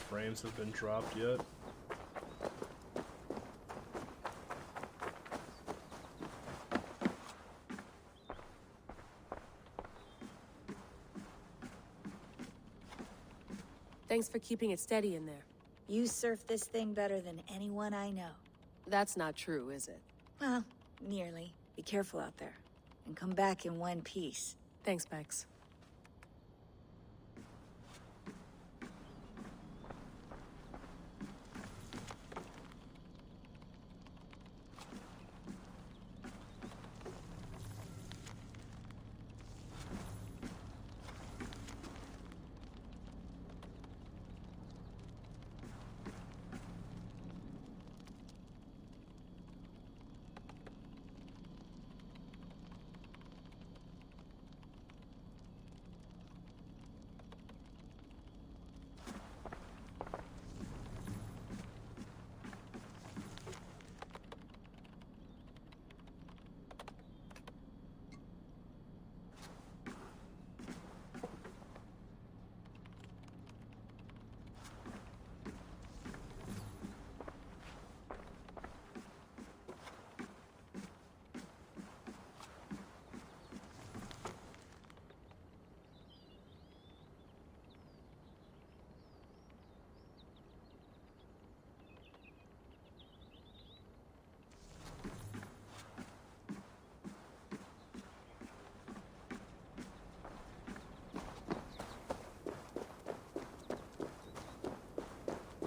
frames have been dropped yet. Thanks for keeping it steady in there. You surf this thing better than anyone I know. That's not true, is it? Well, nearly. Be careful out there. And come back in one piece. Thanks, Bex.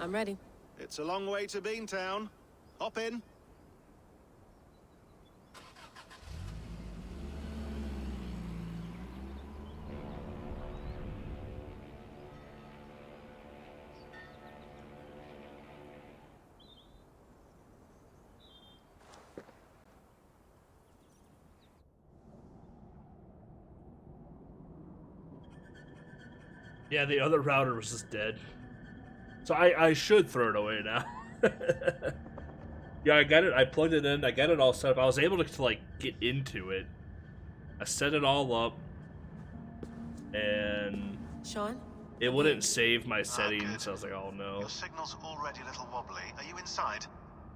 I'm ready. It's a long way to Beantown. Hop in. Yeah, the other router was just dead. So I should throw it away now. Yeah, I got it. I plugged it in. I got it all set up. I was able to like get into it. I set it all up, and Sean? It wouldn't save my settings. So I was like, oh no. Your signal's already a little wobbly. Are you inside?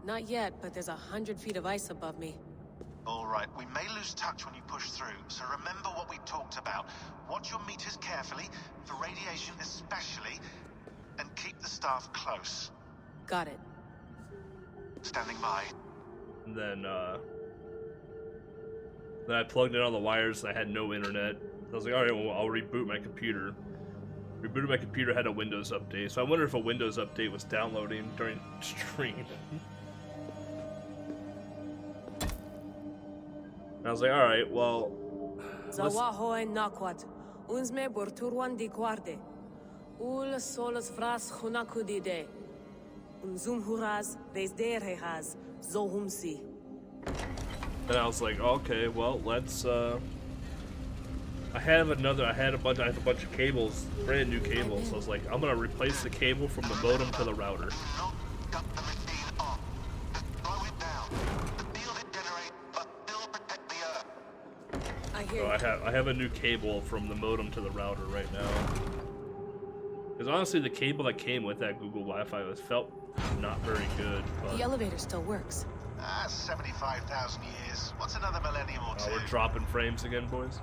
Not yet, but there's 100 feet of ice above me. All right, we may lose touch when you push through, so remember what we talked about. Watch your meters carefully, for radiation especially, and keep the staff close. Got it. Standing by. And then I plugged in all the wires and I had no internet. I was like, alright, well, I'll reboot my computer. Rebooted my computer, had a Windows update, so I wonder if a Windows update was downloading during stream. And I was like, alright, well... Zawahoy nakwat. Unzme borturwan di guarde. Ul solos vras hunakudide. Unzum huraz bezderehaz zohumsi. And I was like, okay, well, let's I have a bunch of cables, brand new cables. So I was like, I'm gonna replace the cable from the modem to the router. So I have a new cable from the modem to the router right now. Because honestly, the cable that came with that Google Wi-Fi felt not very good. But... The elevator still works. 75,000 years. What's another millennium or two? We're dropping frames again, boys.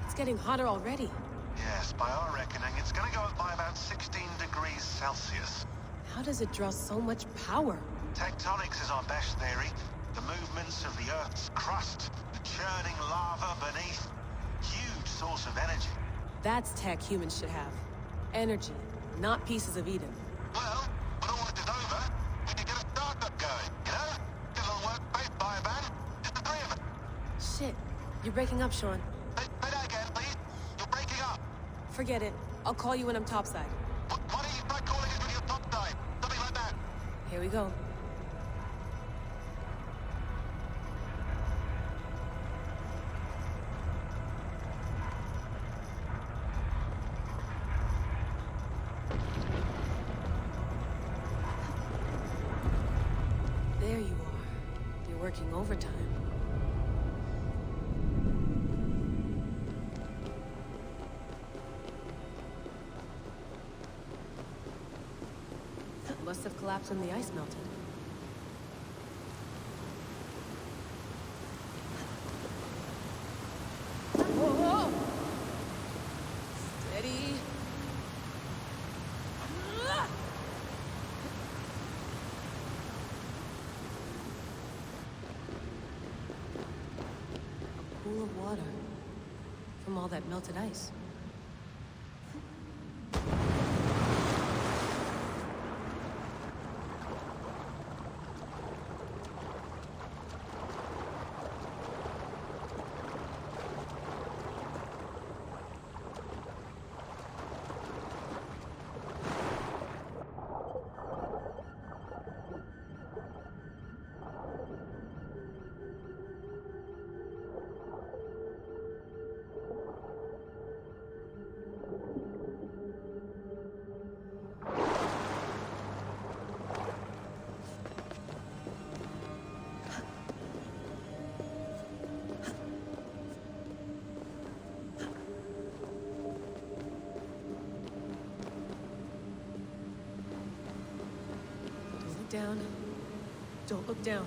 It's getting hotter already. Yes, by our reckoning, it's going to go up by about 16 degrees Celsius. How does it draw so much power? Tectonics is our best theory. The movements of the Earth's crust, the churning lava beneath. Huge source of energy. That's tech humans should have. Energy, not pieces of Eden. Well, when all this is over, we can get a startup going, you know? Get a little workspace, buy a van, just the three of us. Shit, you're breaking up, Sean. Say that again, please. You're breaking up. Forget it. I'll call you when I'm topside. Why don't you try calling us when you're topside? Something like that. Here we go. There you are. You're working overtime. Must have collapsed when the ice melted. Whoa! Steady. A pool of water from all that melted ice. Down. Don't look down.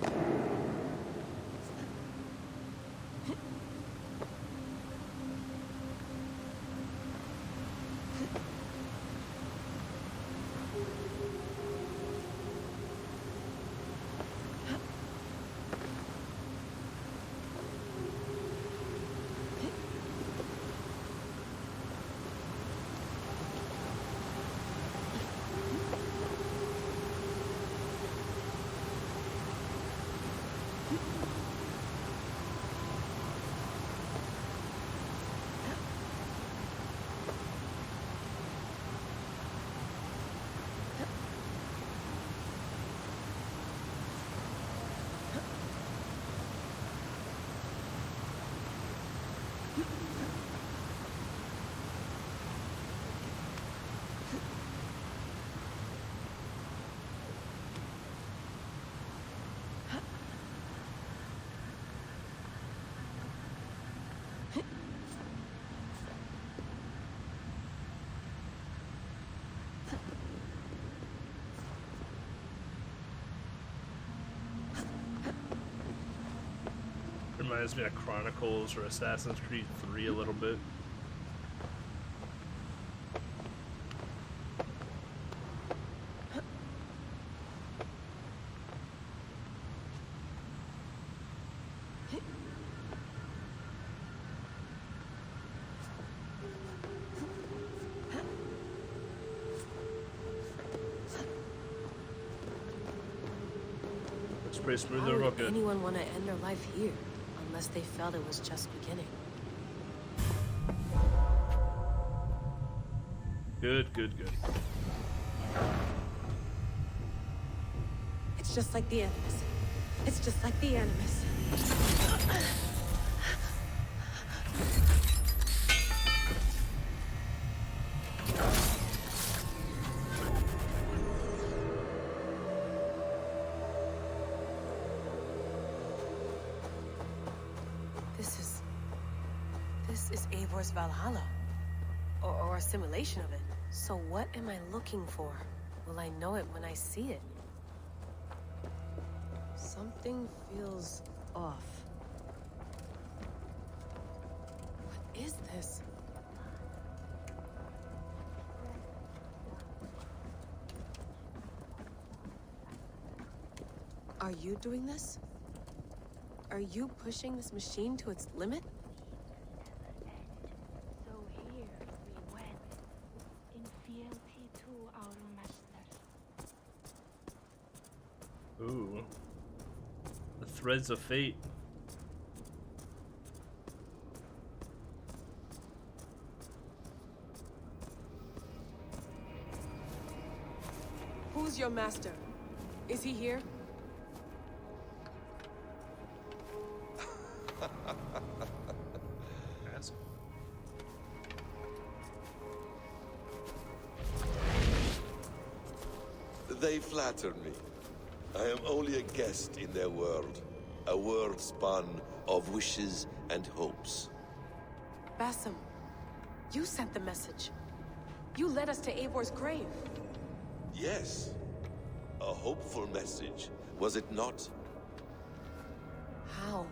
Reminds me of Chronicles or Assassin's Creed 3 a little bit. It's pretty smooth. Why They're would good. anyone want to end their life here? Unless they felt it was just beginning. Good, good, good. It's just like the Animus. It's just like the Animus. This is Eivor's Valhalla. Or a simulation of it. So what am I looking for? Will I know it when I see it? Something feels off. What is this? Are you doing this? Are you pushing this machine to its limit? So here we went, in fealty to our masters. Ooh. The threads of fate. Who's your master? Is he here? Ask. They flatter me. I am only a guest in their world. A world spun of wishes and hopes. Basim, you sent the message. You led us to Eivor's grave. Yes, A hopeful message, was it not? How?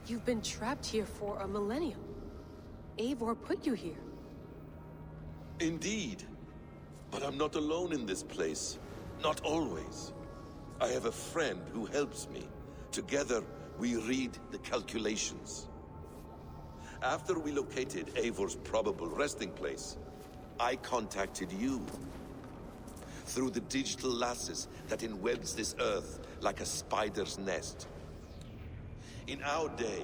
You've been trapped here for a millennium. Eivor put you here. Indeed. But I'm not alone in this place. Not always. I have a friend who helps me. Together, we read the calculations. After we located Eivor's probable resting place, I contacted you. Through the digital lasses that enwebs this earth like a spider's nest. In our day,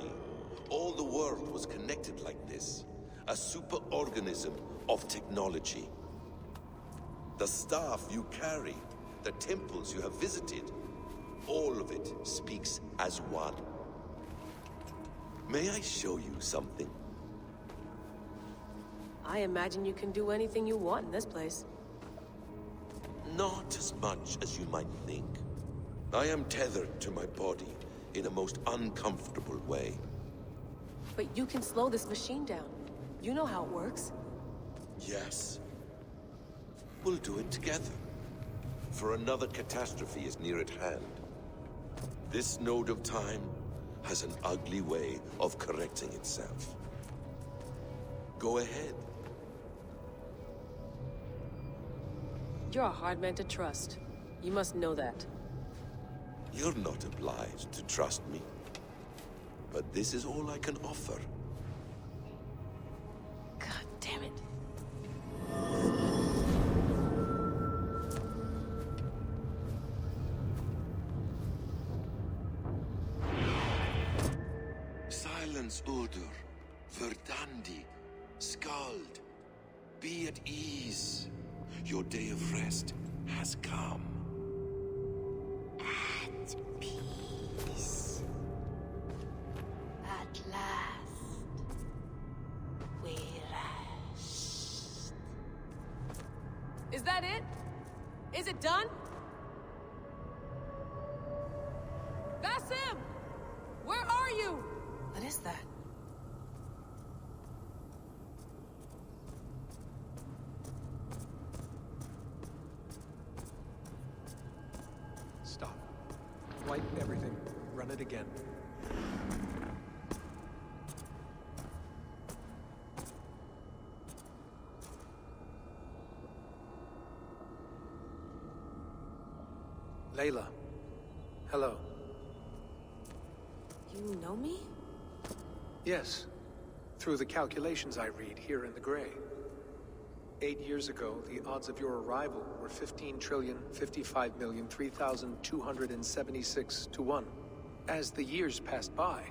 all the world was connected like this. A superorganism of technology. The staff you carry, the temples you have visited, all of it speaks as one. May I show you something? I imagine you can do anything you want in this place. Not as much as you might think. I am tethered to my body in a most uncomfortable way. But you can slow this machine down. You know how it works. Yes. We'll do it together. For another catastrophe is near at hand. This node of time has an ugly way of correcting itself. Go ahead. You're a hard man to trust. You must know that. You're not obliged to trust me. But this is all I can offer. God damn it. Silence, Udur. Verdandi. Skald. Be at ease. Your day of rest has come. At peace. At last. We rest. Is that it? Is it done? That's him! Where are you? What is that? Stop. Wipe everything. Run it again. Layla. Hello. You know me? Yes. Through the calculations I read here in the gray. 8 years ago, the odds of your arrival were 15,055,003,276 to 1. As the years passed by,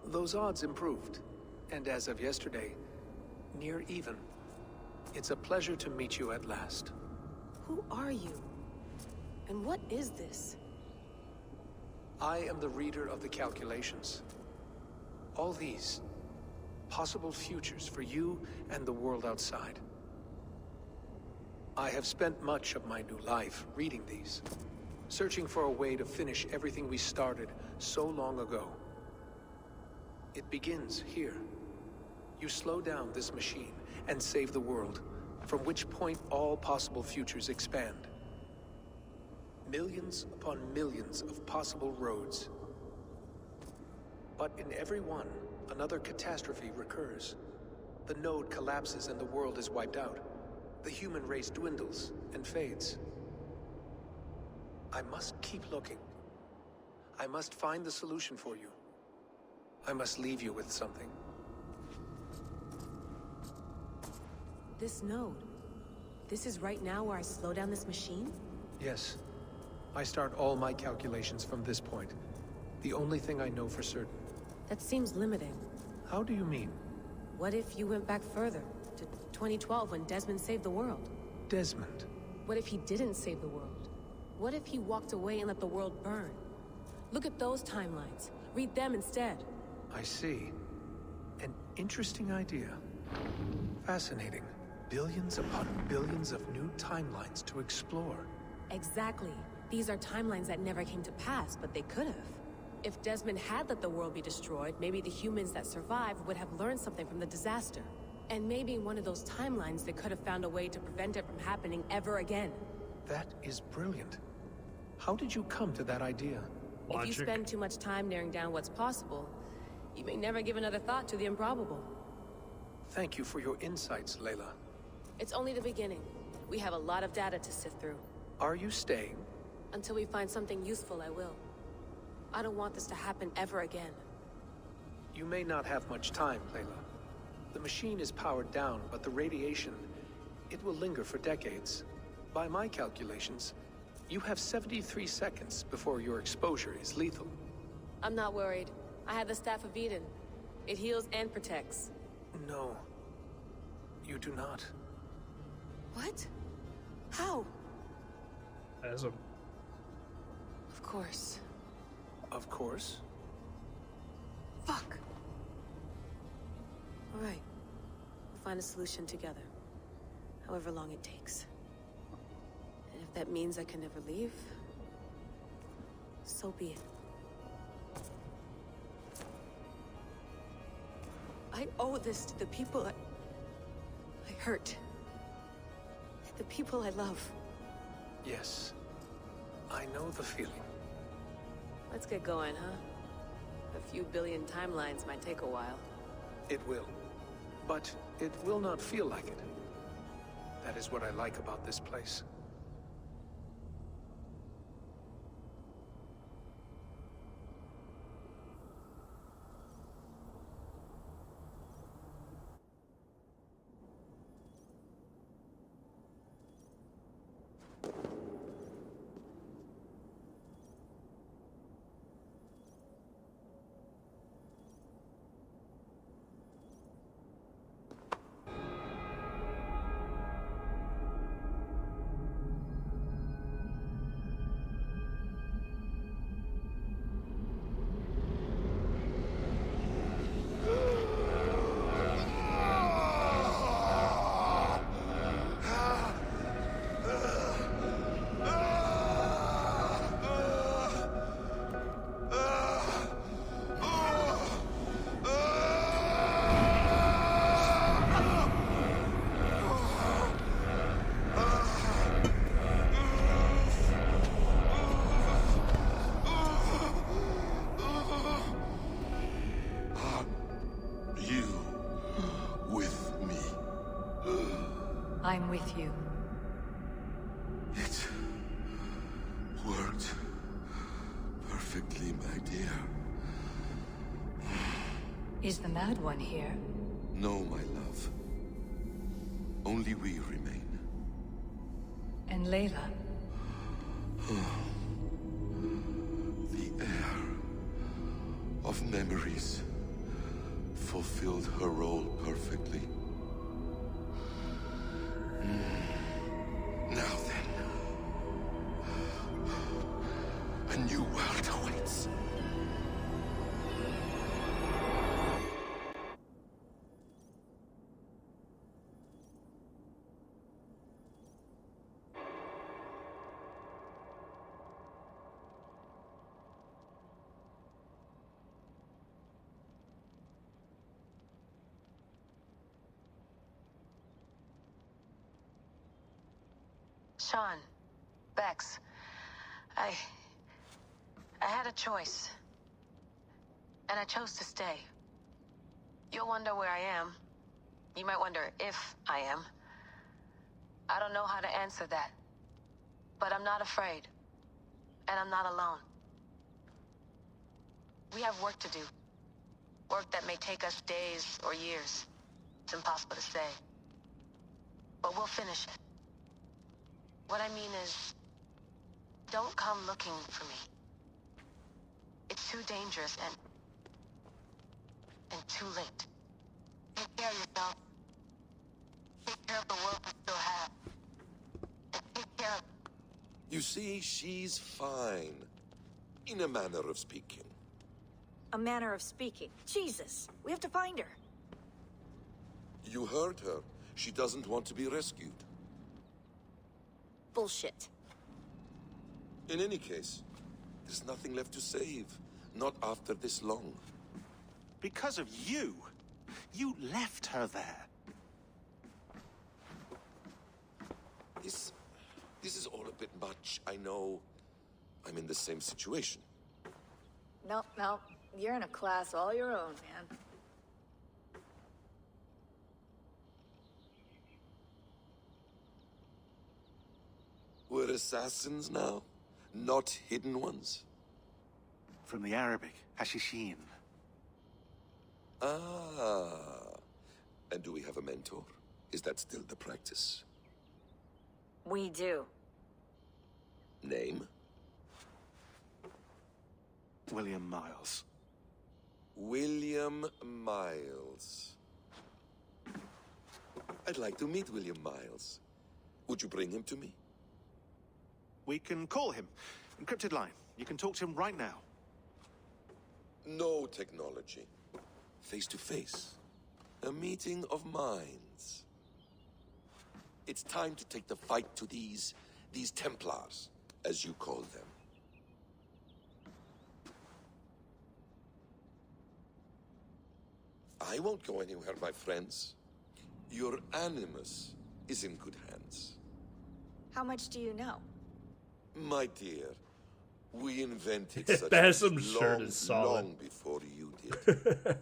those odds improved. And as of yesterday, near even. It's a pleasure to meet you at last. Who are you? And what is this? I am the reader of the calculations. All these, possible futures for you and the world outside. I have spent much of my new life reading these, searching for a way to finish everything we started so long ago. It begins here. You slow down this machine and save the world, from which point all possible futures expand. Millions upon millions of possible roads. But in every one, another catastrophe recurs. The node collapses and the world is wiped out. The human race dwindles and fades. I must keep looking. I must find the solution for you. I must leave you with something. This node. This is right now where I slow down this machine? Yes. I start all my calculations from this point. The only thing I know for certain. That seems limiting. How do you mean? What if you went back further, to 2012 when Desmond saved the world? Desmond? What if he didn't save the world? What if he walked away and let the world burn? Look at those timelines. Read them instead. I see. An interesting idea. Fascinating. Billions upon billions of new timelines to explore. Exactly. These are timelines that never came to pass, but they could have. If Desmond had let the world be destroyed, maybe the humans that survived would have learned something from the disaster. And maybe in one of those timelines they could have found a way to prevent it from happening ever again. That is brilliant. How did you come to that idea? If you Logic. spend too much time narrowing down what's possible, you may never give another thought to the improbable. Thank you for your insights, Layla. It's only the beginning. We have a lot of data to sift through. Are you staying? Until we find something useful, I will. I don't want this to happen ever again. You may not have much time, Layla. The machine is powered down, but the radiation, it will linger for decades. By my calculations, you have 73 seconds before your exposure is lethal. I'm not worried. I have the Staff of Eden. It heals and protects. No, you do not. What? How? As a Of course. Of course. Fuck! Alright. We'll find a solution together. However long it takes. And if that means I can never leave, so be it. I owe this to the people I hurt. The people I love. Yes, I know the feeling. Let's get going, huh? A few billion timelines might take a while. It will. But it will not feel like it. That is what I like about this place. I'm with you. It worked perfectly, my dear. Is the Mad One here? No, my love. Only we remain. And Layla? The air of memories fulfilled her role perfectly. Now then, a new world awaits. Sean, Bex, I had a choice. And I chose to stay. You'll wonder where I am. You might wonder if I am. I don't know how to answer that. But I'm not afraid. And I'm not alone. We have work to do. Work that may take us days or years. It's impossible to say. But we'll finish it. What I mean is, don't come looking for me. It's too dangerous and too late. Take care of yourself. Take care of the world we still have. And take care of... You see, she's fine. In a manner of speaking. A manner of speaking. Jesus, we have to find her. You heard her. She doesn't want to be rescued. Bullshit. In any case, there's nothing left to save. Not after this long. Because of you. You left her there. This is all a bit much, I know. I'm in the same situation. Nope, nope. You're in a class all your own, man. We're assassins now, not hidden ones. From the Arabic, Hashishin. Ah. And do we have a mentor? Is that still the practice? We do. Name? William Miles. William Miles. I'd like to meet William Miles. Would you bring him to me? We can call him. Encrypted line. You can talk to him right now. No technology. Face to face. A meeting of minds. It's time to take the fight to these Templars, as you call them. I won't go anywhere, my friends. Your animus is in good hands. How much do you know? My dear, we invented such Basm's things shirt is solid. long before you did.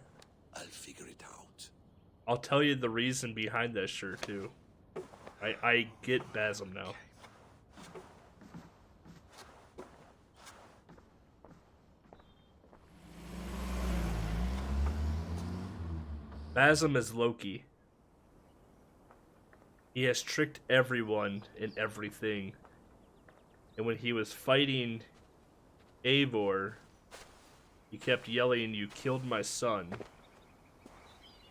I'll figure it out. I'll tell you the reason behind that shirt too. I get Basm now. Basm is Loki. He has tricked everyone and everything. And when he was fighting Eivor, he kept yelling, "You killed my son."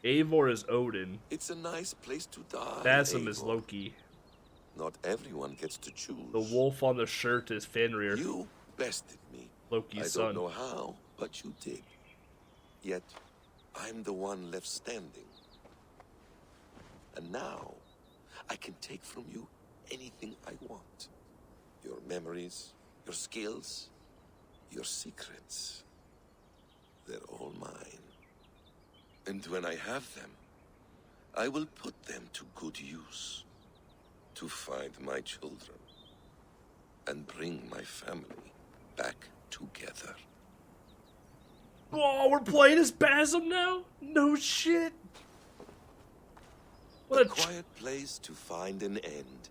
Eivor is Odin. It's a nice place to die. Basm is Eivor. Loki. Not everyone gets to choose. The wolf on the shirt is Fenrir, You bested me. Loki's I son. don't know how, but you did. Yet, I'm the one left standing. And now, I can take from you anything I want. Your memories, your skills, your secrets. They're all mine. And when I have them, I will put them to good use. To find my children. And bring my family back together. Oh, we're playing as Basm now? No shit. What A a quiet place to find an end.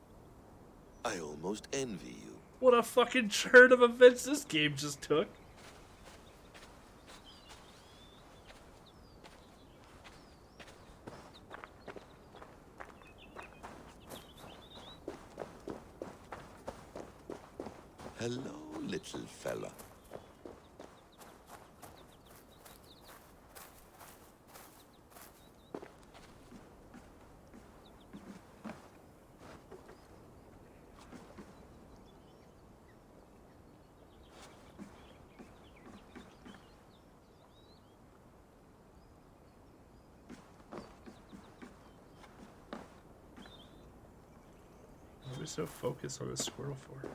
I almost envy you. what a fucking turn of events this game just took. Hello, little fella. Why are we so focused on the squirrel for?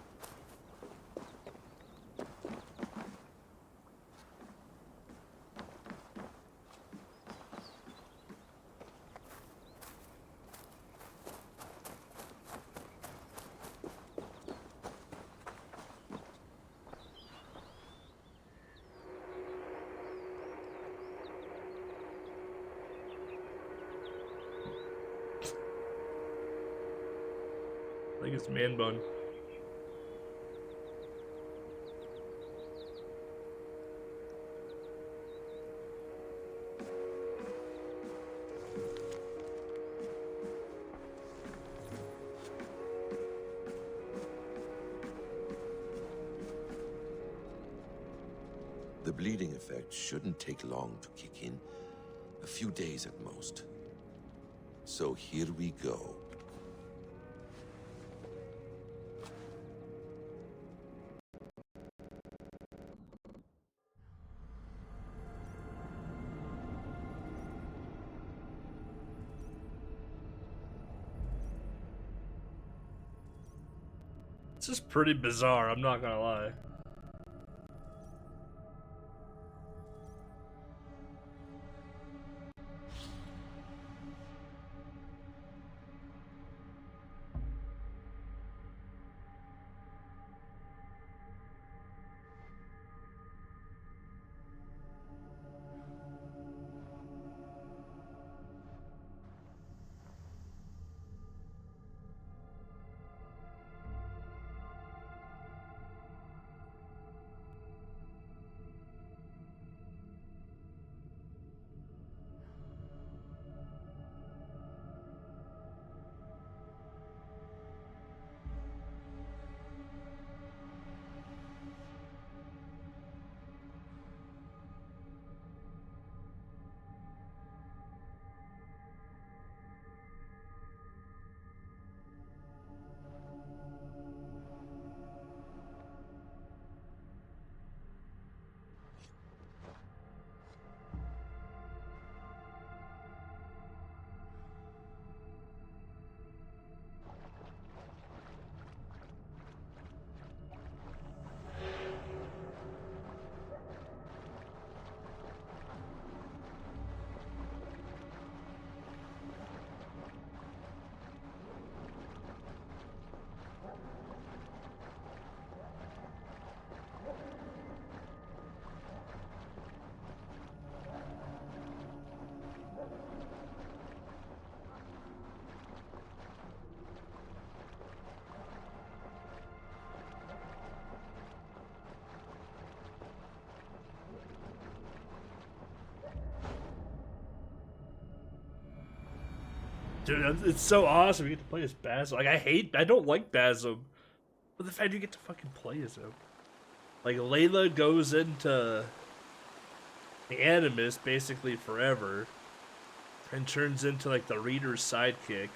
I think it's man bun. The bleeding effect shouldn't take long to kick in. A few days at most. So here we go. This is pretty bizarre, I'm not gonna lie. Dude, it's so awesome. You get to play as Basim. Like, I don't like Basim. But the fact you get to fucking play as him. Like, Layla goes into the Animus basically forever. And turns into, like, the reader's sidekick.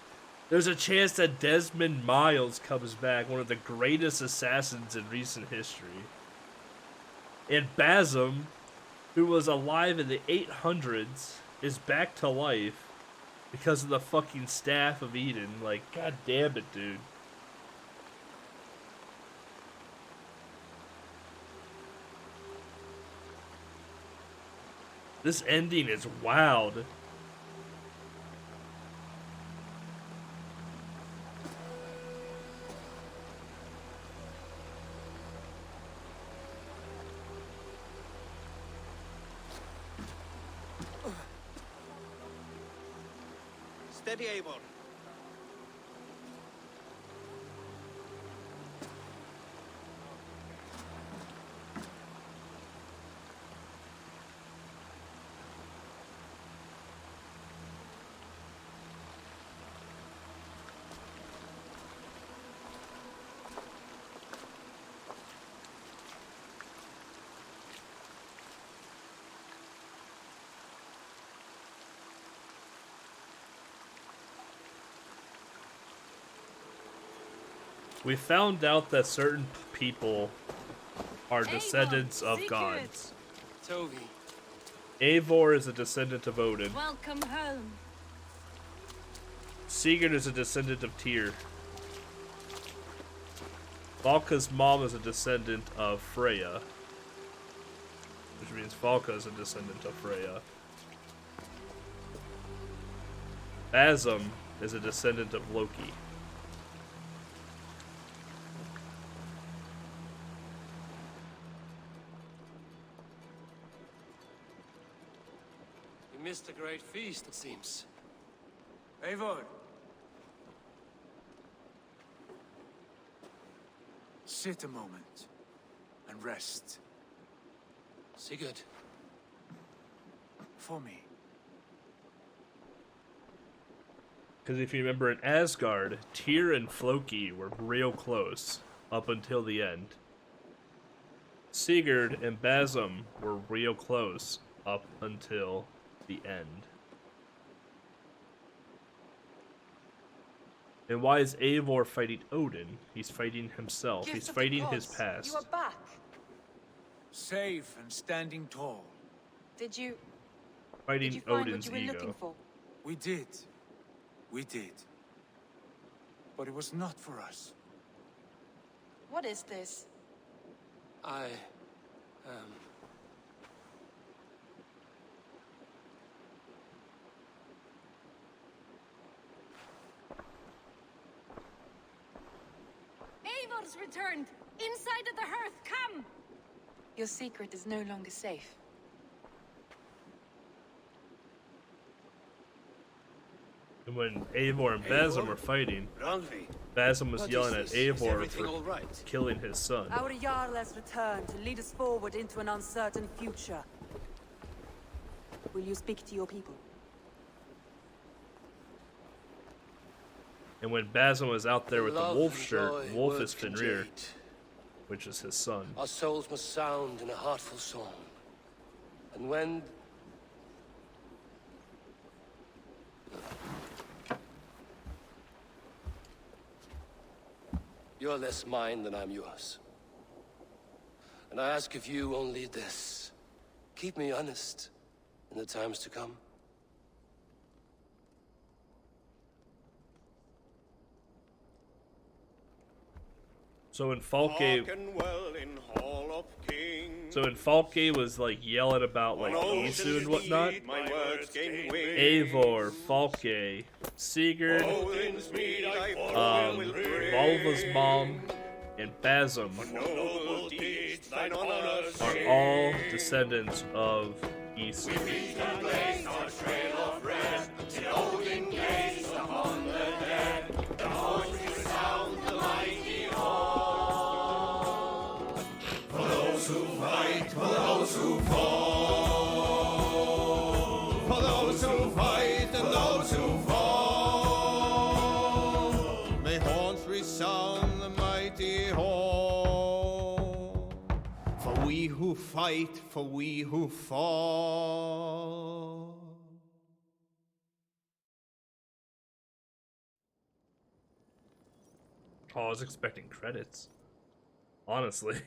There's a chance that Desmond Miles comes back, one of the greatest assassins in recent history. And Basim, who was alive in the 800s, is back to life because of the fucking Staff of Eden. Like, god damn it, dude. This ending is wild. Steady, Eivor. We found out that certain people are descendants of gods. Toby. Eivor is a descendant of Odin. Welcome home. Sigurd is a descendant of Tyr. Valka's mom is a descendant of Freya. Which means Valka is a descendant of Freya. Basim is a descendant of Loki. You missed a great feast, it seems. Eivor! Sit a moment and rest. Sigurd. For me. Because if you remember in Asgard, Tyr and Floki were real close up until the end. Sigurd and Basim were real close up until the end. And why is Eivor fighting Odin? He's fighting himself. He's fighting his past. You are back. Safe and standing tall. Did you Fighting find Odin's what you were looking ego. for? We did. We did. But it was not for us. What is this? Eivor's returned! Inside of the hearth, come! Your secret is no longer safe. And when Eivor and Basim were fighting, Basim was yelling at Eivor for killing his son. Our Jarl has returned to lead us forward into an uncertain future. Will you speak to your people? And when Basim was out there with the wolf shirt, Wolf is Fenrir, which is his son. Our souls must sound in a heartful song. And when... You're less mine than I'm yours. And I ask of you only this. Keep me honest in the times to come. So when Falke was like yelling about like Isu and whatnot, Eivor, Falke, Sigurd, Volva's mom, and Basim are all descendants of Isu. For those who fall, for those who fight and those who fall. we who fight, for we who fall. Oh, I was expecting credits. Honestly.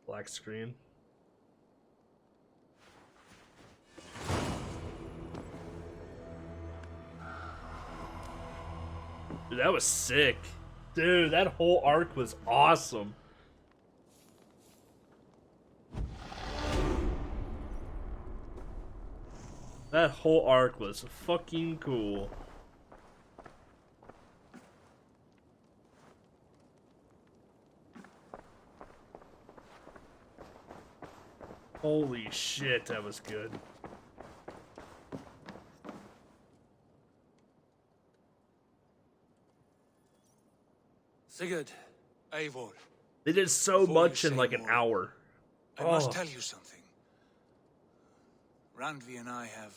Black screen. Dude, that was sick. Dude, that whole arc was awesome. That whole arc was fucking cool. Holy shit, that was good. Sigurd, Eivor. They did so much in like an hour. I must tell you something. Randvi and I have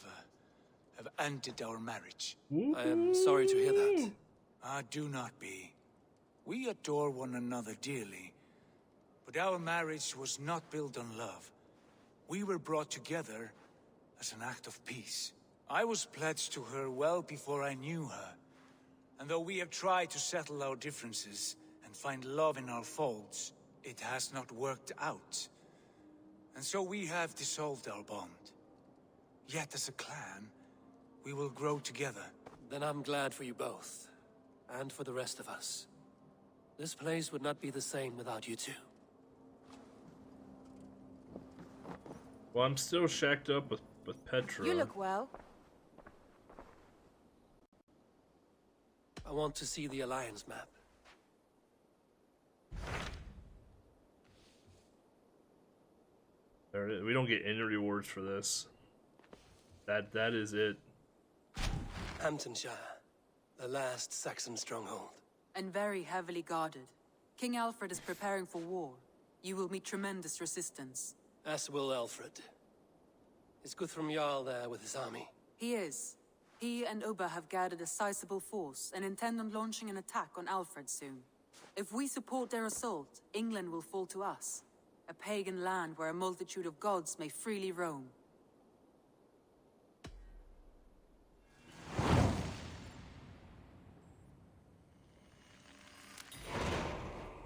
ended our marriage. I am sorry to hear that. Ah, do not be. We adore one another dearly, but our marriage was not built on love. We were brought together as an act of peace. I was pledged to her well before I knew her, and though we have tried to settle our differences and find love in our faults, it has not worked out. And so we have dissolved our bond. Yet as a clan, we will grow together. Then I'm glad for you both, and for the rest of us. This place would not be the same without you two. Well, I'm still shacked up with Petra. You look well. I want to see the Alliance map. There it is. We don't get any rewards for this. That is it. Hamptonshire, the last Saxon stronghold. And very heavily guarded. King Alfred is preparing for war. You will meet tremendous resistance. As will Alfred. Is Guthrum Jarl there with his army? He is. He and Ubba have gathered a sizable force and intend on launching an attack on Alfred soon. If we support their assault, England will fall to us. A pagan land where a multitude of gods may freely roam.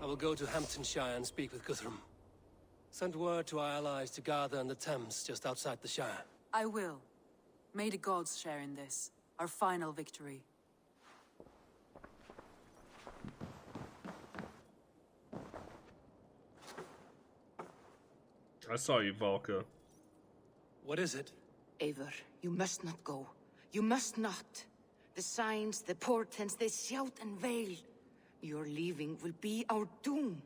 I will go to Hamptonshire and speak with Guthrum. Send word to our allies to gather in the Thames just outside the Shire. I will. May the gods share in this, our final victory. I saw you, Valka. What is it? Eivor, you must not go. You must not. The signs, the portents, they shout and wail. Your leaving will be our doom.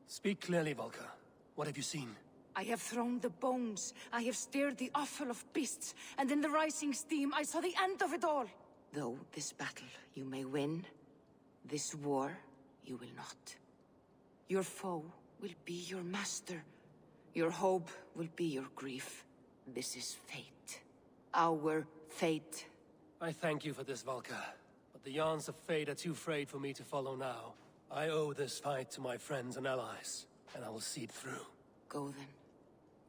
Speak clearly, Valka. What have you seen? I have thrown the bones. I have stirred the offal of beasts. And in the rising steam, I saw the end of it all. Though this battle you may win, this war you will not. Your foe will be your master. Your hope will be your grief. This is fate. Our fate. I thank you for this, Valka. But the yarns of fate are too frayed for me to follow now. I owe this fight to my friends and allies, and I will see it through. Go then,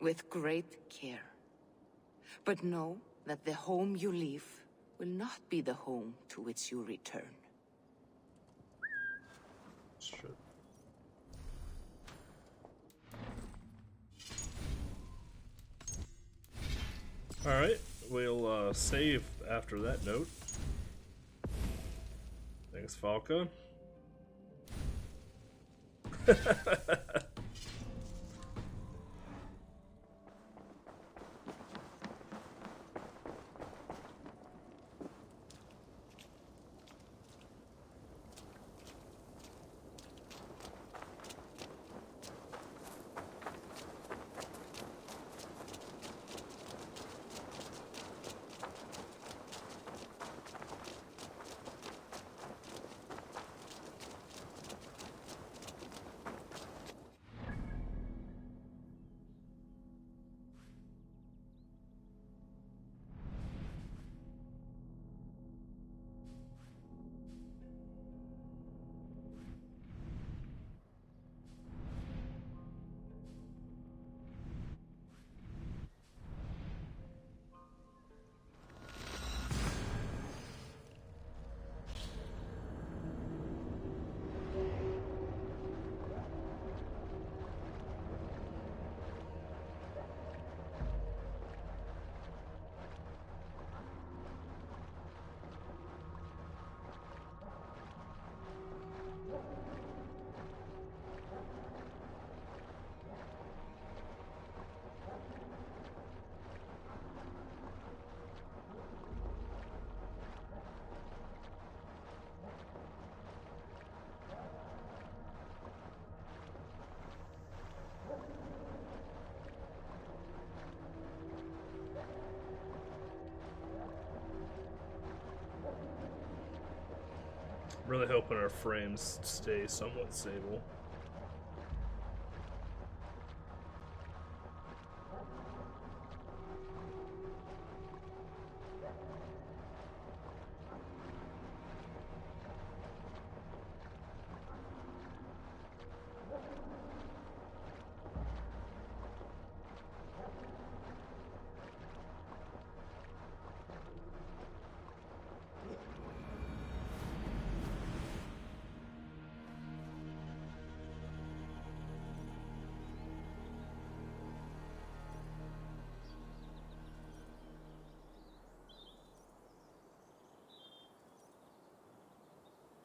with great care. But know that the home you leave will not be the home to which you return. Shit. Alright, we'll save after that note. Thanks, Falca. Really hoping our frames stay somewhat stable.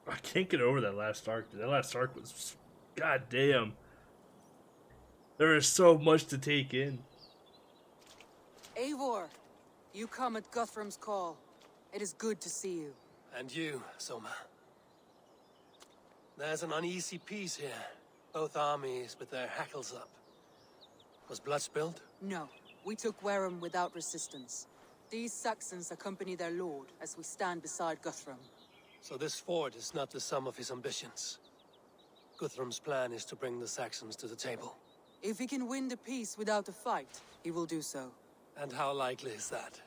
I can't get over that last arc. That last arc was, goddamn. There is so much to take in. Eivor, you come at Guthrum's call. It is good to see you. And you, Soma. There's an uneasy peace here. Both armies with their hackles up. Was blood spilled? No, we took Wareham without resistance. These Saxons accompany their lord as we stand beside Guthrum. So this fort is not the sum of his ambitions. Guthrum's plan is to bring the Saxons to the table. If he can win the peace without a fight, he will do so. And how likely is that?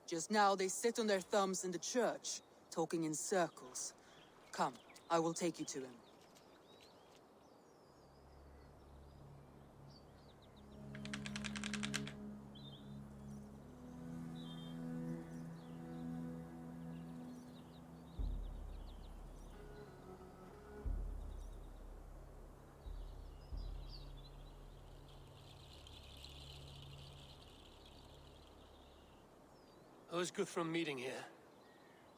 Just now they sit on their thumbs in the church, talking in circles. Come, I will take you to him. Who is Guthrum meeting here?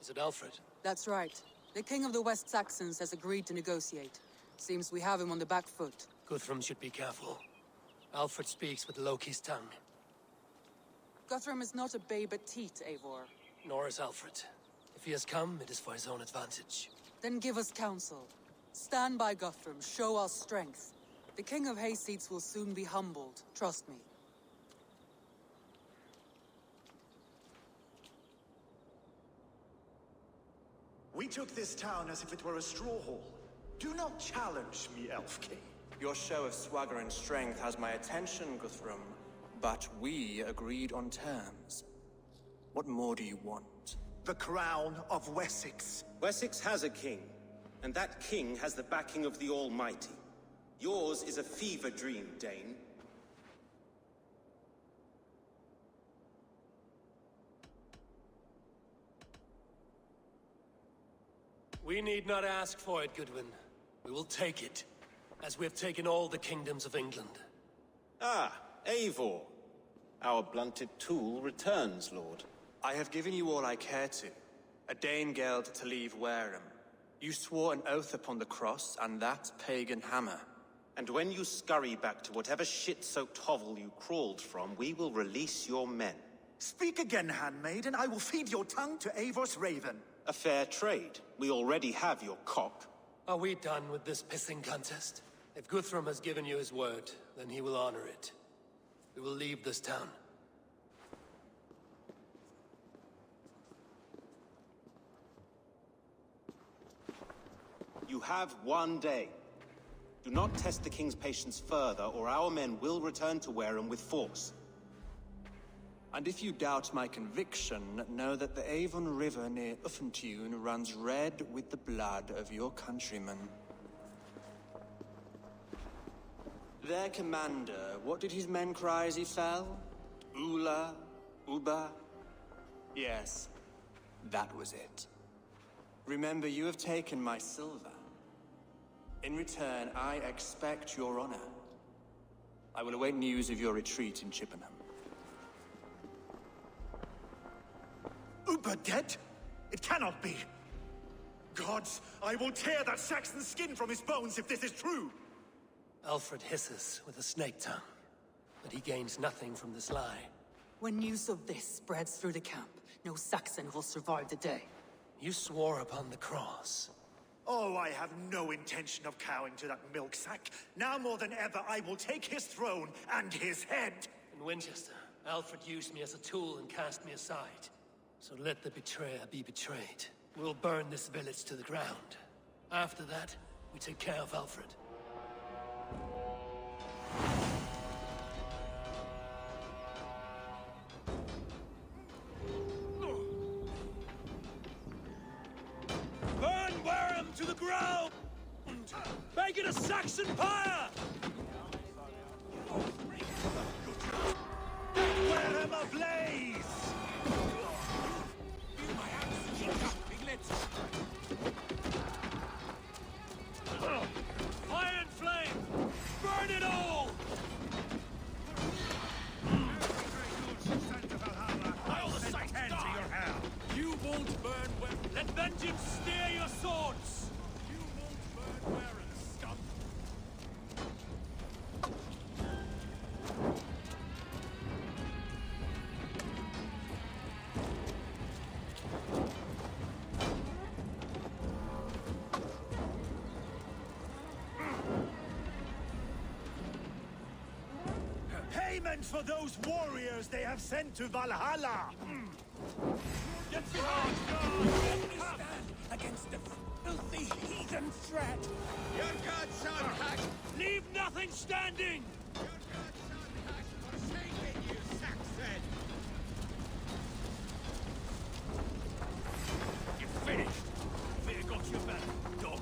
Is it Alfred? That's right. The King of the West Saxons has agreed to negotiate. Seems we have him on the back foot. Guthrum should be careful. Alfred speaks with Loki's tongue. Guthrum is not a babe at teat, Eivor. Nor is Alfred. If he has come, it is for his own advantage. Then give us counsel. Stand by Guthrum, show our strength. The King of Hayseeds will soon be humbled, trust me. We took this town as if it were a straw hall. Do not challenge me, Elf King. Your show of swagger and strength has my attention, Guthrum. But we agreed on terms. What more do you want? The crown of Wessex. Wessex has a king, and that king has the backing of the Almighty. Yours is a fever dream, Dane. We need not ask for it, Goodwin. We will take it, as we have taken all the kingdoms of England. Ah, Eivor. Our blunted tool returns, Lord. I have given you all I care to. A Danegeld to leave Wareham. You swore an oath upon the cross, and that pagan hammer. And when you scurry back to whatever shit-soaked hovel you crawled from, we will release your men. Speak again, handmaid, and I will feed your tongue to Eivor's raven. A fair trade. We already have your cock. Are we done with this pissing contest? If Guthrum has given you his word, then he will honor it. We will leave this town. You have one day. Do not test the king's patience further, or our men will return to Wareham with force. And if you doubt my conviction, know that the Avon River near Uffentune runs red with the blood of your countrymen. Their commander, what did his men cry as he fell? Ula? Uba? Yes, that was it. Remember, you have taken my silver. In return, I expect your honor. I will await news of your retreat in Chippenham. Uber dead? It cannot be. Gods, I will tear that Saxon's skin from his bones if this is true. Alfred hisses with a snake tongue, but he gains nothing from this lie. When news of this spreads through the camp, no Saxon will survive the day. You swore upon the cross. Oh, I have no intention of cowing to that milk sack. Now more than ever, I will take his throne and his head. In Winchester, Alfred used me as a tool and cast me aside. So let the betrayer be betrayed. We'll burn this village to the ground. After that, we take care of Alfred. Burn Wareham to the ground! Make it a Saxon pyre! Wareham ablaze! Iron flame! Burn it all! I'll sight to your hair! You won't burn where... Let vengeance steer your swords! You won't burn where and scum! Payment for those warriors they have sent to Valhalla! Get behind! Stand against the filthy heathen threat! Your gods shall hack! Leave nothing standing! Your gods shall hack! Forsake it, you Saxon! You're finished! Fear got your back, dog!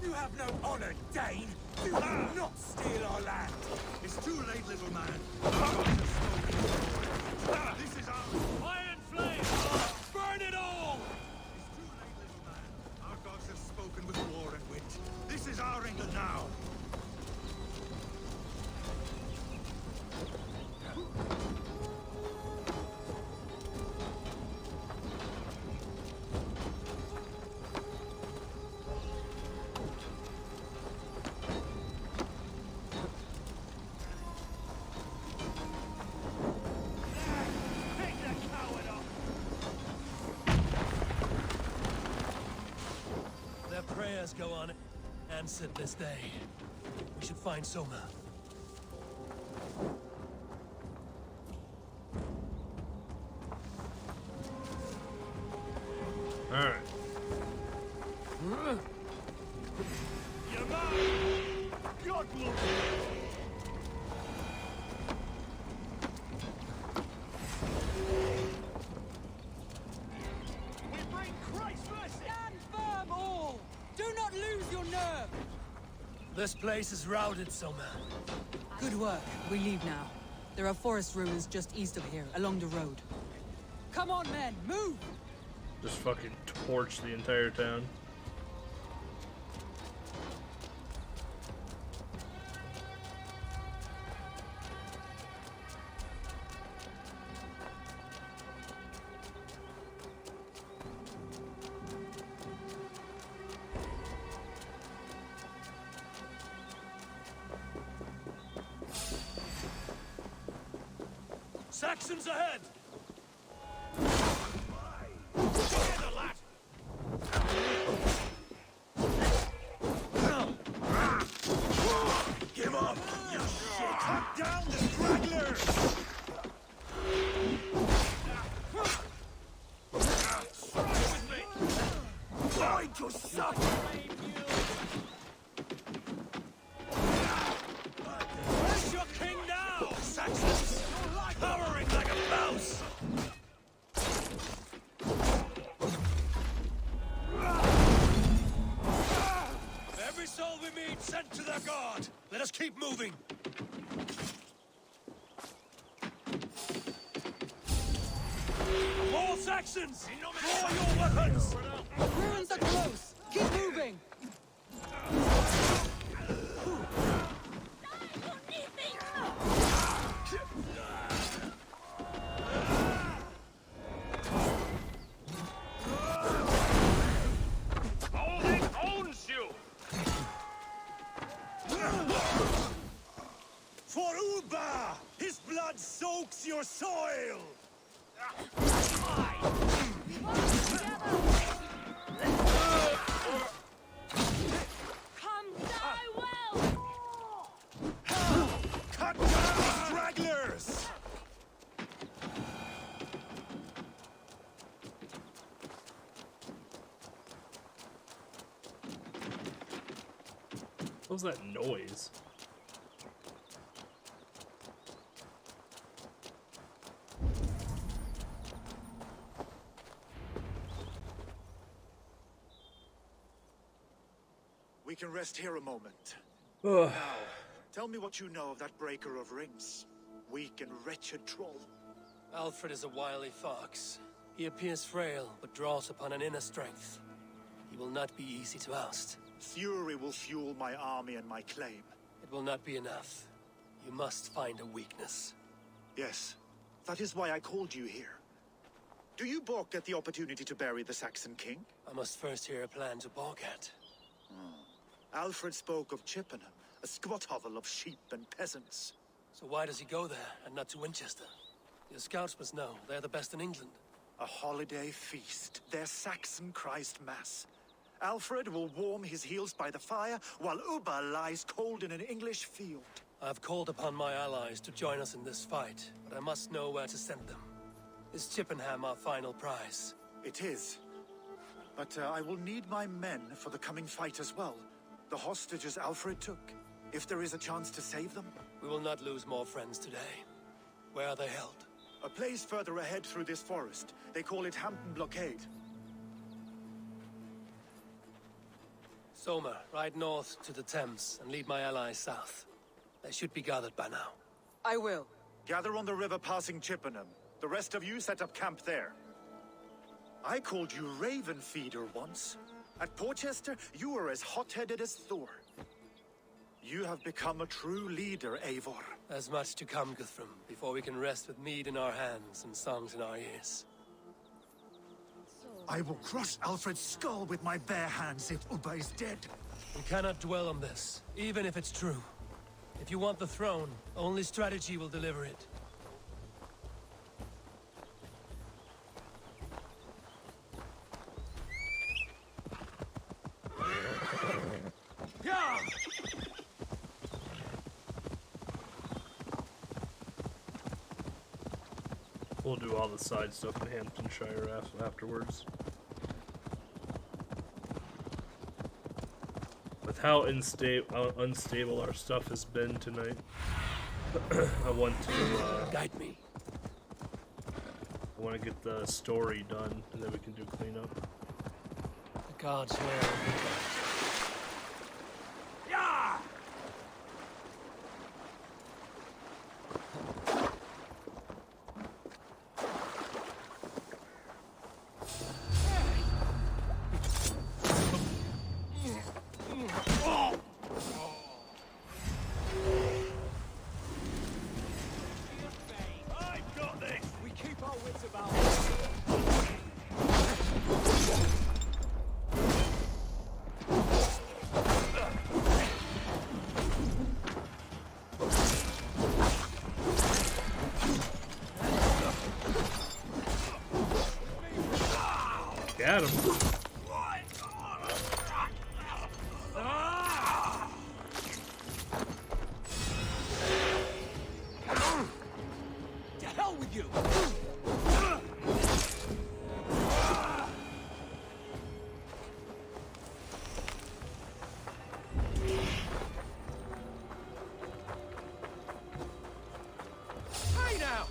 You have no honor, Dane! You will not steal our land! It's too late, little man! This is our... Iron flame! Burn it all! It's too late, little man. Our gods have spoken with war and wit. This is our England now! Their prayers go on answered this day. We should find Soma. Alright. You're mine! God look! We bring Christ's mercy! Stand firm, all! Do not lose your nerve! This place is routed, Soma. Good work. We leave now. There are forest ruins just east of here, along the road. Come on, men! Move! Just fucking torch the entire town. Saxons ahead! Together, lad! Give up, you shit! Cut down the stragglers! Strike with me! Find your suffering! Where's your king now, Saxons? Cowering like a mouse! Every soul we meet sent to their god! Let us keep moving! All Saxons! Draw your weapons! Ruins are close! Keep moving! Odin owns you! For Uba! His blood soaks your soil! Come die well! Cut down the stragglers! What was that noise? We can rest here a moment. Ugh. Now, tell me what you know of that breaker of rings. Weak and wretched troll. Alfred is a wily fox. He appears frail, but draws upon an inner strength. He will not be easy to oust. Fury will fuel my army and my claim. It will not be enough. You must find a weakness. Yes, that is why I called you here. Do you balk at the opportunity to bury the Saxon king? I must first hear a plan to balk at. Alfred spoke of Chippenham, a squat hovel of sheep and peasants. So why does he go there, and not to Winchester? Your scouts must know, they're the best in England. A holiday feast, their Saxon Christ Mass. Alfred will warm his heels by the fire, while Ubba lies cold in an English field. I have called upon my allies to join us in this fight, but I must know where to send them. Is Chippenham our final prize? It is. But I will need my men for the coming fight as well. The hostages Alfred took. If there is a chance to save them. We will not lose more friends today. Where are they held? A place further ahead through this forest. They call it Hampton Blockade. Somer, ride north to the Thames and lead my allies south. They should be gathered by now. I will. Gather on the river passing Chippenham. The rest of you set up camp there. I called you Raven Feeder once. At Porchester, you were as hot-headed as Thor. You have become a true leader, Eivor. There's much to come, Guthrum, before we can rest with mead in our hands and songs in our ears. I will crush Alfred's skull with my bare hands if Ubba is dead. We cannot dwell on this, even if it's true. If you want the throne, only strategy will deliver it. We'll do all the side stuff in Hamptonshire afterwards. With how unstable our stuff has been tonight, I want to guide me. I want to get the story done, and then we can do cleanup. The gods will. Got him. To hell with you! Hey now!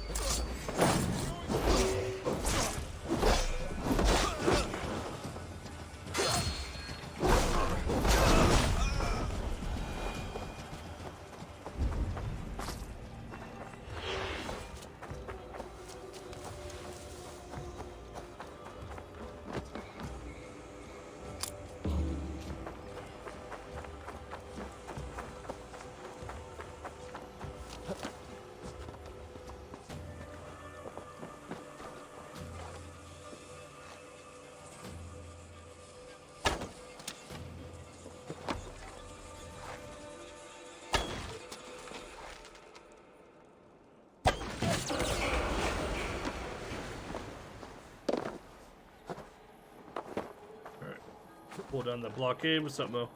Pull down the blockade. What's up, Mo?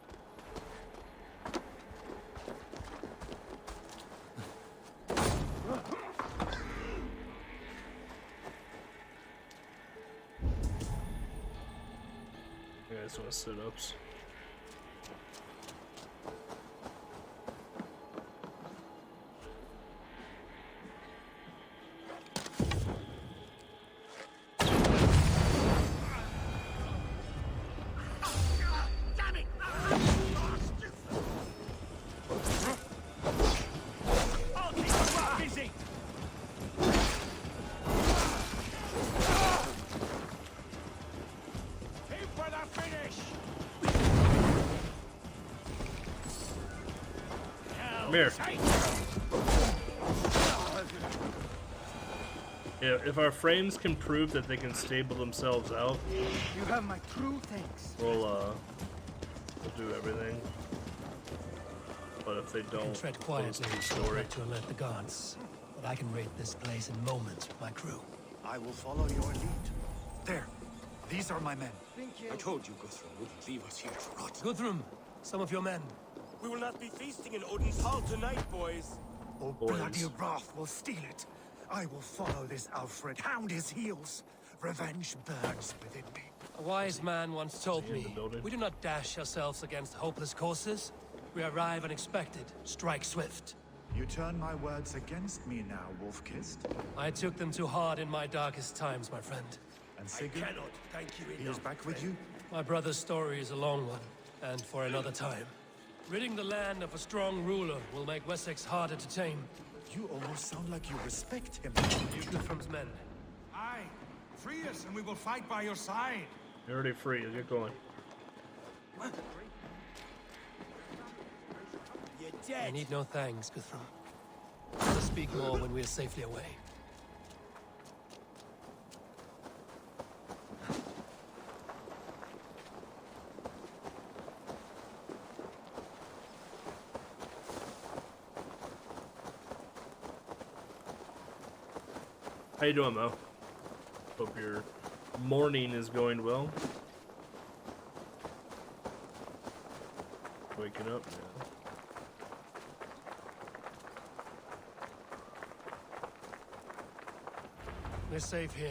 Yeah, I just want sit-ups. here. Yeah, if our frames can prove that they can stable themselves out, You have my true thanks. we'll do everything. But if they don't, Tread we'll quietly just do so story. to alert the guards. But I can raid this place in moments with my crew. I will follow your lead. There. These are my men. I told you Guthrum wouldn't leave us here to rot. Guthrum, some of your men. We will not be feasting in Odin's hall tonight, boys. Oh, bloody wrath will steal it. I will follow this Alfred, hound his heels. Revenge burns within me. A wise man once told me, we do not dash ourselves against hopeless courses. We arrive unexpected, strike swift. You turn my words against me now, Wolf-Kissed. I took them too hard in my darkest times, my friend. And Sigurd? I cannot thank you enough. He is back with you? My brother's story is a long one, and for another time. Ridding the land of a strong ruler will make Wessex harder to tame. You almost sound like you respect him. You Guthrum's men. Aye. Free us and we will fight by your side. You're already free. Get going. You're I dead. need no thanks, Guthrum. We'll speak more when we are safely away. How you doing, Mo? Hope your morning is going well. Waking up now. We're safe here.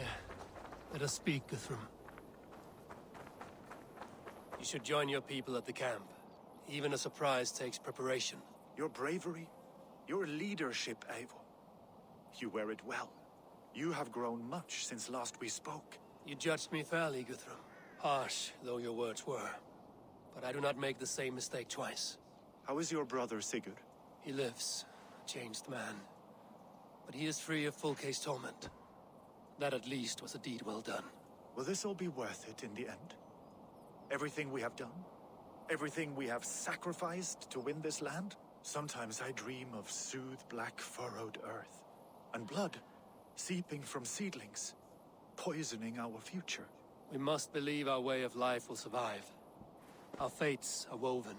Let us speak, Guthrum. You should join your people at the camp. Even a surprise takes preparation. Your bravery, your leadership, Eivor. You wear it well. You have grown much since last we spoke. You judged me fairly, Guthrum. Harsh though your words were. But I do not make the same mistake twice. How is your brother, Sigurd? He lives, a changed man. But he is free of full case torment. That at least was a deed well done. Will this all be worth it in the end? Everything we have done? Everything we have sacrificed to win this land? Sometimes I dream of soothed black furrowed earth. And blood seeping from seedlings, poisoning our future. We must believe our way of life will survive. Our fates are woven,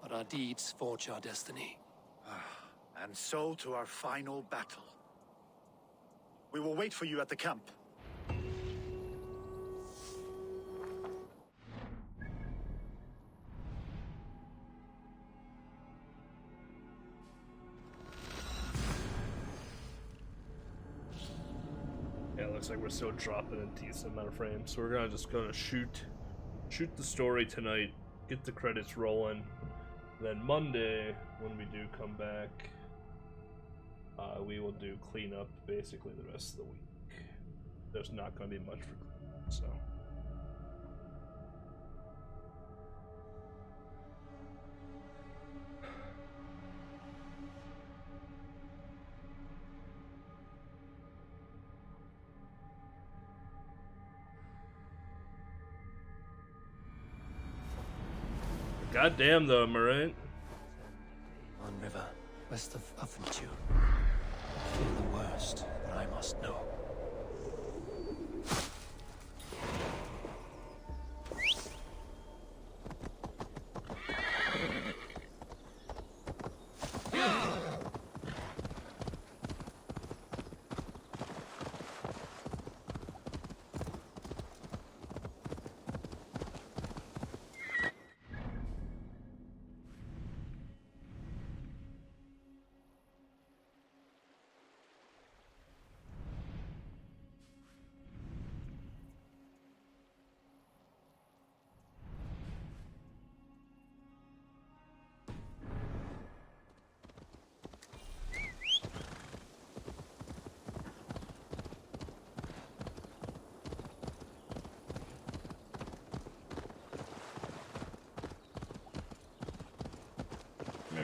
but our deeds forge our destiny. And so to our final battle. We will wait for you at the camp. Yeah, it looks like we're still dropping a decent amount of frames, so we're gonna shoot the story tonight, get the credits rolling. Then Monday, when we do come back, we will do cleanup basically the rest of the week. There's not gonna be much for cleanup, so. Goddamn though, am I right? On river, west of Uffenture. I fear the worst, but I must know.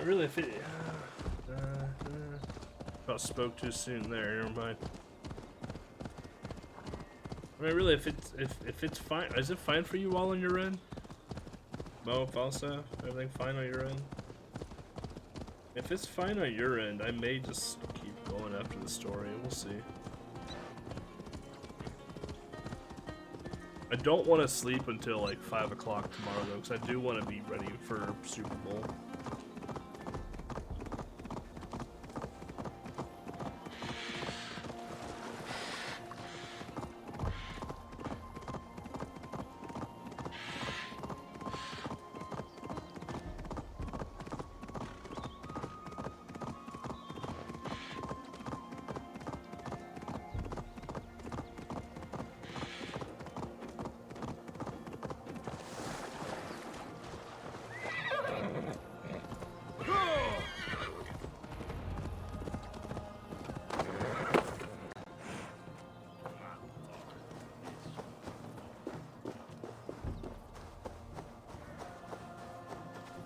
Really, if it I spoke too soon there. Never mind. I mean, really, if it's fine, is it fine for you while on your end? Mo, Falsa, everything fine on your end? If it's fine on your end, I may just keep going after the story, and we'll see. I don't want to sleep until like 5 o'clock tomorrow though, because I do want to be ready for Super Bowl.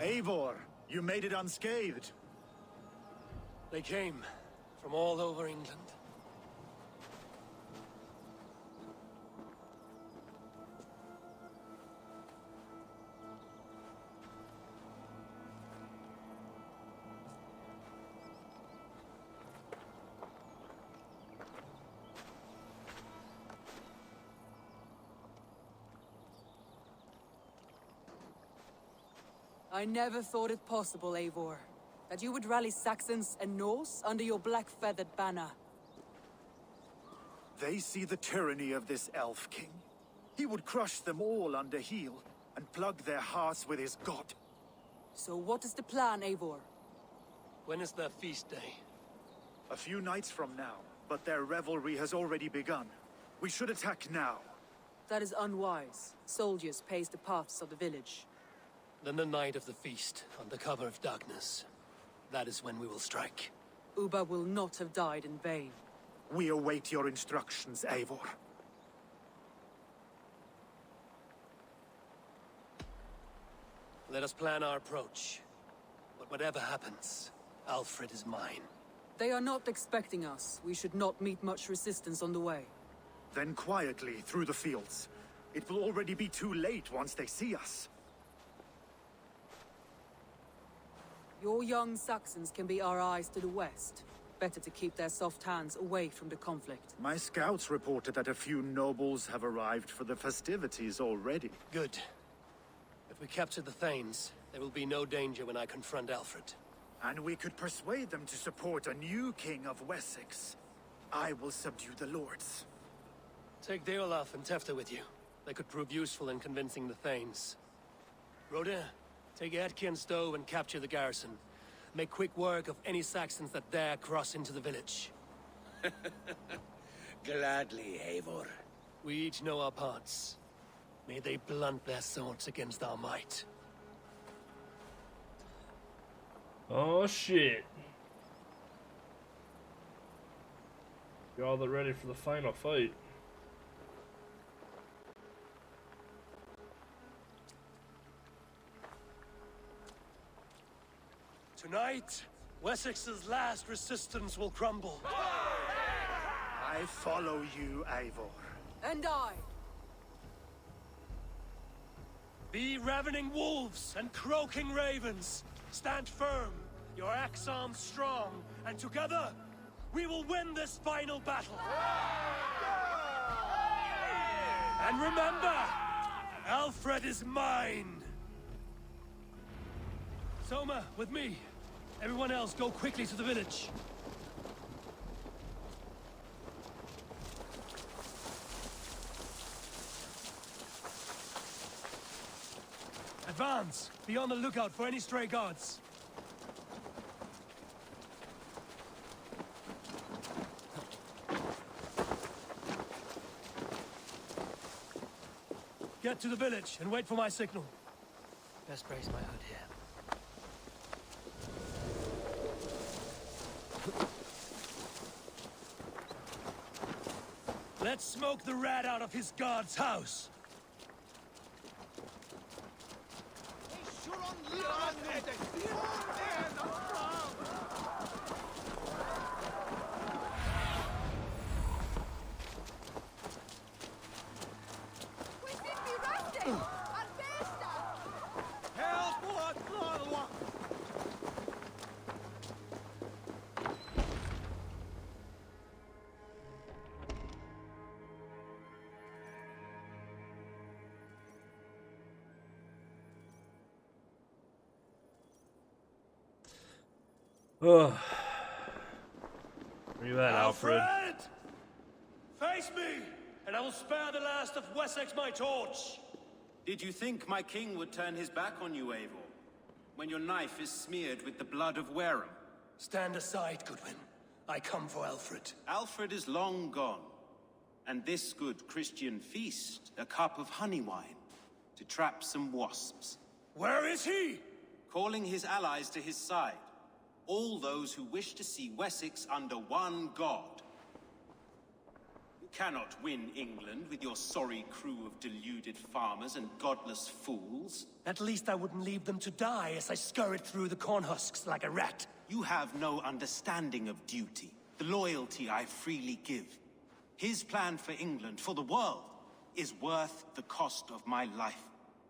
Eivor, you made it unscathed. They came from all over England. I never thought it possible, Eivor, that you would rally Saxons and Norse under your black-feathered banner. They see the tyranny of this elf king. He would crush them all under heel and plug their hearts with his god. So what is the plan, Eivor? When is their feast day? A few nights from now, but their revelry has already begun. We should attack now. That is unwise. Soldiers pace the paths of the village. Then the night of the feast, under cover of darkness. That is when we will strike. Ubba will not have died in vain. We await your instructions, Eivor. Let us plan our approach. But whatever happens, Alfred is mine. They are not expecting us. We should not meet much resistance on the way. Then quietly through the fields. It will already be too late once they see us. Your young Saxons can be our eyes to the west. Better to keep their soft hands away from the conflict. My scouts reported that a few nobles have arrived for the festivities already. Good. If we capture the Thanes, there will be no danger when I confront Alfred. And we could persuade them to support a new king of Wessex. I will subdue the lords. Take Deolaf and Tefta with you. They could prove useful in convincing the Thanes. Rodin, take Edki and Stowe and capture the garrison. Make quick work of any Saxons that dare cross into the village. Gladly, Eivor. We each know our parts. May they blunt their swords against our might. Oh shit. Y'all are ready for the final fight. Tonight, Wessex's last resistance will crumble. I follow you, Eivor. And I. Be ravening wolves and croaking ravens. Stand firm, your axe arms strong, and together, we will win this final battle. And remember, Alfred is mine. Soma, with me. Everyone else, go quickly to the village. Advance! Be on the lookout for any stray guards. Get to the village and wait for my signal. Best brace my hood here. Let's smoke the rat out of his guard's house. Where you at, Alfred? Face me, and I will spare the last of Wessex my torch! Did you think my king would turn his back on you, Eivor? When your knife is smeared with the blood of Wareham? Stand aside, Goodwin. I come for Alfred. Alfred is long gone. And this good Christian feast, a cup of honey wine, to trap some wasps. Where is he? Calling his allies to his side. All those who wish to see Wessex under one god. You cannot win England with your sorry crew of deluded farmers and godless fools. At least I wouldn't leave them to die as I scurried through the corn husks like a rat. You have no understanding of duty, the loyalty I freely give. His plan for England, for the world, is worth the cost of my life.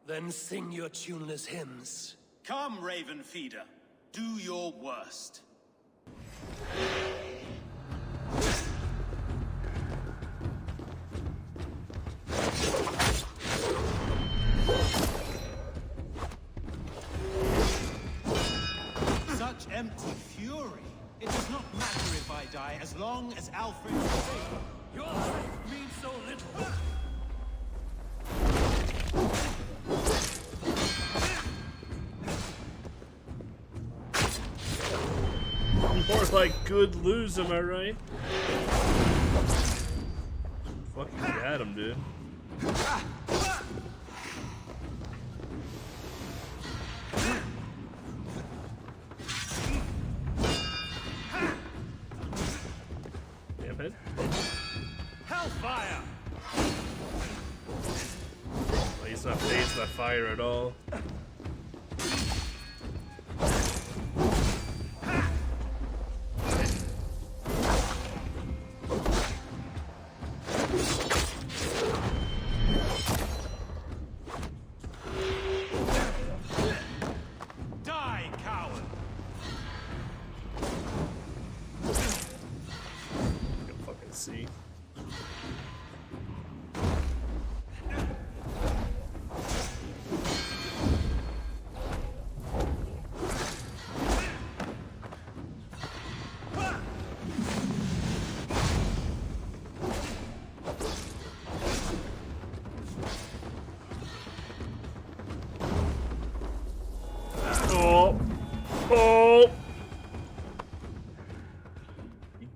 Then sing your tuneless hymns. Come, Raven Feeder. Do your worst. Such empty fury. It does not matter if I die, as long as Alfred is safe. Your life means so little. More like good lose, am I right? Fucking got him, dude. Damn it. Hellfire! Oh, he's not phased by fire at all.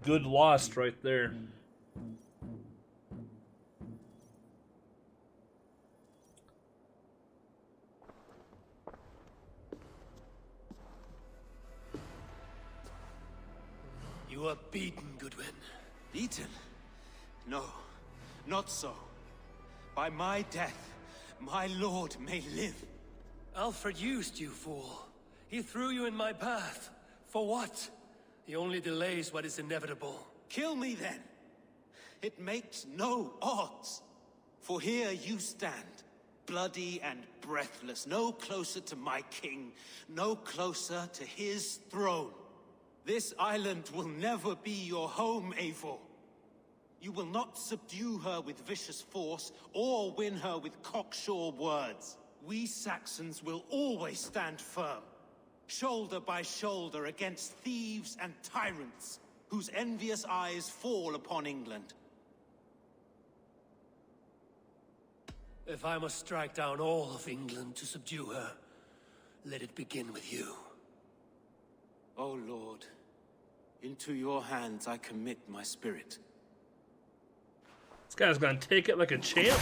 Good lost right there. You are beaten, Goodwin. Beaten? No, not so. By my death, my lord may live. Alfred used you, fool. He threw you in my path. For what? He only delays what is inevitable. Kill me then. It makes no odds. For here you stand, bloody and breathless, no closer to my king, no closer to his throne. This island will never be your home, Eivor. You will not subdue her with vicious force, or win her with cocksure words. We Saxons will always stand firm, shoulder by shoulder against thieves and tyrants, whose envious eyes fall upon England. If I must strike down all of England to subdue her, let it begin with you. O Lord, into your hands I commit my spirit. This guy's gonna take it like a champ.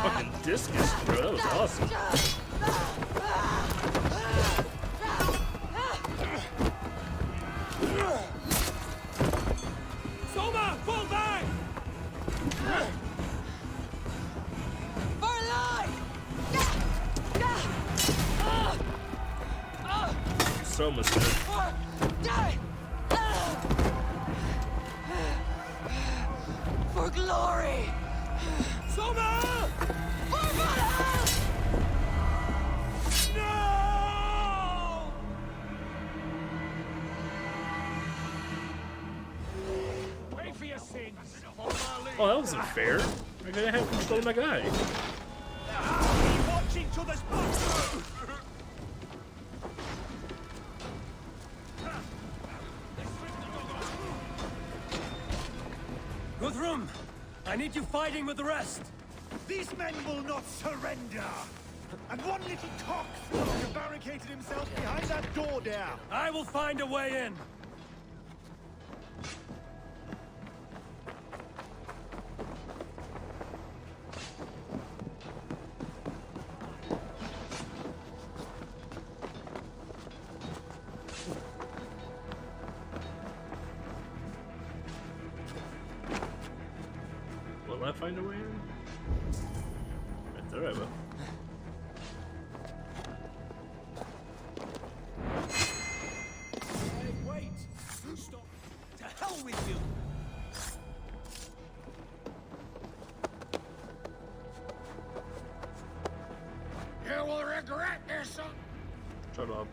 Fucking discus, bro. That was awesome. Soma, fall back! Soma's dead. For glory! Soma! For Valhalla! No! Pay for your sins. Oh, that wasn't fair. I gotta have control of my guy. Watch each other's backs. Guthrum, I need you fighting with the rest. These men will not surrender! And one little cockthrow barricaded himself behind that door there! I will find a way in. Will I find a way in? Right there I will. Hey, wait! You stop! To hell with you! You will regret this, son. Shut up.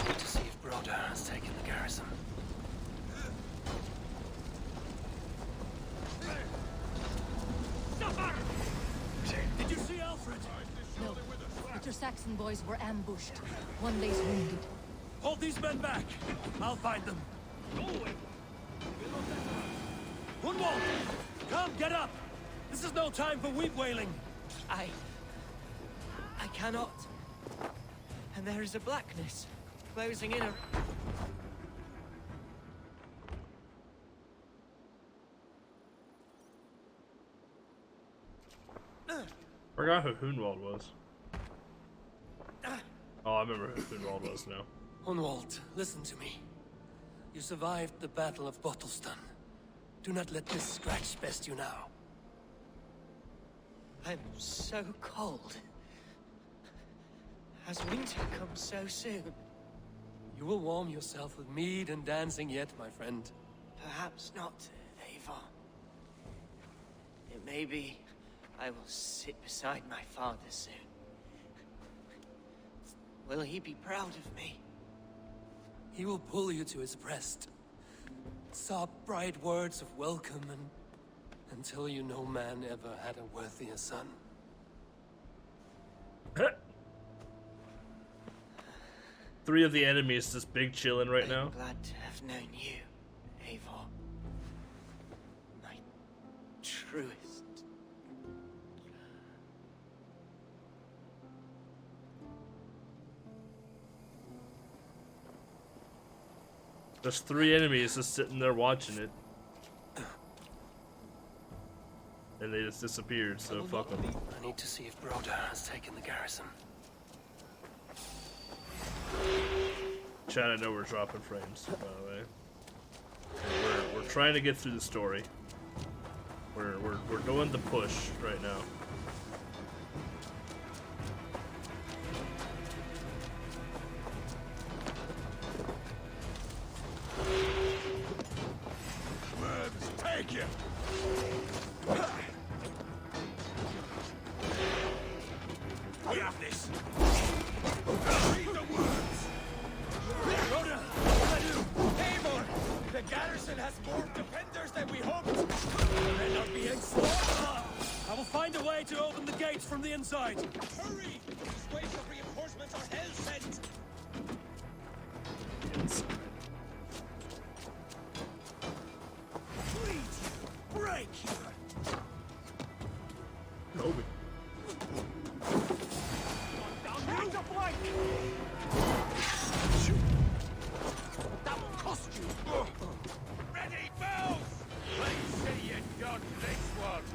Need to see if Broder has taken the garrison. Did you see Alfred? No, but your Saxon boys were ambushed. One lays wounded. Hold these men back. I'll find them. Gunwald! Come, get up! This is no time for weep wailing. I cannot. And there is a blackness closing in. Forgot who Hunwald was. Oh, I remember who Hunwald was now. Hunwald, listen to me. You survived the Battle of Bottleston. Do not let this scratch best you now. I'm so cold. Has winter come so soon? You will warm yourself with mead and dancing yet, my friend. Perhaps not, Eivor. It may be I will sit beside my father soon. Will he be proud of me? He will pull you to his breast. Sob bright words of welcome until you no man ever had a worthier son. Three of the enemies just big chilling right now. Glad to have known you, Eivor. My truest. There's three enemies just sitting there watching it. And they just disappeared, so fuck them. I need to see if Broder has taken the garrison. Chad, I know we're dropping frames, by the way. We're trying to get through the story. We're doing the push right now. Take you. We have this. Read the words. Rhoda, what do I do? Eivor, the garrison has more defenders than we hoped. Will they not be slaughtered? I will find a way to open the gates from the inside. Hurry! These waves of reinforcements are hell sent. Break! Kobe. Down to flank! That will cost you! Ready, move! Let's see you dodge this one!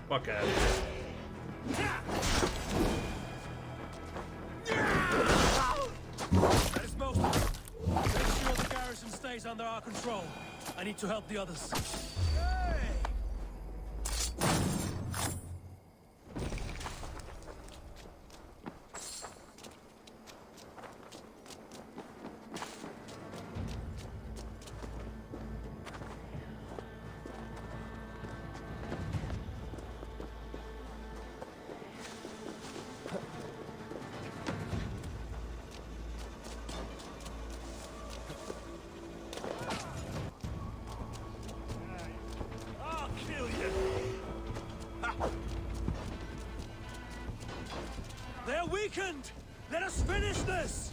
Fuck out of here. That is most of them. Make sure the garrison stays under our control. I need to help the others. They're weakened! Let us finish this!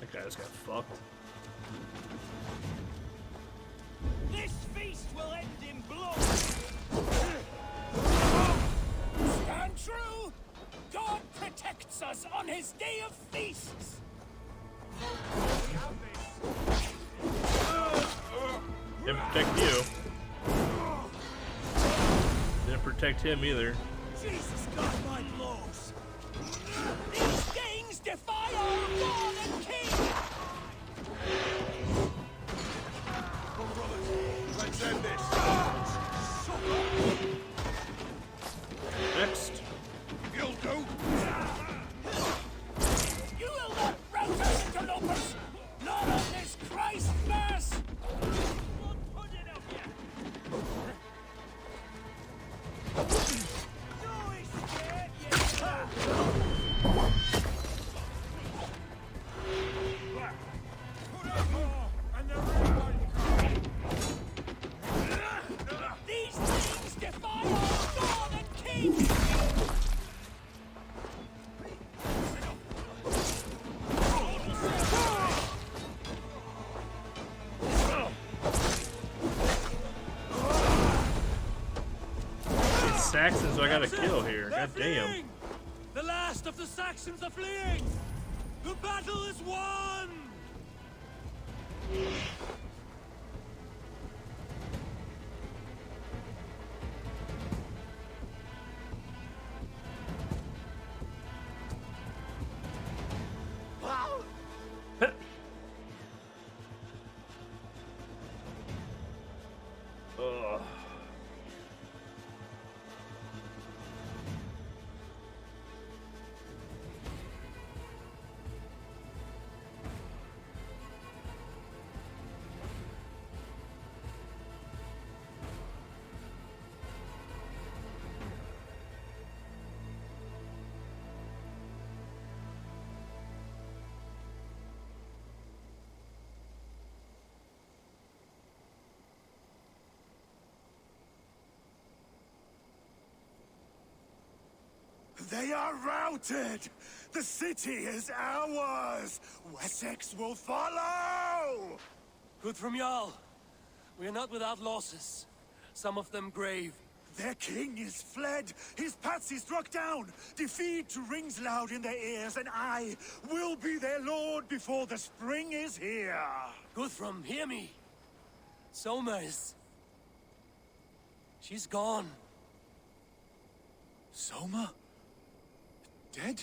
That guy just got fucked. This feast will end in blood! Stand true! God protects us on his day of feasts! Didn't protect you. Didn't protect him either. Jesus got my blows! These things defy our God and King! Come, brothers. Let's end this. Next. You'll do. You will not rout us, interlopers! Not on this Christ Mass! These things defy our God and King! Saxons I gotta kill here. God damn. The last of the Saxons are fleeing! The battle is won! Ugh. They are routed! The city is ours! Wessex will follow! Good from Jarl. We are not without losses. Some of them grave. Their king is fled! His patsy struck down! Defeat rings loud in their ears, and I will be their lord before the spring is here! Guthrum, hear me. Soma is... she's gone. Soma? Dead?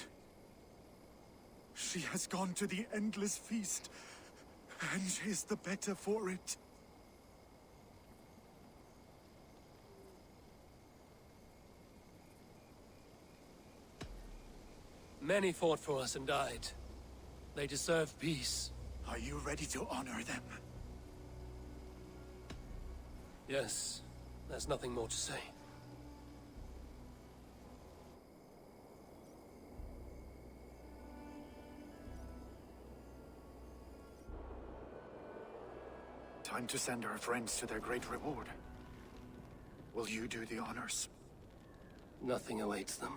She has gone to the endless feast, and is the better for it. Many fought for us and died. They deserve peace. Are you ready to honor them? Yes, there's nothing more to say. Time to send our friends to their great reward. Will you do the honors? Nothing awaits them.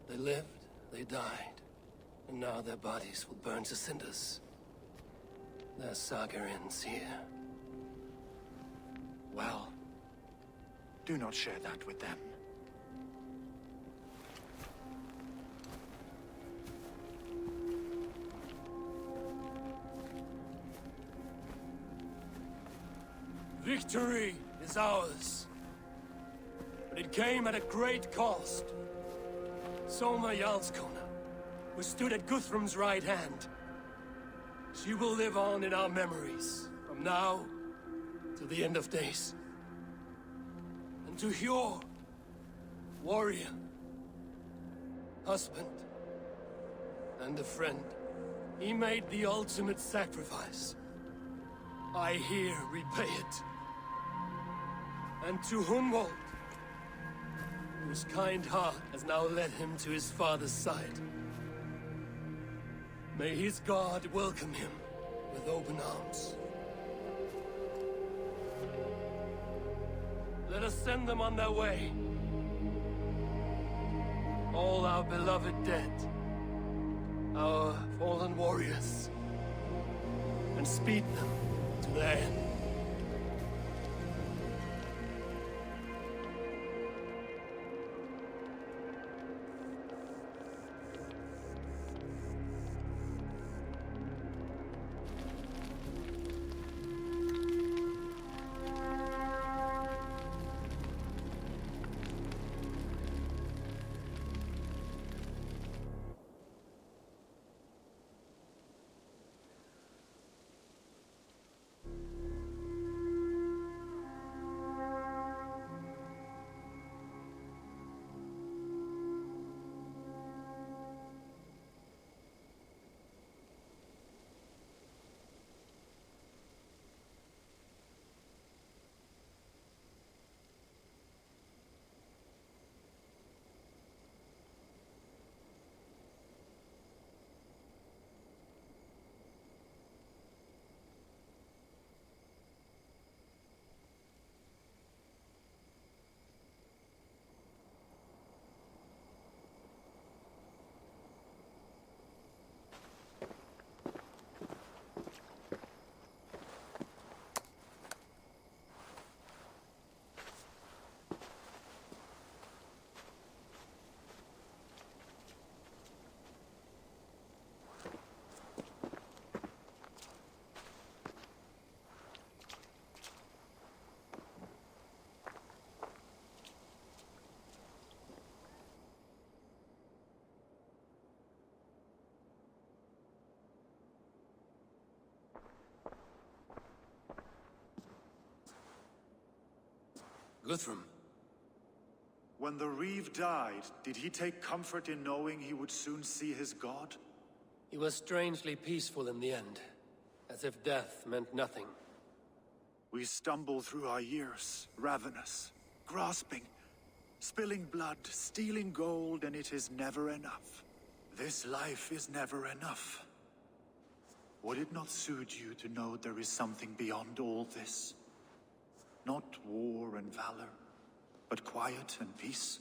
They lived, they died, and now their bodies will burn to cinders. Their saga ends here. Do not share that with them. Victory is ours. But it came at a great cost. Soma Jarlskona, who stood at Guthrum's right hand. She will live on in our memories, from now to the end of days. And to Hjor, warrior, husband, and a friend, he made the ultimate sacrifice. I here repay it. And to Humboldt, whose kind heart has now led him to his father's side. May his God welcome him with open arms. Let us send them on their way. All our beloved dead, our fallen warriors, and speed them to their end. Guthrum. When the Reeve died, did he take comfort in knowing he would soon see his god? He was strangely peaceful in the end, as if death meant nothing. We stumble through our years, ravenous, grasping, spilling blood, stealing gold, and it is never enough. This life is never enough. Would it not suit you to know there is something beyond all this? Not war and valor, but quiet and peace?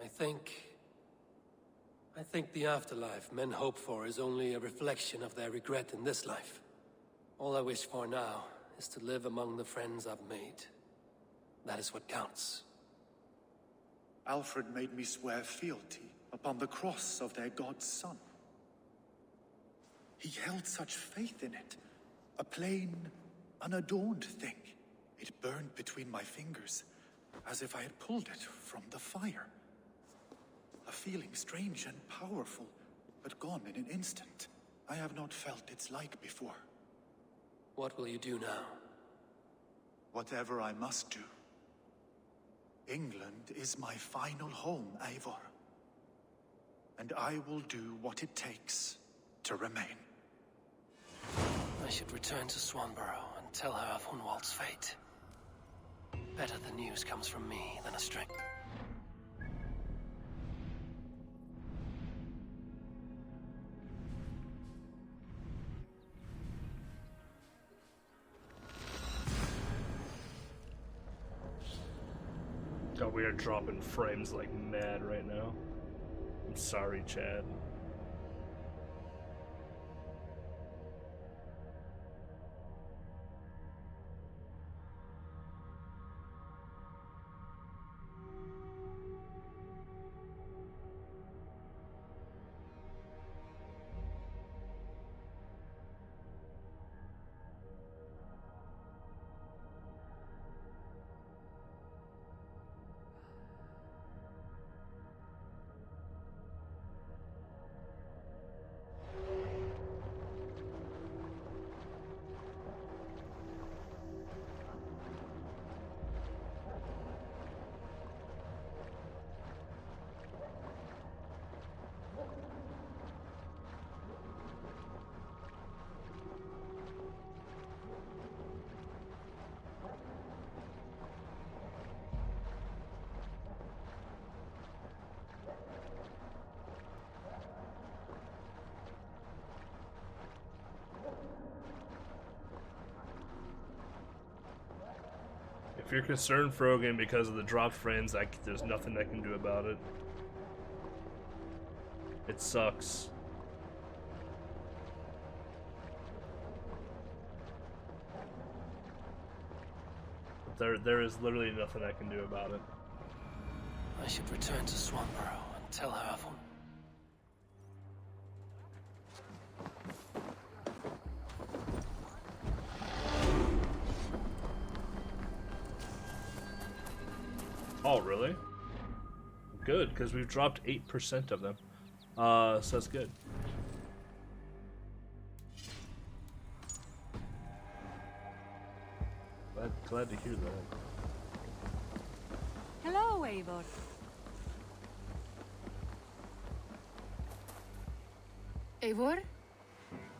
I think the afterlife men hope for is only a reflection of their regret in this life. All I wish for now is to live among the friends I've made. That is what counts. Alfred made me swear fealty upon the cross of their god's son. He held such faith in it, a plain, unadorned thing. It burned between my fingers, as if I had pulled it from the fire. A feeling strange and powerful, but gone in an instant. I have not felt its like before. What will you do now? Whatever I must do. England is my final home, Eivor. And I will do what it takes to remain. I should return to Swanborough and tell her of Hunwald's fate. Better the news comes from me than a string. Oh, we are dropping frames like mad right now. I'm sorry, Chad. If you're concerned, Frogan, because of the dropped frames, there's nothing I can do about it. It sucks. There is literally nothing I can do about it. I should return to Swanborough and tell her of him. Oh, really? Good, because we've dropped 8% of them. So that's good. Glad to hear that. Hello, Eivor. Eivor?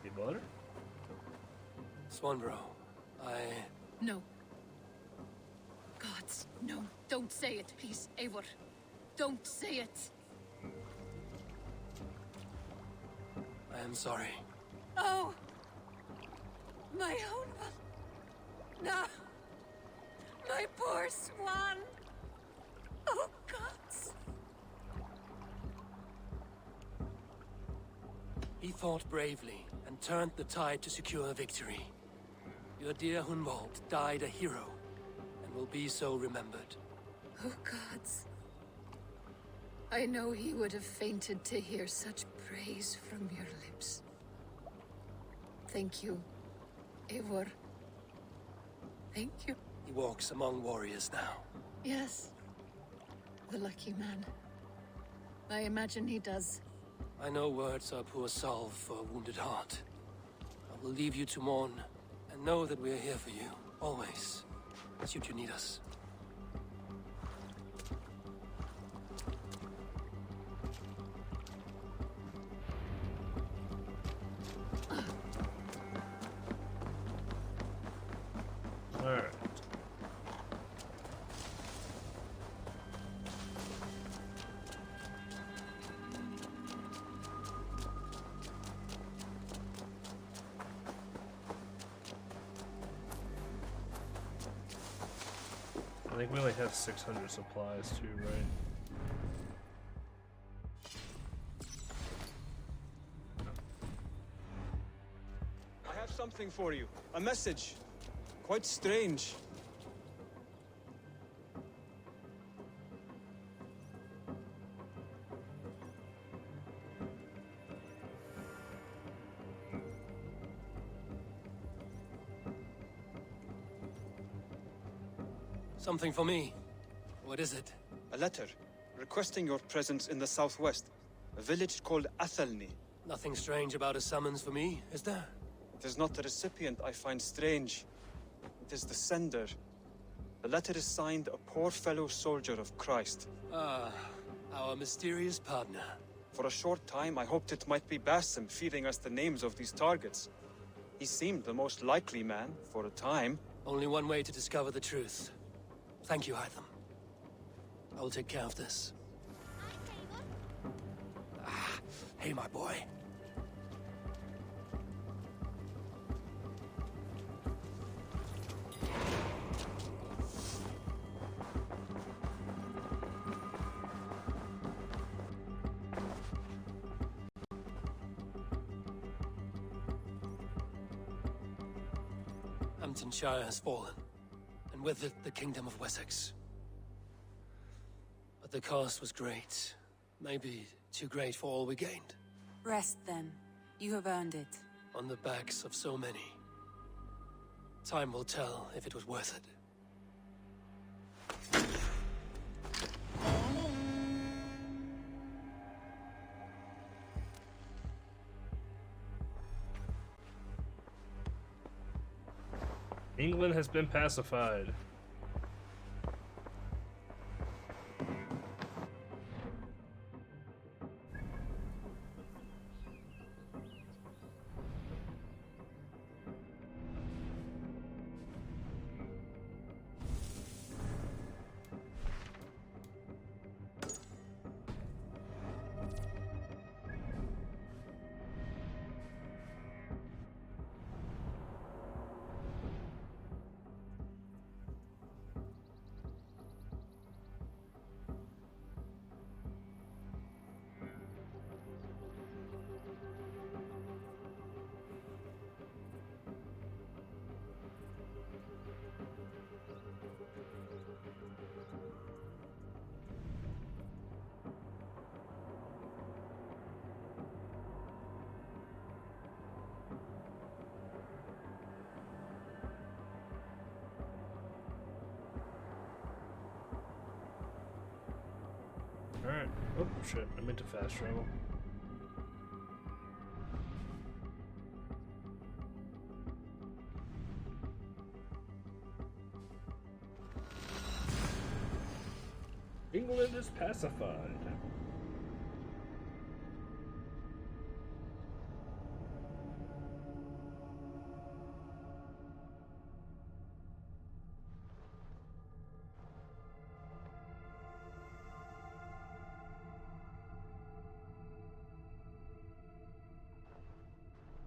Eivor? Swanborough, No. Gods, no. Don't say it, please, Eivor. Don't say it. I am sorry. Oh! My own one. No! My poor swan! Oh, gods! He fought bravely and turned the tide to secure victory. Your dear Hunwald died a hero and will be so remembered. Oh, gods. I know he would have fainted to hear such praise from your lips. Thank you, Eivor. Thank you. He walks among warriors now. Yes. The lucky man. I imagine he does. I know words are poor salve for a wounded heart. I will leave you to mourn, and know that we are here for you, always, should you need us. Alright. I think we only have 600 supplies too, right? I have something for you. A message. Quite strange. Something for me. What is it? A letter requesting your presence in the southwest. A village called Athelney. Nothing strange about a summons for me, is there? It is not the recipient I find strange. It is the sender. The letter is signed a poor fellow soldier of Christ. Ah, our mysterious partner. For a short time, I hoped it might be Basim feeding us the names of these targets. He seemed the most likely man, for a time. Only one way to discover the truth. Thank you, Hytham. I will take care of this. Ah, hey, my boy. Hamptonshire has fallen, and with it the Kingdom of Wessex. But the cost was great. Maybe too great for all we gained. Rest then. You have earned it. On the backs of so many. Time will tell if it was worth it. England has been pacified. Alright. Oh, shit. I meant to fast travel. England is pacified.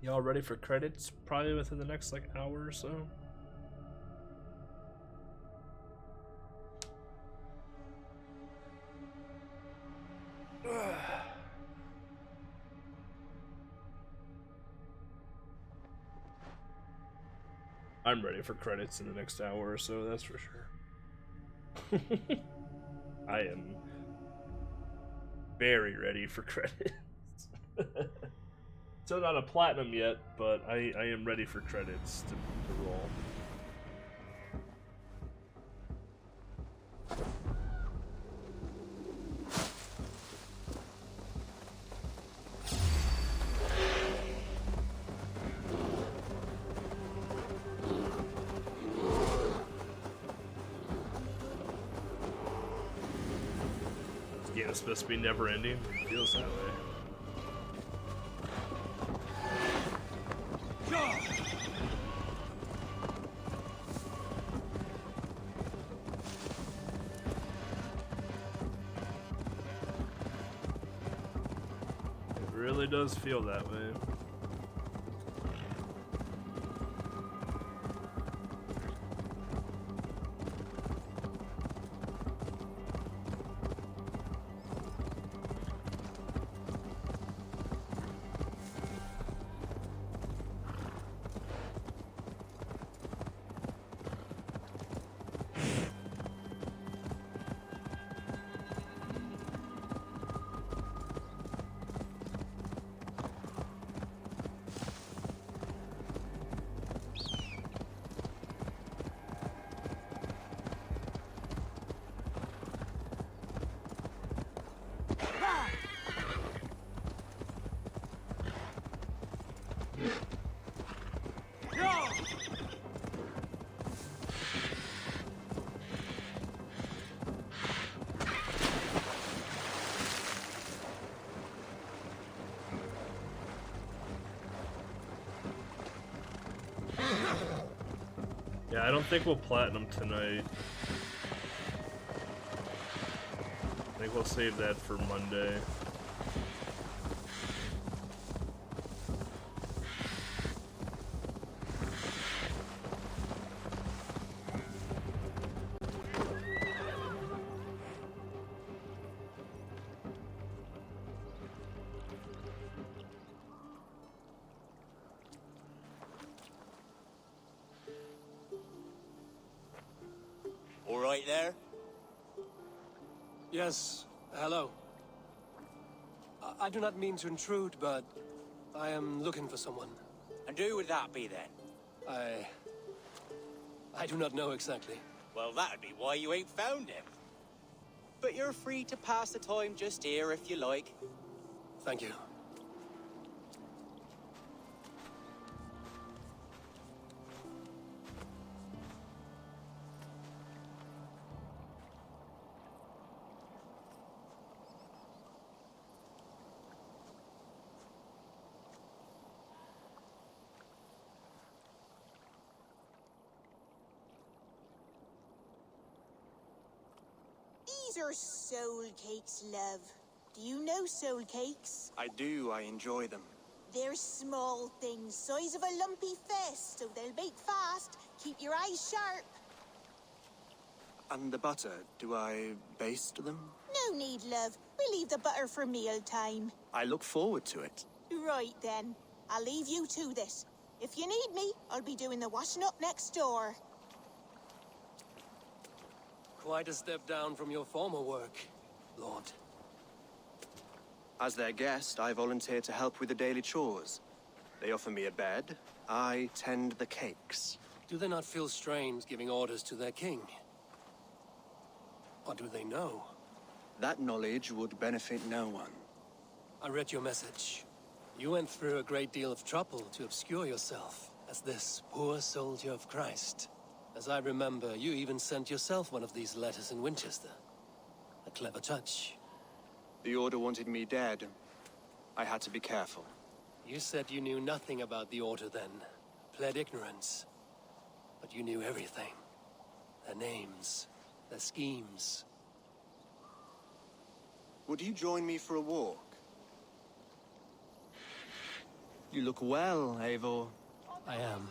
Y'all ready for credits? Probably within the next like hour or so. I'm ready for credits in the next hour or so, that's for sure. I am very ready for credits. Still not a platinum yet, but I am ready for credits to roll. Yeah, it's supposed to be never ending. Feels that way. It really does feel that way. Yeah, I don't think we'll platinum tonight. I think we'll save that for Monday. All right there? Yes, hello. I do not mean to intrude, but I am looking for someone. And who would that be then? I do not know exactly. Well, that'd be why you ain't found him. But you're free to pass the time just here if you like. Thank you. These are soul cakes, love. Do you know soul cakes? I do, I enjoy them. They're small things, size of a lumpy fist, so they'll bake fast. Keep your eyes sharp. And the butter, do I baste them? No need, love. We'll leave the butter for meal time. I look forward to it. Right then. I'll leave you to this. If you need me, I'll be doing the washing up next door. Quite a step down from your former work, Lord. As their guest, I volunteer to help with the daily chores. They offer me a bed. I tend the cakes. Do they not feel strange giving orders to their king? Or do they know? That knowledge would benefit no one. I read your message. You went through a great deal of trouble to obscure yourself as this poor soldier of Christ. As I remember, you even sent yourself one of these letters in Winchester. A clever touch. The Order wanted me dead. I had to be careful. You said you knew nothing about the Order then. Pled ignorance. But you knew everything. Their names, their schemes. Would you join me for a walk? You look well, Eivor. I am.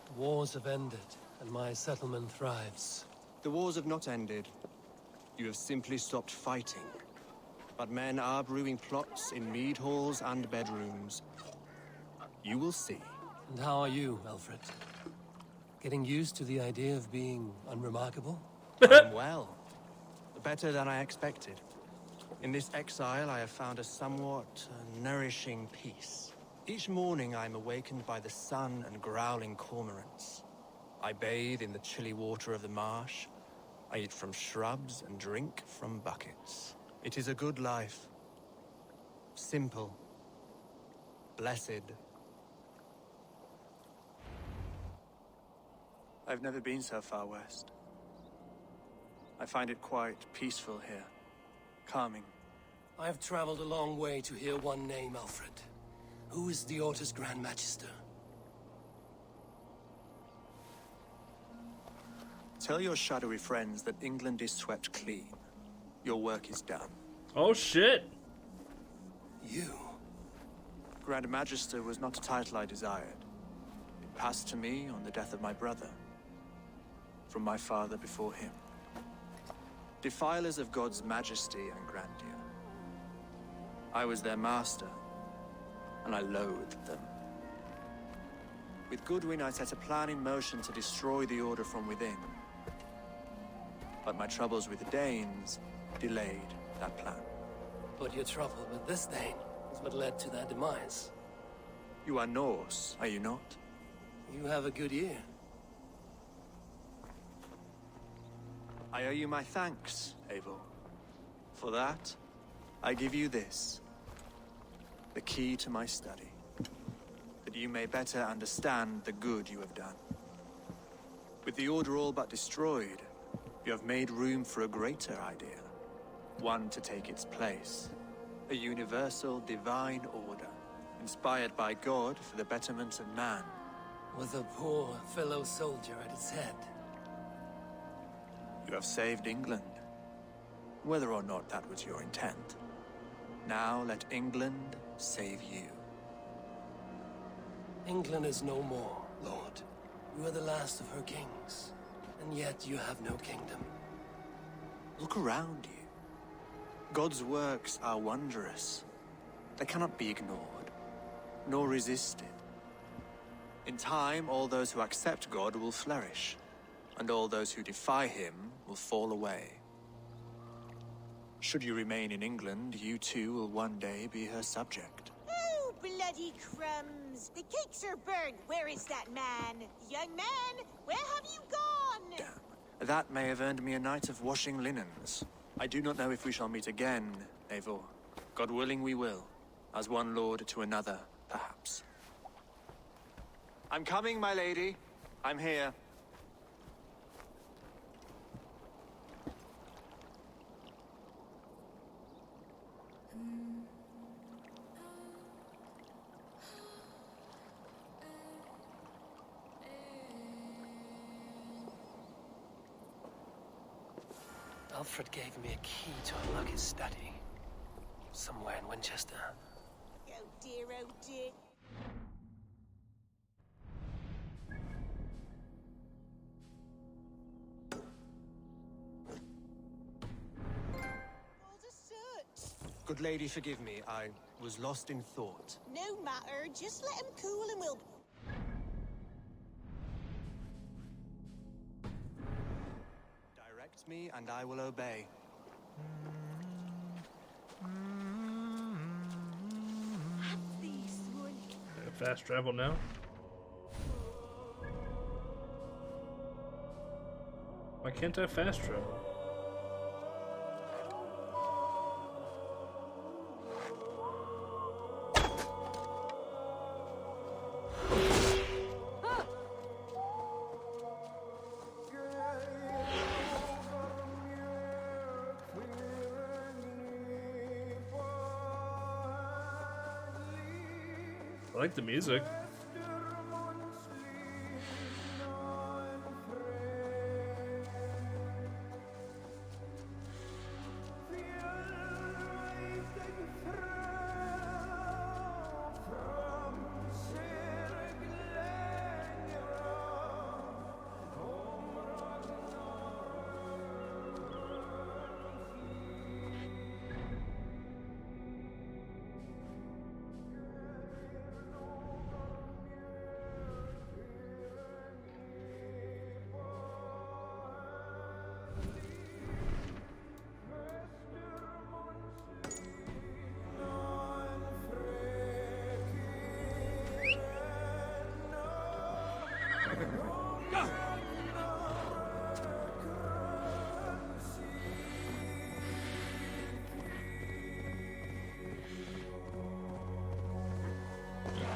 The wars have ended, and my settlement thrives. The wars have not ended. You have simply stopped fighting. But men are brewing plots in mead halls and bedrooms. You will see. And how are you, Alfred? Getting used to the idea of being unremarkable? I am well. Better than I expected. In this exile, I have found a somewhat nourishing peace. Each morning, I am awakened by the sun and growling cormorants. I bathe in the chilly water of the marsh. I eat from shrubs and drink from buckets. It is a good life. Simple. Blessed. I've never been so far west. I find it quite peaceful here. Calming. I have traveled a long way to hear one name, Alfred. Who is the Order's Grand Magister? Tell your shadowy friends that England is swept clean. Your work is done. Oh shit! You? Grand Magister was not a title I desired. It passed to me on the death of my brother. From my father before him. Defilers of God's majesty and grandeur. I was their master, and I loathed them. With Goodwin, I set a plan in motion to destroy the Order from within. But my troubles with the Danes delayed that plan. But your trouble with this Dane is what led to their demise. You are Norse, are you not? You have a good ear. I owe you my thanks, Eivor. For that, I give you this. The key to my study. That you may better understand the good you have done. With the Order all but destroyed, you have made room for a greater idea. One to take its place. A universal divine order, inspired by God for the betterment of man. With a poor fellow soldier at its head. You have saved England, whether or not that was your intent. Now let England save you. England is no more, Lord. You are the last of her kings, and yet you have no kingdom. Look around you. God's works are wondrous. They cannot be ignored, nor resisted. In time, all those who accept God will flourish, and all those who defy him will fall away. Should you remain in England, you too will one day be her subject. Oh, bloody crumbs! The cakes are burned. Where is that man? Young man, where have you gone? Damn. That may have earned me a night of washing linens. I do not know if we shall meet again, Eivor. God willing we will. As one lord to another, perhaps. I'm coming, my lady. I'm here. Alfred gave me a key to unlock his study. Somewhere in Winchester. Oh dear, oh dear. All the soot. Good lady, forgive me. I was lost in thought. No matter, just let him cool and we'll... Direct me and I will obey. Fast travel now? Why can't I fast travel? like the music.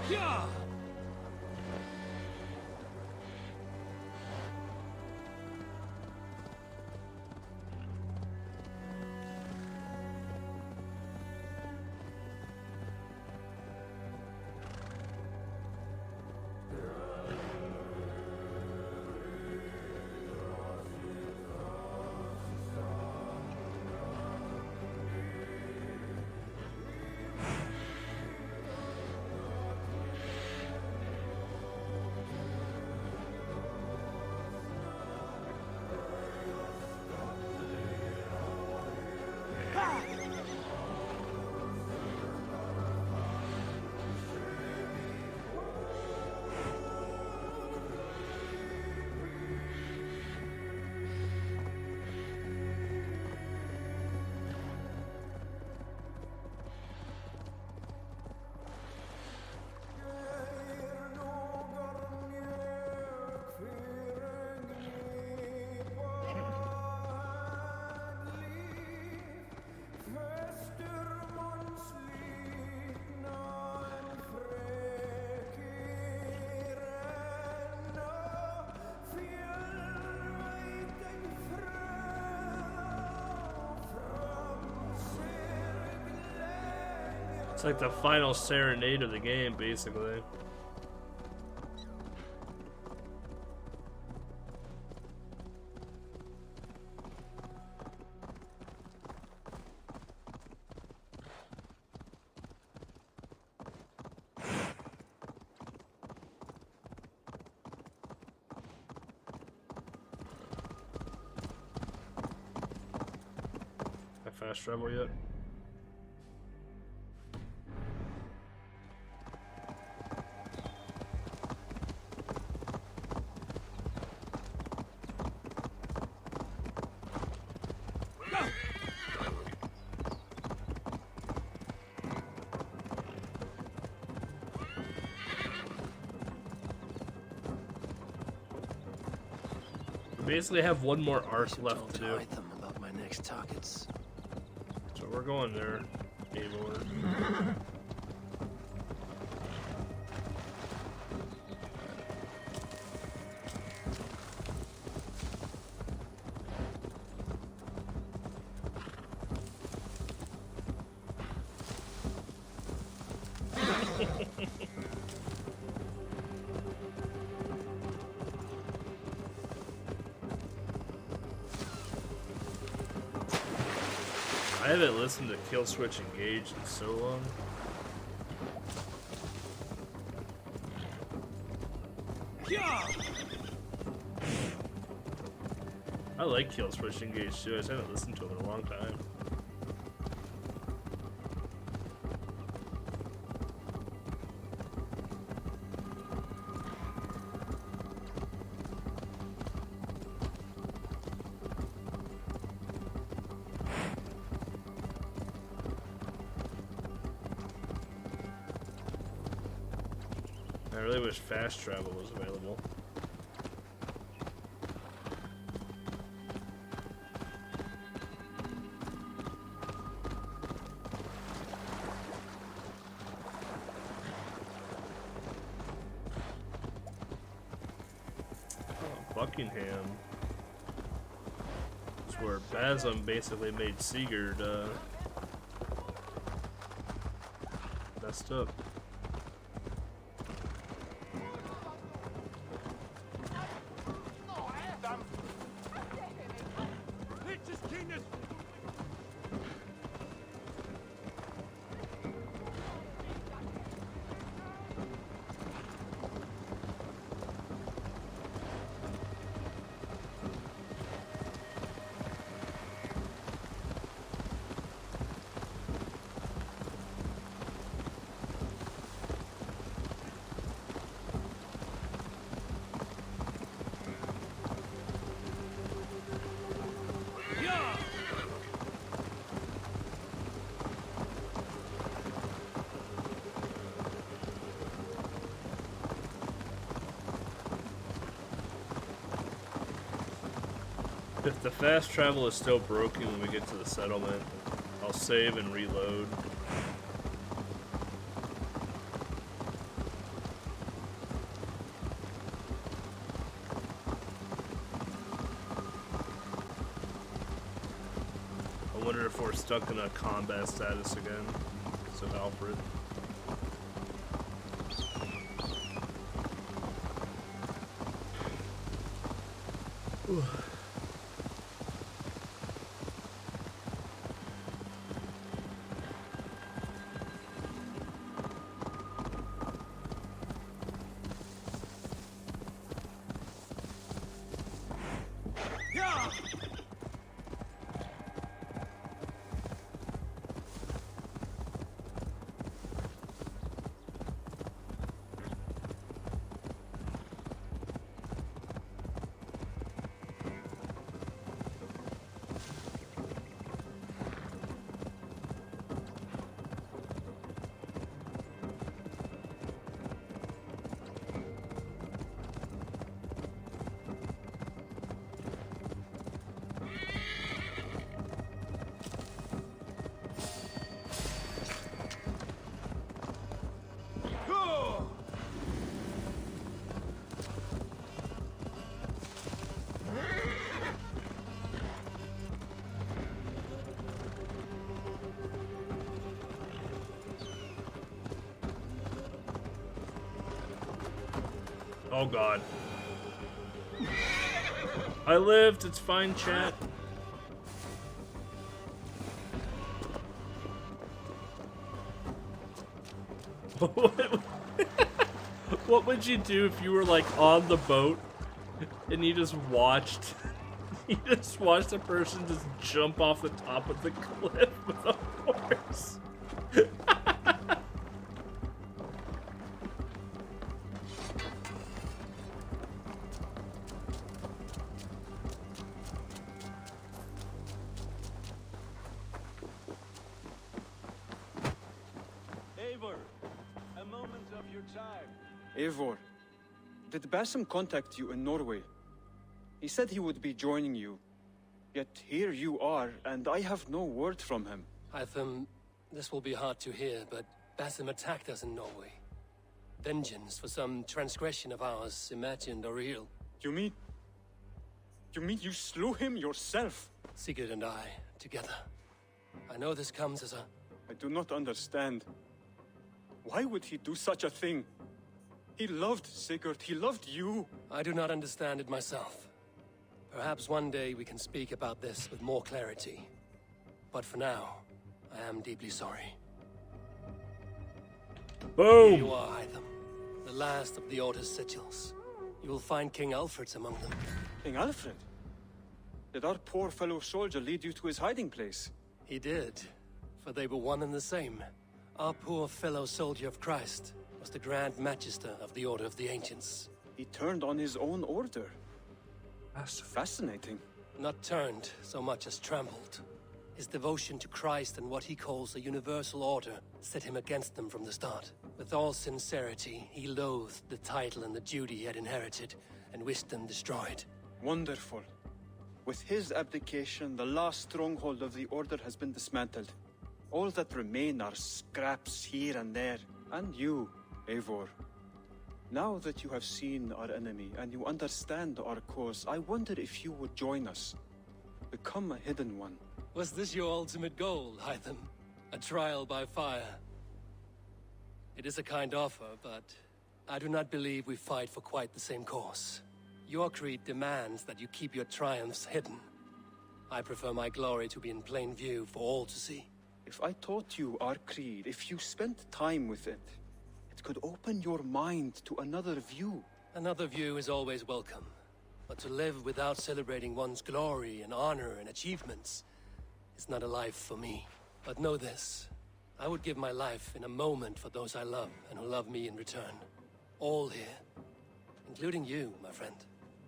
Yeah! It's like the final serenade of the game, basically. Have fast travel yet? Basically have one more arc left to do. Them about my next targets. So we're going there, Gaylord. I haven't listened to Kill Switch Engage in so long. I like Kill Switch Engage too, I just haven't listened to it in a long time. I really wish fast travel was available. Oh, Buckingham. It's where Basem basically made Sigurd messed up. If the fast travel is still broken when we get to the settlement, I'll save and reload. I wonder if we're stuck in a combat status again. So Alfred. Ooh. Oh god. I lived, it's fine, chat. What would you do if you were like on the boat and you just watched a person just jump off the top of the cliff with a horse? Eivor, did Basim contact you in Norway? He said he would be joining you. Yet here you are, and I have no word from him. Hytham, this will be hard to hear, but Basim attacked us in Norway. Vengeance for some transgression of ours, imagined or real. You mean you slew him yourself? Sigurd and I, together. I know this comes as a... I do not understand. Why would he do such a thing? He loved Sigurd, he loved you. I do not understand it myself. Perhaps one day we can speak about this with more clarity. But for now, I am deeply sorry. Boom! Here you are, Hytham. The last of the Order's sigils. You will find King Alfred's among them. King Alfred? Did our poor fellow soldier lead you to his hiding place? He did, for they were one and the same. Our poor fellow soldier of Christ was the Grand Magister of the Order of the Ancients. He turned on his own order. That's fascinating. Not turned so much as trampled. His devotion to Christ and what he calls a universal order set him against them from the start. With all sincerity, he loathed the title and the duty he had inherited and wished them destroyed. Wonderful. With his abdication, the last stronghold of the Order has been dismantled. All that remain are scraps here and there. And you, Eivor. Now that you have seen our enemy and you understand our cause, I wonder if you would join us. Become a hidden one. Was this your ultimate goal, Hytham? A trial by fire? It is a kind offer, but I do not believe we fight for quite the same cause. Your creed demands that you keep your triumphs hidden. I prefer my glory to be in plain view for all to see. If I taught you our creed, if you spent time with it, it could open your mind to another view. Another view is always welcome. But to live without celebrating one's glory and honor and achievements is not a life for me. But know this, I would give my life in a moment for those I love and who love me in return. All here, including you, my friend.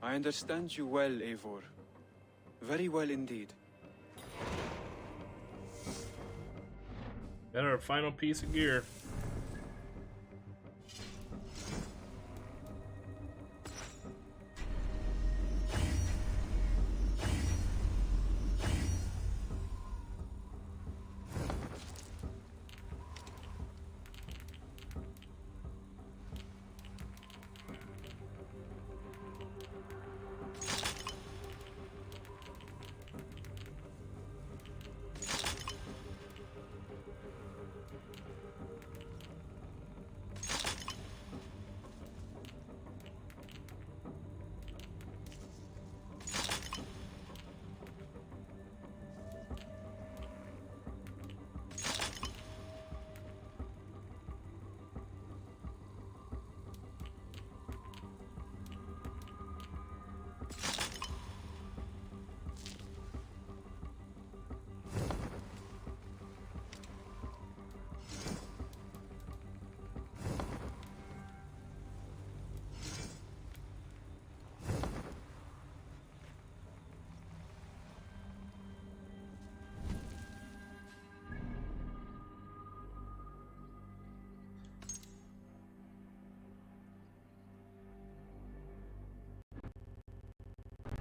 I understand you well, Eivor. Very well indeed. Got our final piece of gear.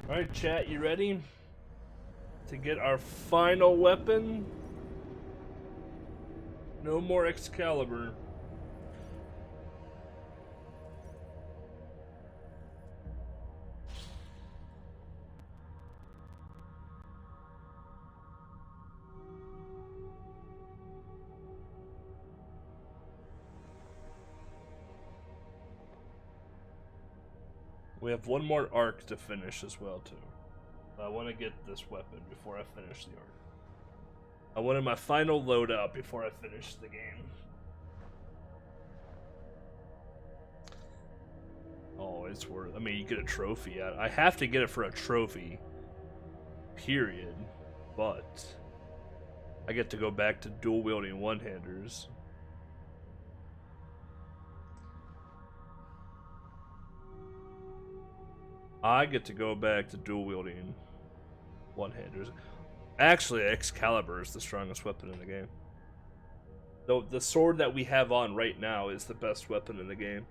Alright, chat, you ready to get our final weapon? No more Excalibur. We have one more arc to finish as well, too. I want to get this weapon before I finish the arc. I wanted my final loadout before I finish the game. Oh, it's worth. I mean, you get a trophy. I have to get it for a trophy. Period. But I get to go back to dual wielding one-handers. I get to go back to dual wielding one-handers. Actually, Excalibur is the strongest weapon in the game. Though the sword that we have on right now is the best weapon in the game.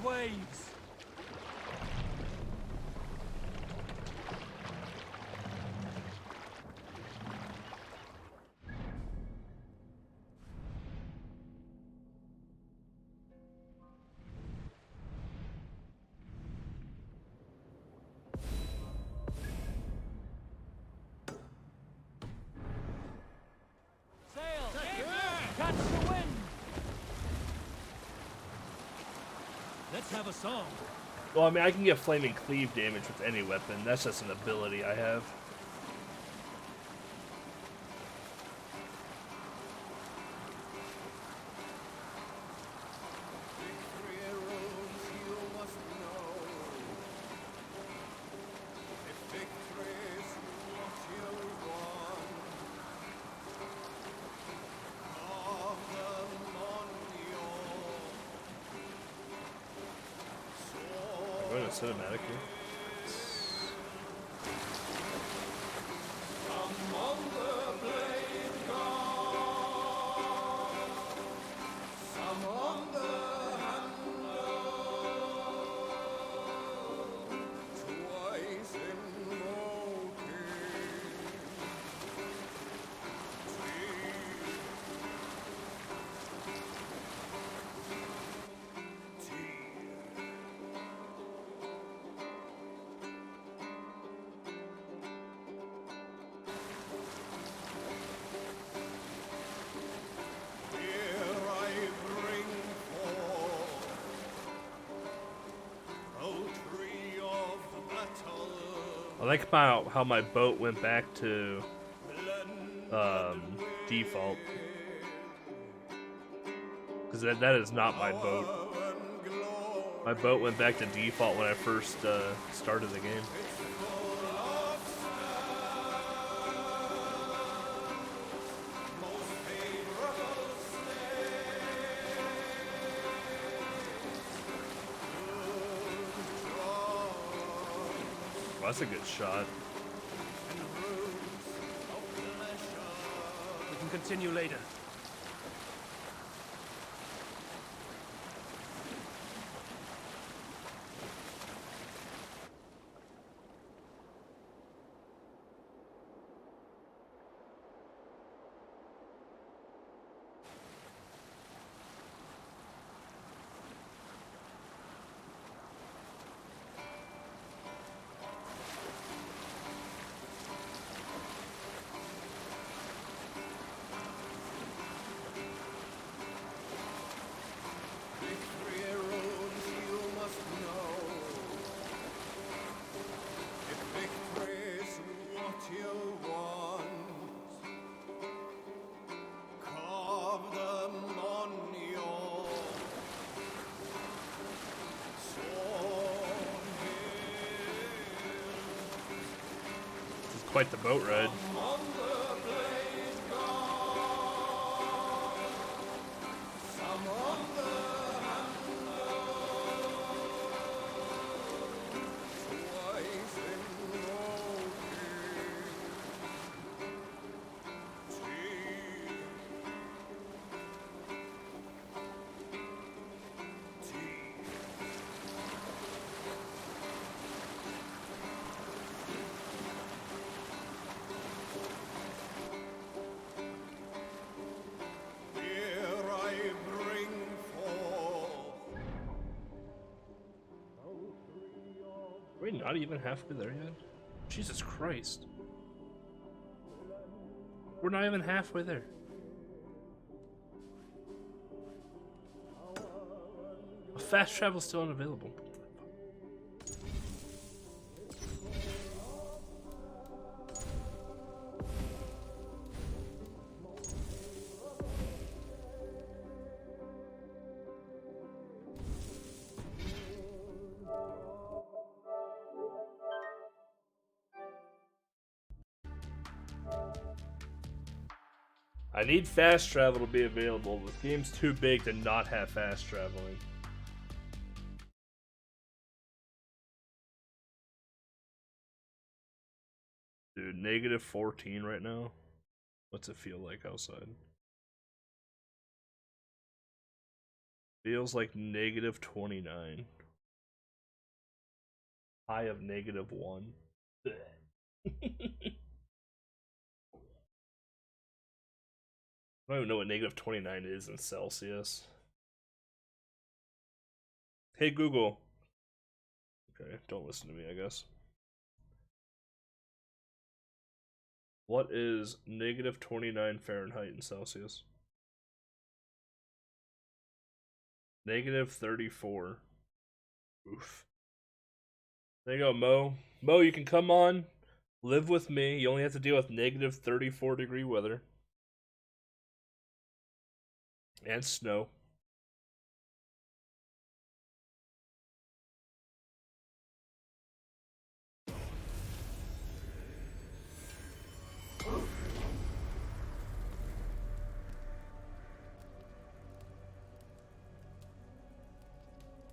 Waves. Sail! Catch the wind! Let's have a song. Well, I mean, I can get flaming cleave damage with any weapon. That's just an ability I have. Cinematic here. I like how my boat went back to default, because that is not my boat. My boat went back to default when I first started the game. That's a good shot. We can continue later. Quite the boat ride. Are we not even halfway there yet? Jesus Christ. We're not even halfway there. Fast travel still unavailable. I need fast travel to be available. This game's too big to not have fast traveling. Dude, negative 14 right now. What's it feel like outside? Feels like negative 29. High of negative 1. I don't even know what negative 29 is in Celsius. Hey Google. Okay, don't listen to me, I guess. What is negative 29 Fahrenheit in Celsius? Negative 34. Oof. There you go, Mo. Mo, you can come on. Live with me. You only have to deal with negative 34 degree weather. And snow. I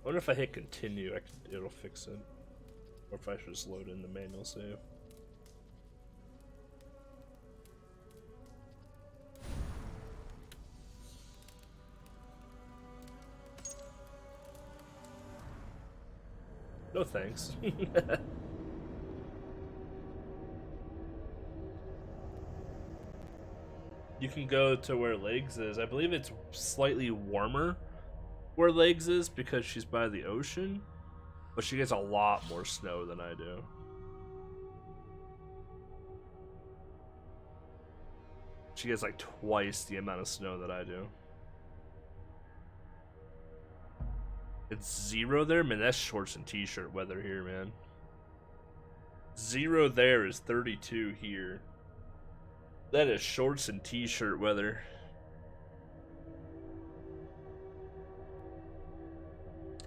wonder if I hit continue, it'll fix it. Or if I should just load in the manual save. No thanks. You can go to where Legs is. I believe it's slightly warmer where Legs is because she's by the ocean, but she gets a lot more snow than I do. She gets like twice the amount of snow that I do. It's 0 there? Man, that's shorts and t-shirt weather here, man. 0 there is 32 here. That is shorts and t-shirt weather.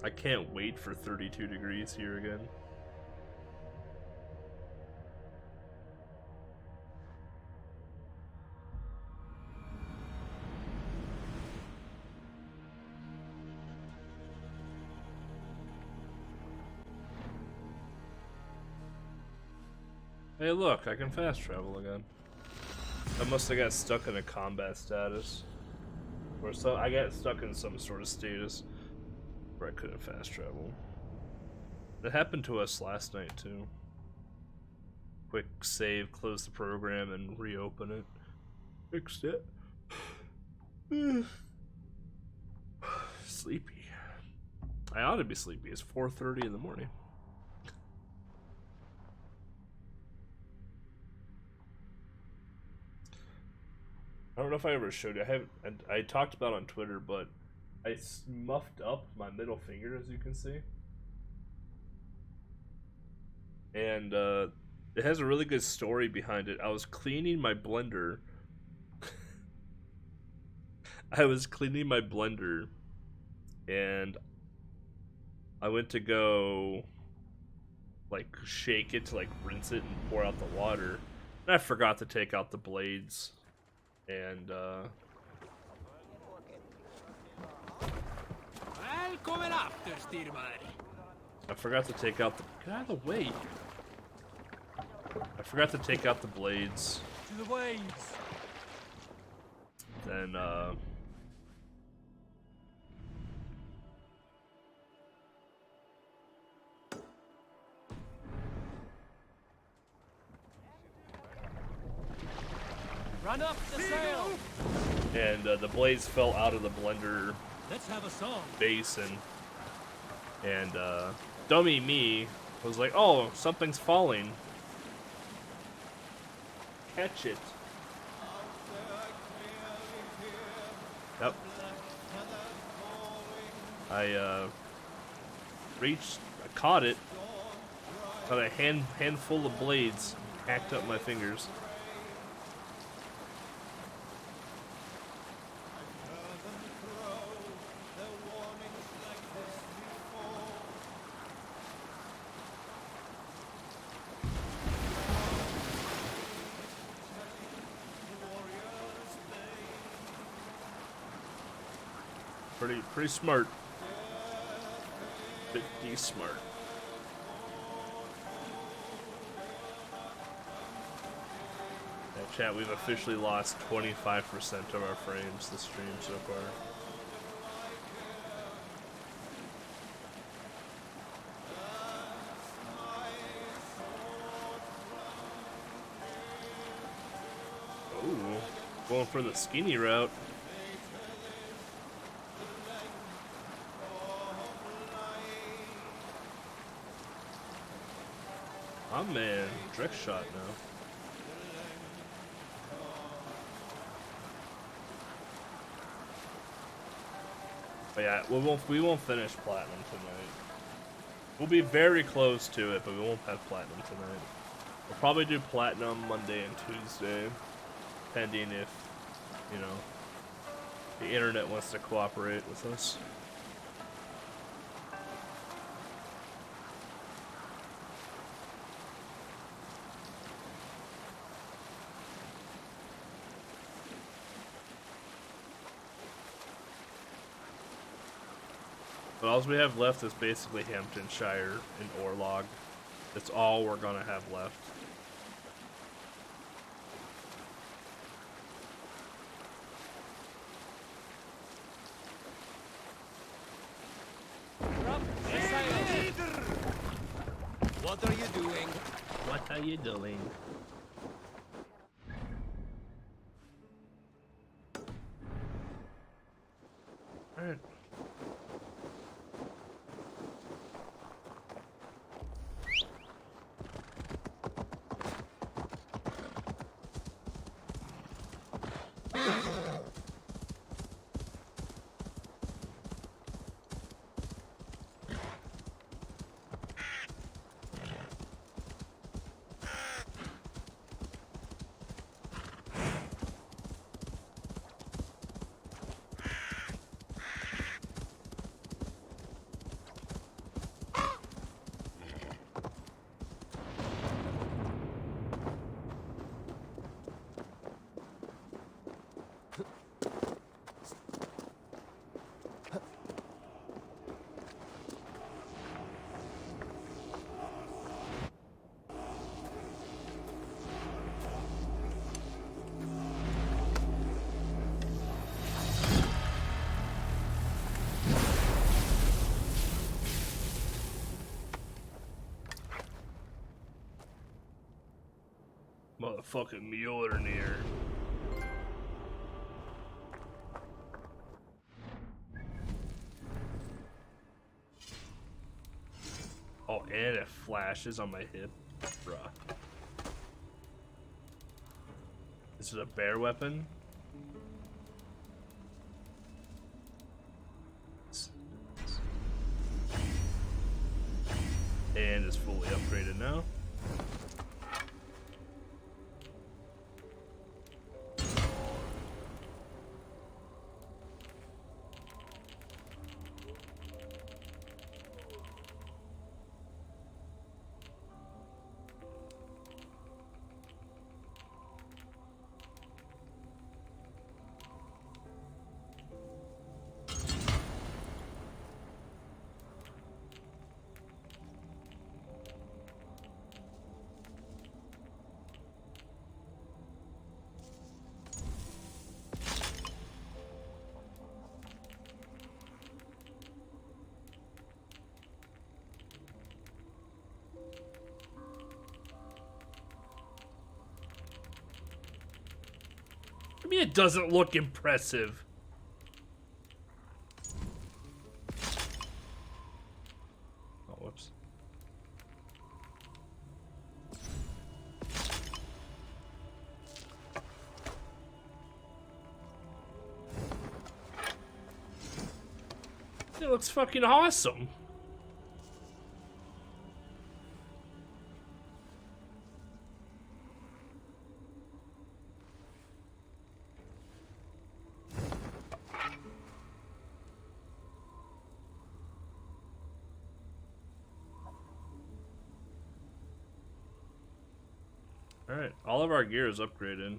I can't wait for 32 degrees here again. Hey look, I can fast travel again. I must have got stuck in a combat status. Or so I got stuck in some sort of status where I couldn't fast travel. That happened to us last night too. Quick save, close the program, and reopen it. Fixed it. Sleepy. I ought to be sleepy. It's 4:30 in the morning. I don't know if I ever showed you. I talked about it on Twitter, but I muffed up my middle finger, as you can see. And it has a really good story behind it. I was cleaning my blender. And I went to go like shake it to like rinse it and pour out the water. I forgot to take out the blades, and Välkommen after, Styrmar. I forgot to take out the. Get out of the way. I forgot to take out the blades. To the waves. Then Run up the sail. and the blades fell out of the blender Let's have a song. basin, and dummy me was like, "Oh, something's falling. Catch it." Yep. I caught it, got a handful of blades, hacked up my fingers. Pretty smart. Pretty smart. Yeah, chat, we've officially lost 25% of our frames this stream so far. Ooh, going for the skinny route. My man, direct shot now. But yeah, we won't finish platinum tonight. We'll be very close to it, but we won't have platinum tonight. We'll probably do platinum Monday and Tuesday, depending if, you know, the internet wants to cooperate with us. But all we have left is basically Hamptonshire and Orlog. That's all we're gonna have left. What are you doing? What are you doing? Alright. Motherfucking Mjolnir. Oh, and it flashes on my hip. Bruh. Is it a bear weapon? And it's fully upgraded now. mean it doesn't look impressive? Oh, whoops. It looks fucking awesome. Alright, all of our gear is upgraded.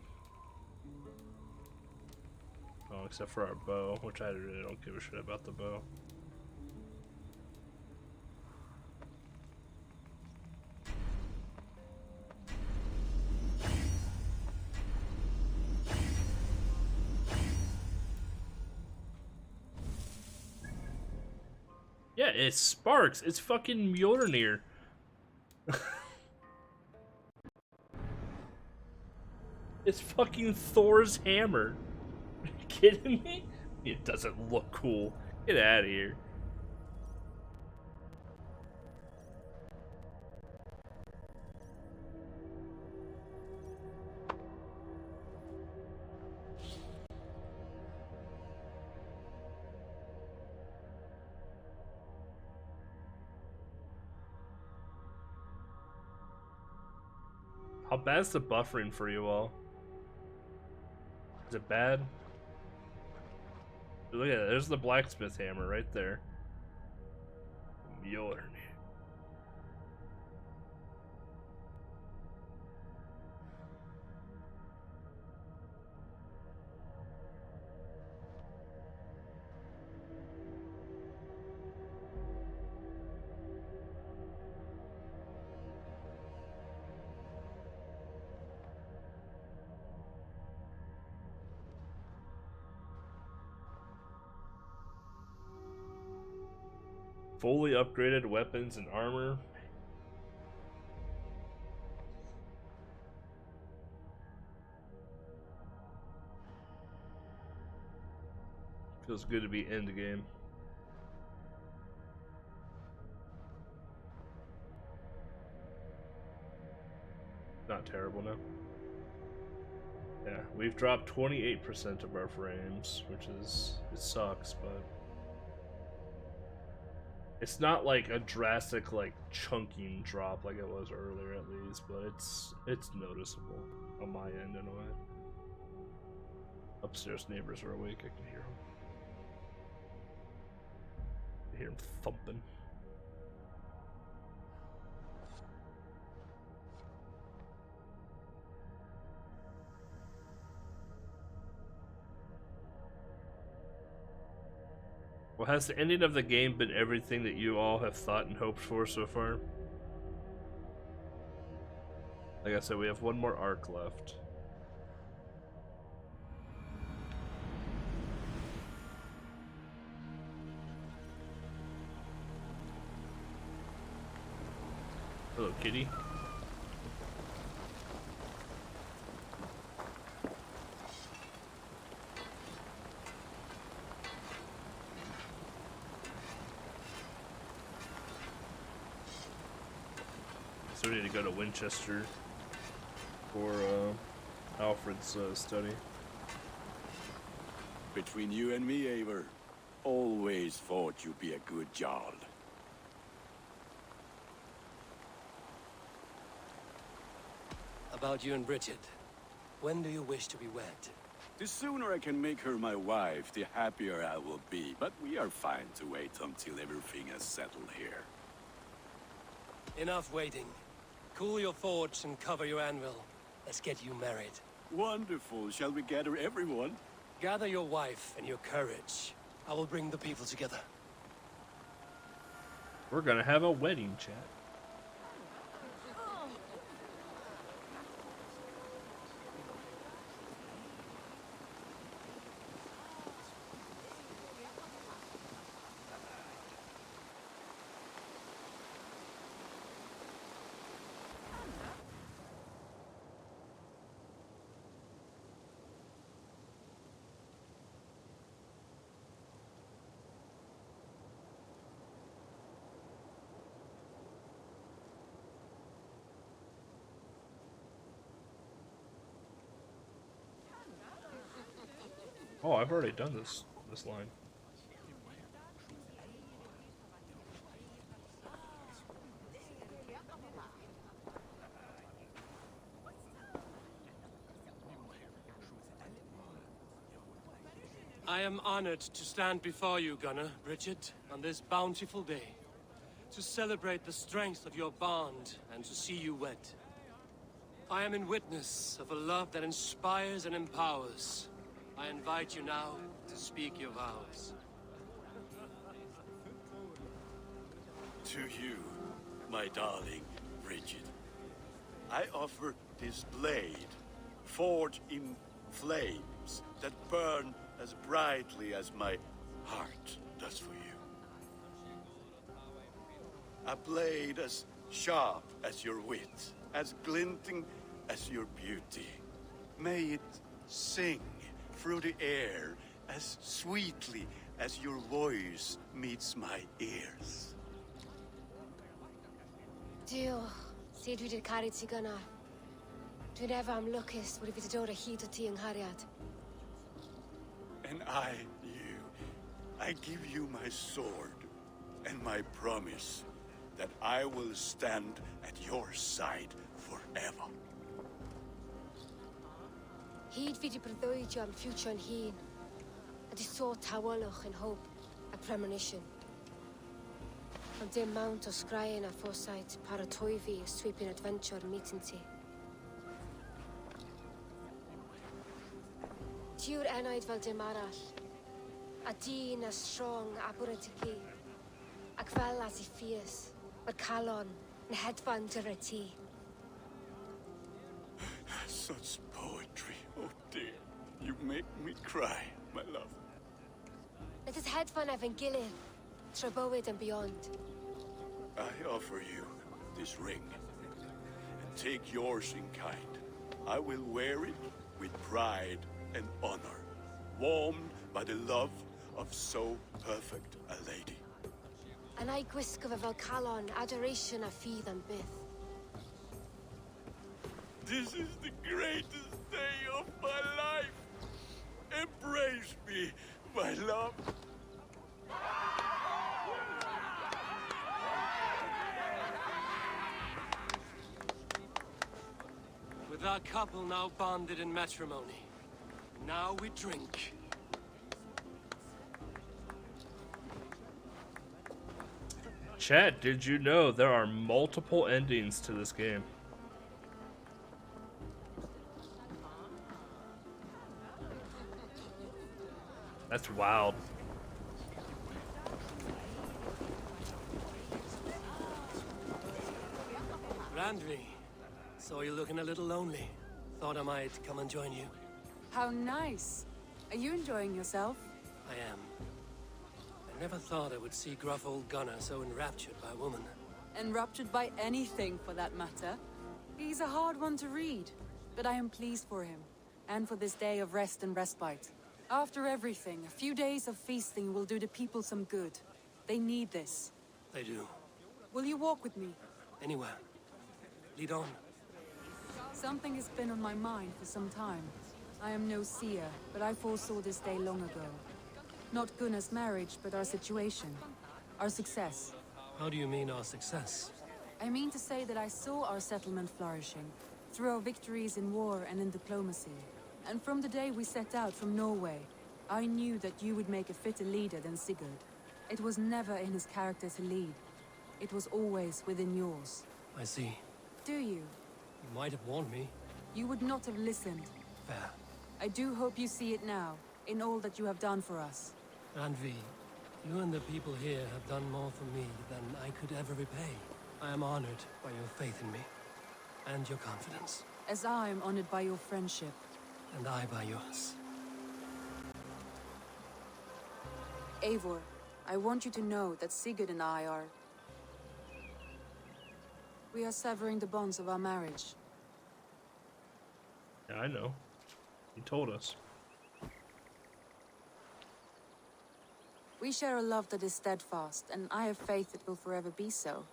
Oh, except for our bow, which I really don't give a shit about the bow. Yeah, it sparks. It's fucking Mjolnir. It's fucking Thor's hammer. Are you kidding me? It doesn't look cool. Get out of here. How bad's the buffering for you all? Is it bad? Look at it. There's the blacksmith hammer right there. Mjolnir. Fully upgraded weapons and armor. Feels good to be in the game. Not terrible now. Yeah, we've dropped 28% of our frames, which is, it sucks, but it's not like a drastic, like, chunking drop like it was earlier at least, but it's noticeable on my end in a way. Upstairs neighbors are awake, I can hear them. I hear them thumping. Well, has the ending of the game been everything that you all have thought and hoped for so far? Like I said, we have one more arc left. Hello, kitty. So we need to go to Winchester for Alfred's study. Between you and me, Eivor, always thought you'd be a good Jarl. About you and Bridget, when do you wish to be wed? The sooner I can make her my wife, the happier I will be. But we are fine to wait until everything is settled here. Enough waiting. Cool your forge and cover your anvil. Let's get you married. Wonderful. Shall we gather everyone? Gather your wife and your courage. I will bring the people together. We're gonna have a wedding chat. Oh, I've already done this line. I am honored to stand before you, Gunnar, Bridget, on this bountiful day, to celebrate the strength of your bond and to see you wed. I am in witness of a love that inspires and empowers. I invite you now to speak your vows. To you, my darling Bridget, I offer this blade, forged in flames that burn as brightly as my heart does for you. A blade as sharp as your wit, as glinting as your beauty. May it sing through the air as sweetly as your voice meets my ears. Dio, syd dwi 'di caru ti Gunnar. Dwi'n efo am lwcus bod I fi 'di dod o hyd o ti yng nghariad. And I give you my sword and my promise that I will stand at your side forever. Hyd fi 'di breuddwydio am ffiwtio yn hun, a di sôn tawelwch yn hope a premonition. Ond dim mount o sgraen a foresight paratoi fi a sweeping adventure meeting ti. Tiw'r enaid fel dim arall, a dyn as strong a bwrdd ti, ac fel as I ffies, mae'r calon yn hedfan dyr ti. Such poetry, oh dear. You make me cry, my love. Let us hedfan efo'n gilydd, tra bywyd and beyond. I offer you this ring, and take yours in kind. I will wear it with pride and honor, warmed by the love of so perfect a lady. And I gwisgo fe fel calon, adoration a ffydd am byth. This is the greatest day of my life. Embrace me, my love. With our couple now bonded in matrimony, now we drink. Chat, did you know there are multiple endings to this game? That's wild. Randvi, saw you looking a little lonely. Thought I might come and join you. How nice. Are you enjoying yourself? I am. I never thought I would see gruff old Gunnar so enraptured by a woman. Enraptured by anything, for that matter. He's a hard one to read, but I am pleased for him, and for this day of rest and respite. After everything, a few days of feasting will do the people some good. They need this. They do. Will you walk with me? Anywhere. Lead on. Something has been on my mind for some time. I am no seer, but I foresaw this day long ago. Not Gunnar's marriage, but our situation. Our success. How do you mean our success? I mean to say that I saw our settlement flourishing, through our victories in war and in diplomacy. And from the day we set out from Norway, I knew that you would make a fitter leader than Sigurd. It was never in his character to lead. It was always within yours. I see. Do you? You might have warned me. You would not have listened. Fair. I do hope you see it now, in all that you have done for us. Randvi, you and the people here have done more for me than I could ever repay. I am honored by your faith in me, and your confidence. As I am honored by your friendship. And I by yours. Eivor, I want you to know that Sigurd and I are... We are severing the bonds of our marriage. Yeah, I know. You told us. We share a love that is steadfast, and I have faith it will forever be so.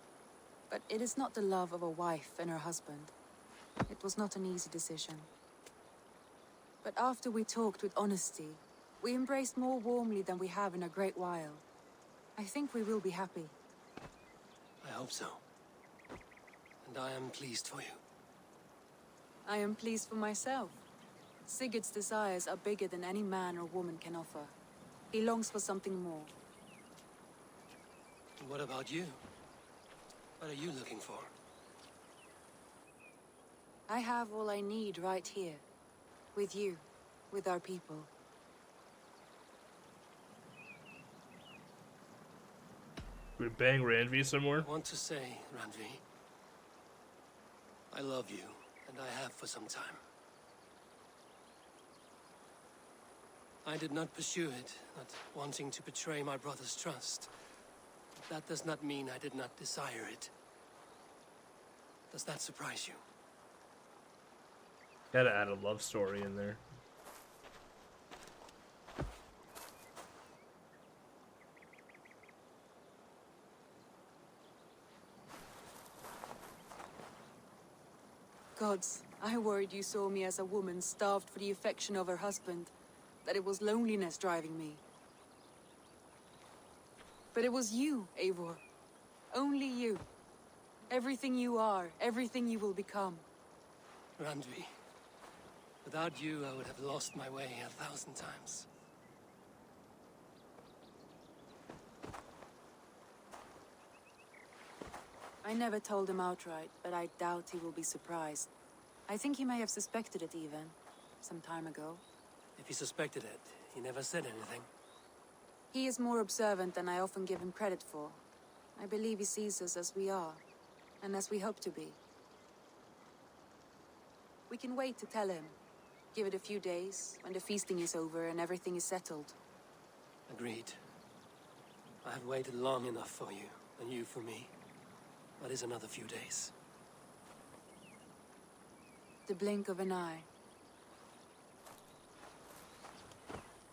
But it is not the love of a wife and her husband. It was not an easy decision. But after we talked with honesty, We embraced more warmly than we have in a great while. I think we will be happy. I hope so. And I am pleased for you. I am pleased for myself. Sigurd's desires are bigger than any man or woman can offer. He longs for something more. And what about you? What are you looking for? I have all I need right here. With you. With our people. We bang Randvi somewhere? I want to say, Randvi, I love you, and I have for some time. I did not pursue it, not wanting to betray my brother's trust. But that does not mean I did not desire it. Does that surprise you? Gotta add a love story in there. Gods, I worried you saw me as a woman starved for the affection of her husband. That it was loneliness driving me. But it was you, Eivor. Only you. Everything you are, everything you will become. Randvi, without you, I would have lost my way 1,000 times. I never told him outright, but I doubt he will be surprised. I think he may have suspected it even, some time ago. If he suspected it, he never said anything. He is more observant than I often give him credit for. I believe he sees us as we are, and as we hope to be. We can wait to tell him. Give it a few days, when the feasting is over and everything is settled. Agreed. I have waited long enough for you, and you for me. What is another few days? The blink of an eye.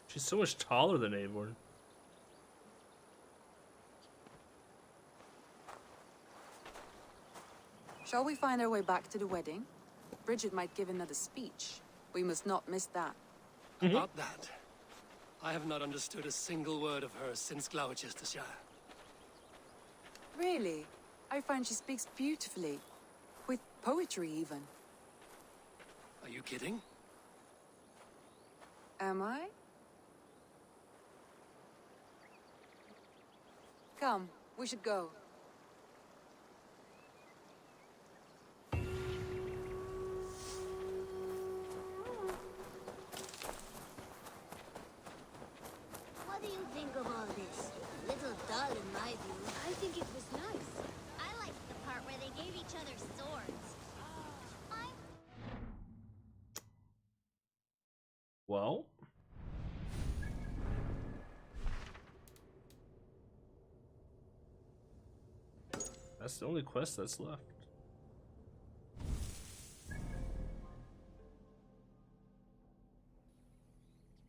She's so much taller than Eivor. Shall we find our way back to the wedding? Bridget might give another speech. We must not miss that. About that, I have not understood a single word of hers since Gloucestershire. Really? I find she speaks beautifully. With poetry, even. Are you kidding? Am I? Come, we should go. What do you think of all this? A little dull in my view. I think it was nice. I liked the part where they gave each other swords. Well. That's the only quest that's left.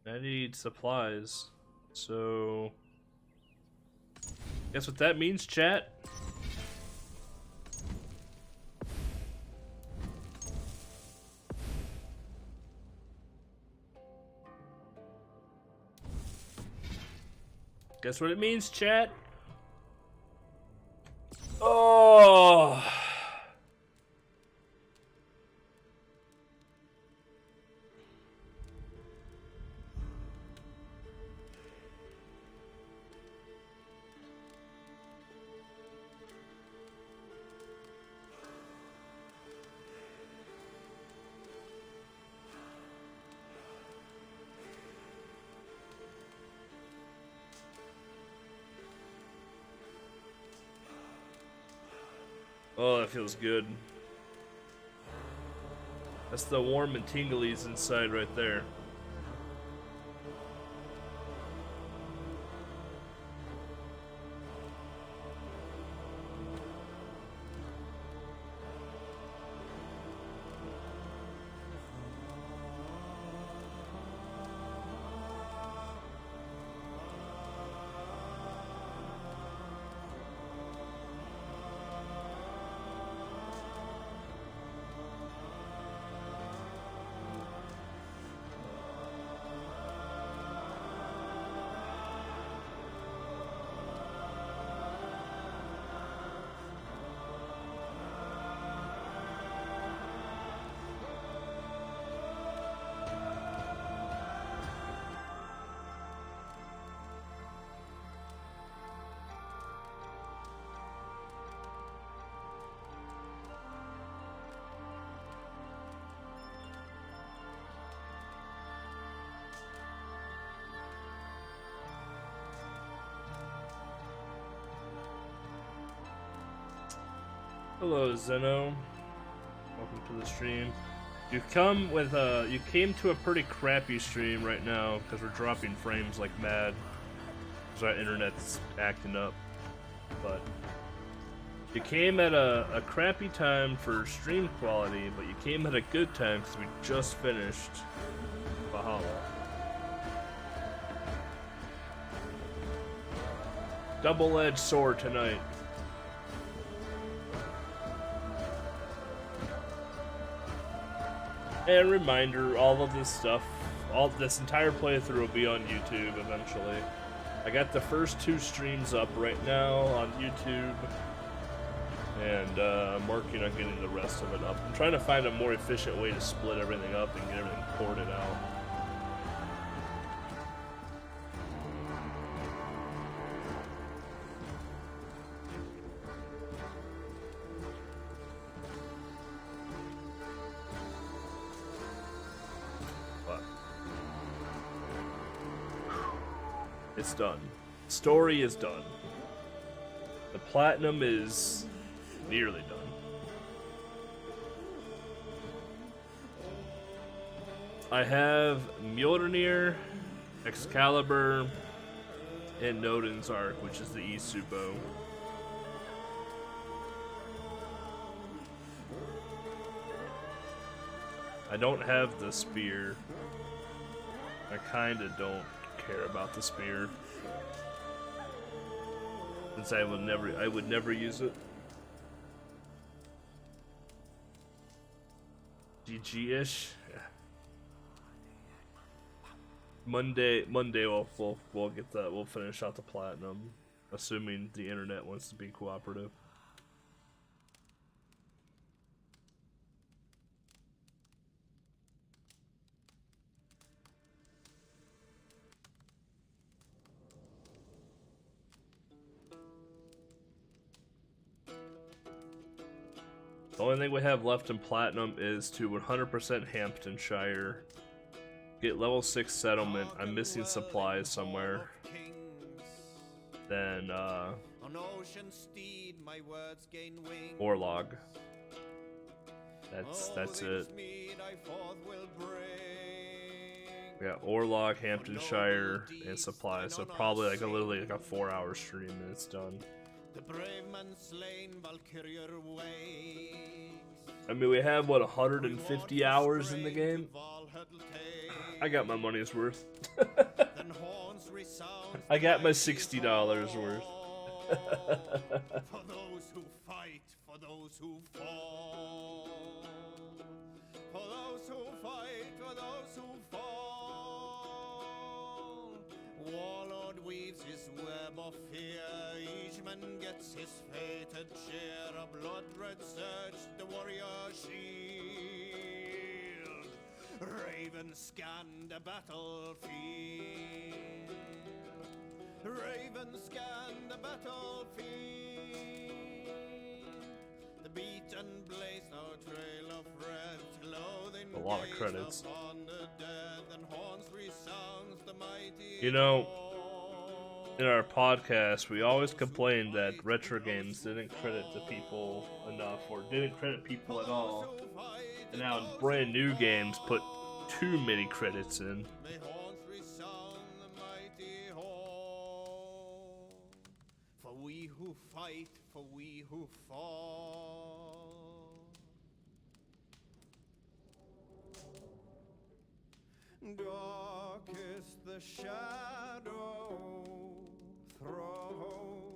I need supplies. So guess what that means, chat? Guess what it means, chat? Oh. Oh, that feels good. That's the warm and tinglies inside right there. Hello, Zeno. Welcome to the stream. You came to a pretty crappy stream right now because we're dropping frames like mad because our internet's acting up. But you came at a crappy time for stream quality, but you came at a good time because we just finished Valhalla. Double-edged sword tonight. And reminder, all of this stuff, this entire playthrough will be on YouTube eventually. I got the first 2 streams up right now on YouTube, and I'm working on getting the rest of it up. I'm trying to find a more efficient way to split everything up and get everything ported out. It's done. Story is done. The platinum is nearly done. I have Mjolnir, Excalibur, and Nodin's Arc, which is the Isu bow. I don't have the spear. I kinda don't care about the spear, since I would never use it. GG-ish. Yeah. Monday we'll get that. We'll finish out the platinum, assuming the internet wants to be cooperative. The only thing we have left in Platinum is to 100% Hamptonshire. Get level 6 settlement. I'm missing supplies somewhere. Then, Orlog. That's it. We got Orlog, Hamptonshire, and supplies. So probably like literally like a 4-hour stream and it's done. The brave man slain, Valkyria waits. I mean, we have what, 150 hours in the game? I got my money's worth. I got my $60 worth. For those who fight, for those who fall. For those who fight, for those who fall. Warlord weaves his web of fear. Each man gets his fated share. A blood-red surge, the warrior shield. Ravens scan the battlefield. Ravens scan the battlefield. The beaten blaze no trail of red. Clothing a lot of credits. upon the dead, and horns resounds the mighty. You know, in our podcast, we always complained that retro games didn't credit the people enough, or didn't credit people at all. And now brand new games put too many credits in. For we who fight, for we who fall. Dark is the shadow thrown,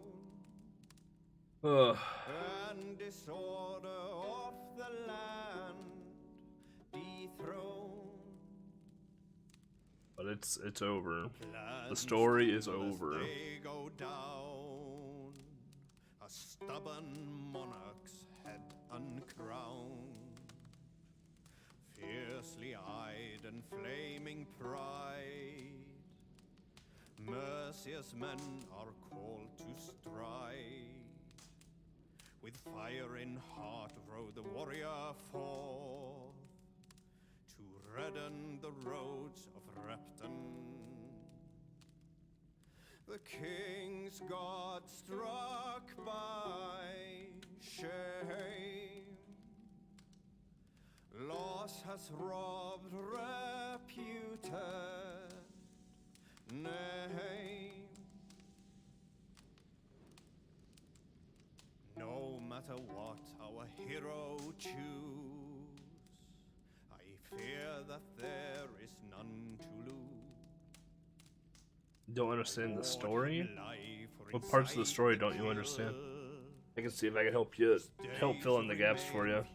and disorder of the land dethroned. But it's over. The story is over. They go down, a stubborn monarch's head uncrowned, fiercely eyed and flaming pride. Merciless men are called to stride. With fire in heart rode the warrior forth to redden the roads of Repton. The king's guard struck by shame. Loss has robbed reputed name. No matter what our hero choose, I fear that there is none to lose. Don't understand the story? What parts of the story don't you understand? I can see if I can help fill in the gaps for you.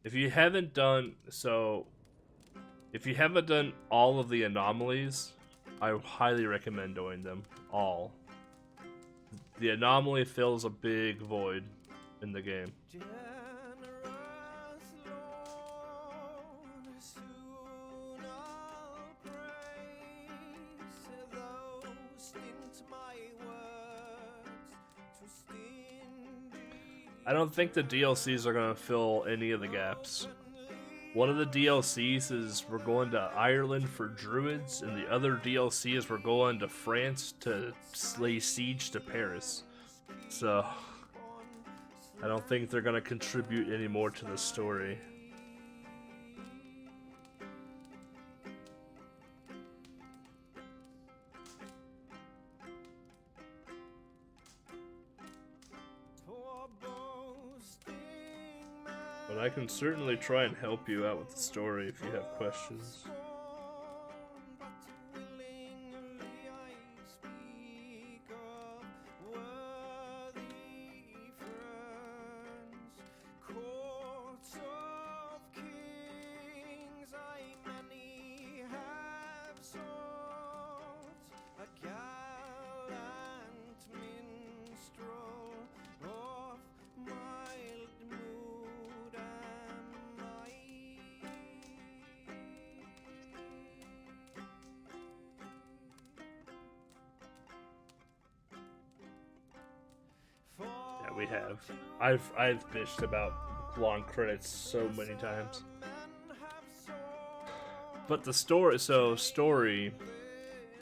If you haven't done all of the anomalies, I highly recommend doing them all. The anomaly fills a big void in the game. I don't think the DLCs are going to fill any of the gaps. One of the DLCs is we're going to Ireland for druids, and the other DLC is we're going to France to lay siege to Paris. So, I don't think they're going to contribute any more to the story. But I can certainly try and help you out with the story if you have questions. We have. I've bitched about long credits so many times. But the story,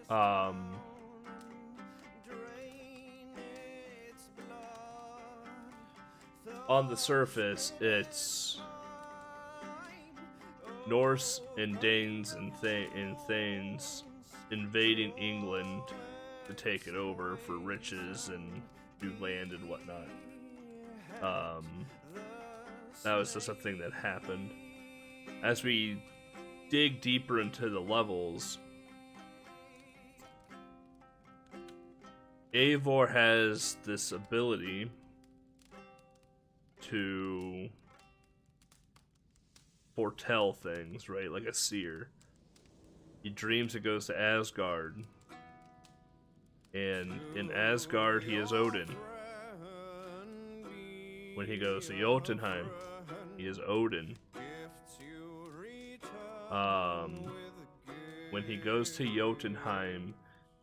on the surface, it's Norse and Danes and Thanes invading England to take it over for riches and new land and whatnot. That was just a thing that happened. As we dig deeper into the levels, Eivor has this ability to foretell things, right? Like a seer. He dreams it goes to Asgard. And in Asgard, he is Odin. When he goes to Jotunheim, he is Odin. When he goes to Jotunheim,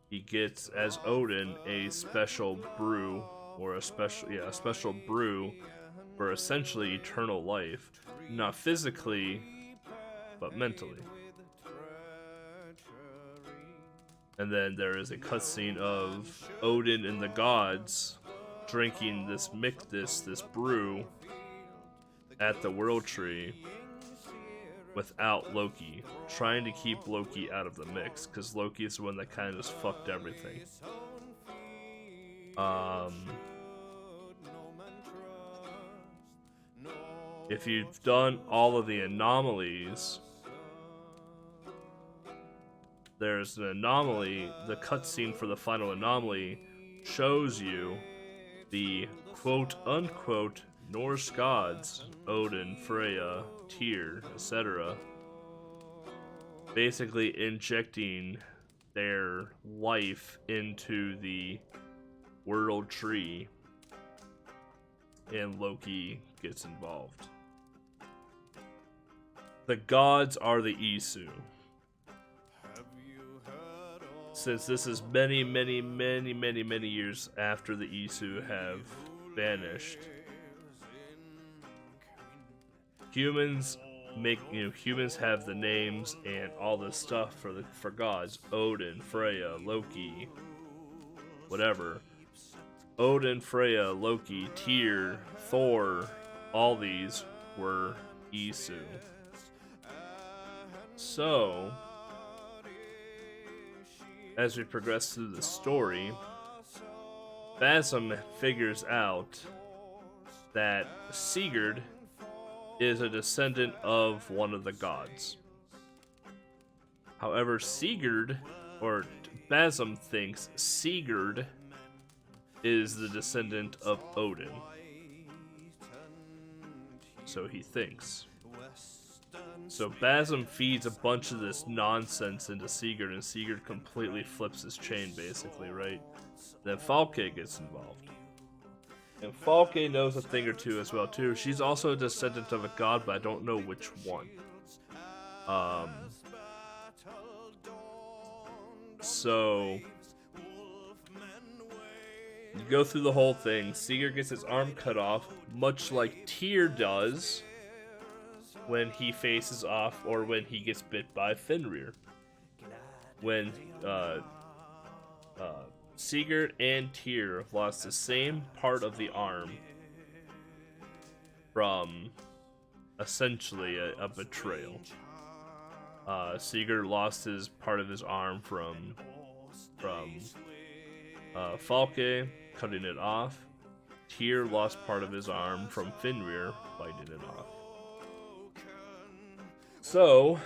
he gets, as Odin, a special brew, or a special brew for essentially eternal life. Not physically, but mentally. And then there is a cutscene of Odin and the gods drinking this brew at the World Tree without Loki, trying to keep Loki out of the mix, because Loki is the one that kind of just fucked everything. If you've done all of the anomalies, there's an anomaly. The cutscene for the final anomaly shows you the quote-unquote Norse gods, Odin, Freya, Tyr, etc., basically injecting their life into the World Tree, and Loki gets involved. The gods are the Isu. Since this is many years after the Isu have vanished, humans have the names and all this stuff for gods: Odin, Freya, Loki, whatever. Odin, Freya, Loki, Tyr, Thor, all these were Isu. So, as we progress through the story, Basim figures out that Sigurd is a descendant of one of the gods. However, Basim thinks Sigurd is the descendant of Odin. So he thinks. So Basim feeds a bunch of this nonsense into Sigurd, and Sigurd completely flips his chain, basically, right? Then Falke gets involved. And Falke knows a thing or two as well, too. She's also a descendant of a god, but I don't know which one. So you go through the whole thing. Sigurd gets his arm cut off, much like Tyr does when he faces off or when he gets bit by Fenrir. When Sigurd and Tyr have lost the same part of the arm from essentially a betrayal. Sigurd lost his part of his arm from Falke, cutting it off. Tyr lost part of his arm from Fenrir, biting it off. So,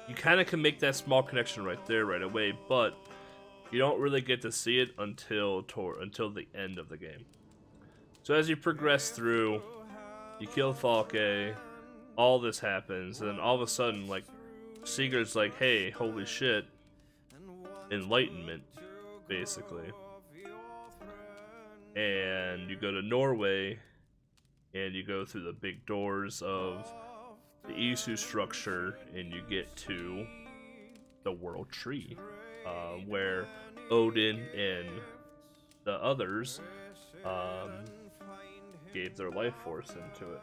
you kind of can make that small connection right there, right away, but you don't really get to see it until the end of the game. So as you progress through, you kill Falke, all this happens, and then all of a sudden, like, Sigurd's like, hey, holy shit, enlightenment, basically. And you go to Norway, and you go through the big doors of the Isu structure, and you get to the World Tree, where Odin and the others gave their life force into it.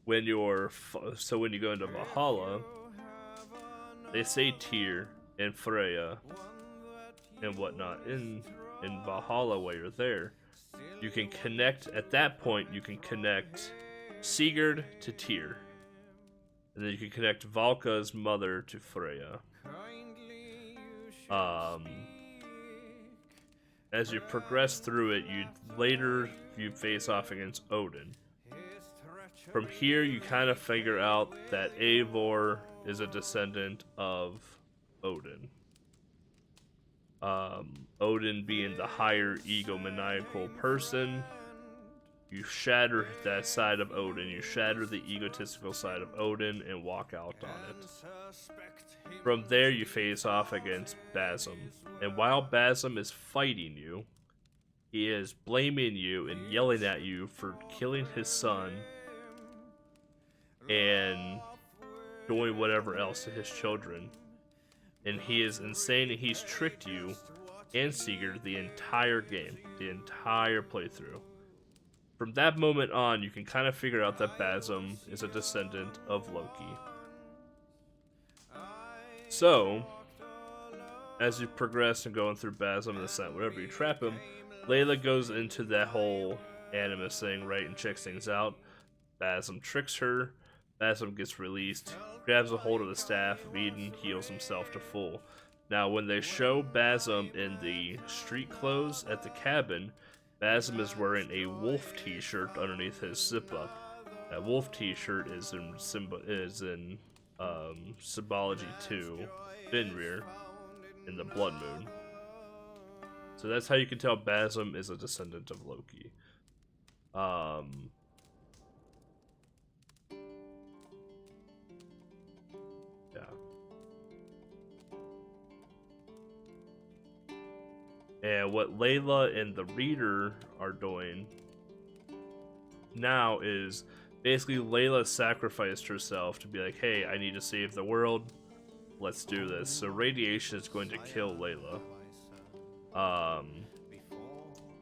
When you go into Valhalla, they say Tyr and Freya and whatnot. In Valhalla, while you're there, you can connect. At that point, you can connect Sigurd to Tyr, and then you can connect Valka's mother to Freya. As you progress through it, you face off against Odin. From here, you kind of figure out that Eivor is a descendant of Odin. Odin being the higher egomaniacal person, you shatter that side of Odin. You shatter the egotistical side of Odin and walk out on it. From there, you face off against Basim. And while Basim is fighting you, he is blaming you and yelling at you for killing his son and doing whatever else to his children. And he is insane, and he's tricked you and Sigurd the entire game, the entire playthrough. From that moment on, you can kind of figure out that Basim is a descendant of Loki. So, as you progress and going through Basim and this, that, whatever, you trap him, Layla goes into that whole animus thing, right, and checks things out. Basim tricks her. Basim gets released, grabs a hold of the staff of Eden, heals himself to full. Now, when they show Basim in the street clothes at the cabin, Basim is wearing a wolf t-shirt underneath his zip-up. That wolf t-shirt is in symbology to Fenrir in the Blood Moon. So that's how you can tell Basim is a descendant of Loki. And what Layla and the reader are doing now is basically Layla sacrificed herself to be like, hey, I need to save the world. Let's do this. So radiation is going to kill Layla.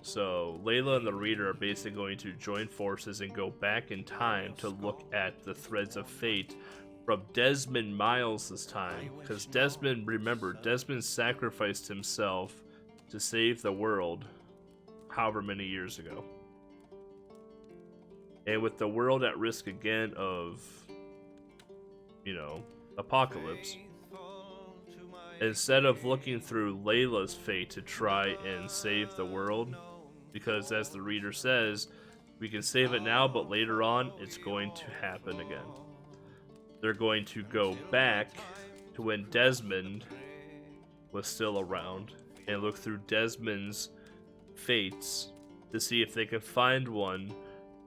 So Layla and the reader are basically going to join forces and go back in time to look at the threads of fate from Desmond Miles this time, because Desmond, remember, Desmond sacrificed himself to save the world however many years ago. And with the world at risk again of, you know, apocalypse, instead of looking through Layla's fate to try and save the world, because as the reader says, we can save it now, but later on, it's going to happen again. They're going to go back to when Desmond was still around and look through Desmond's fates to see if they can find one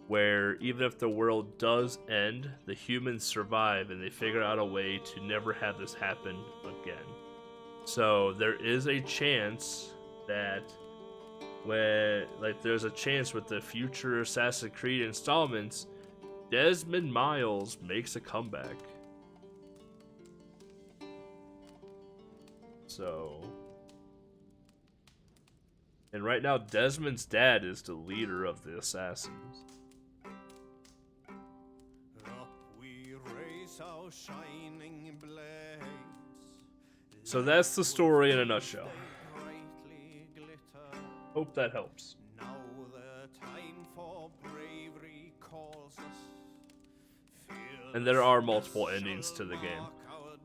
where even if the world does end, the humans survive and they figure out a way to never have this happen again. So there is a chance that there's a chance with the future Assassin's Creed installments, Desmond Miles makes a comeback. So, and right now Desmond's dad is the leader of the assassins. So that's the story in a nutshell. Hope that helps. And there are multiple endings to the game.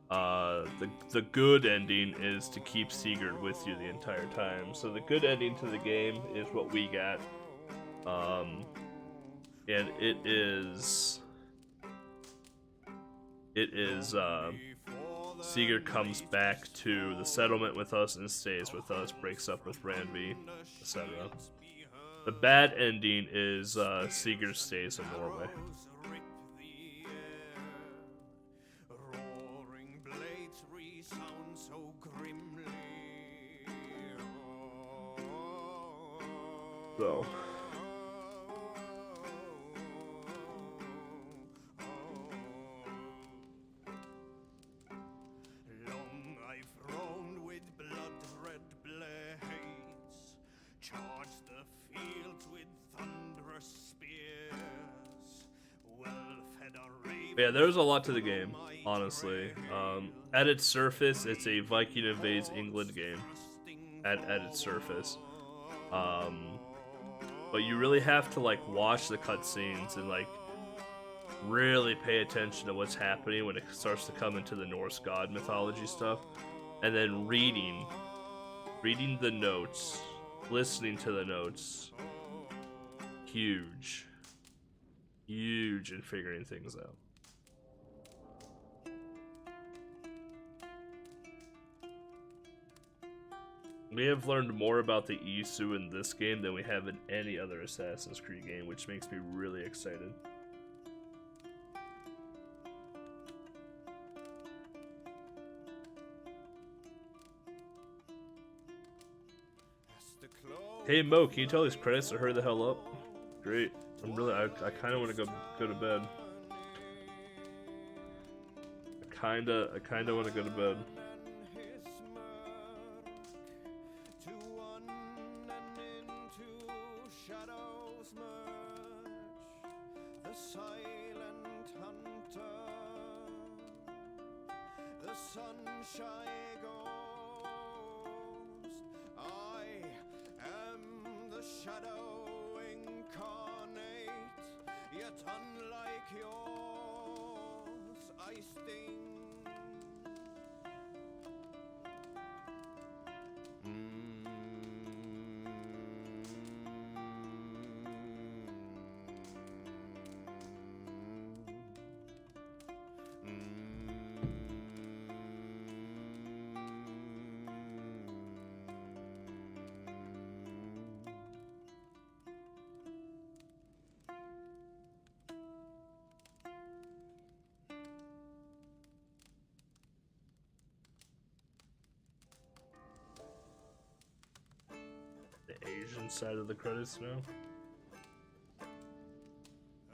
The good ending is to keep Sigurd with you the entire time. So the good ending to the game is what we got. And it is Sigurd comes back to the settlement with us and stays with us, breaks up with Randvi, etc. The bad ending is Sigurd stays in Norway. So yeah, there's a lot to the game, honestly. At its surface, it's a Viking invades England game. At its surface. But you really have to like watch the cutscenes and like really pay attention to what's happening when it starts to come into the Norse god mythology stuff. And then reading the notes, listening to the notes. Huge in figuring things out. We have learned more about the Isu in this game than we have in any other Assassin's Creed game, which makes me really excited. Hey Mo, can you tell these credits to hurry the hell up? Great. I kind of want to go to bed. I kind of want to go to bed. Asian side of the credits now.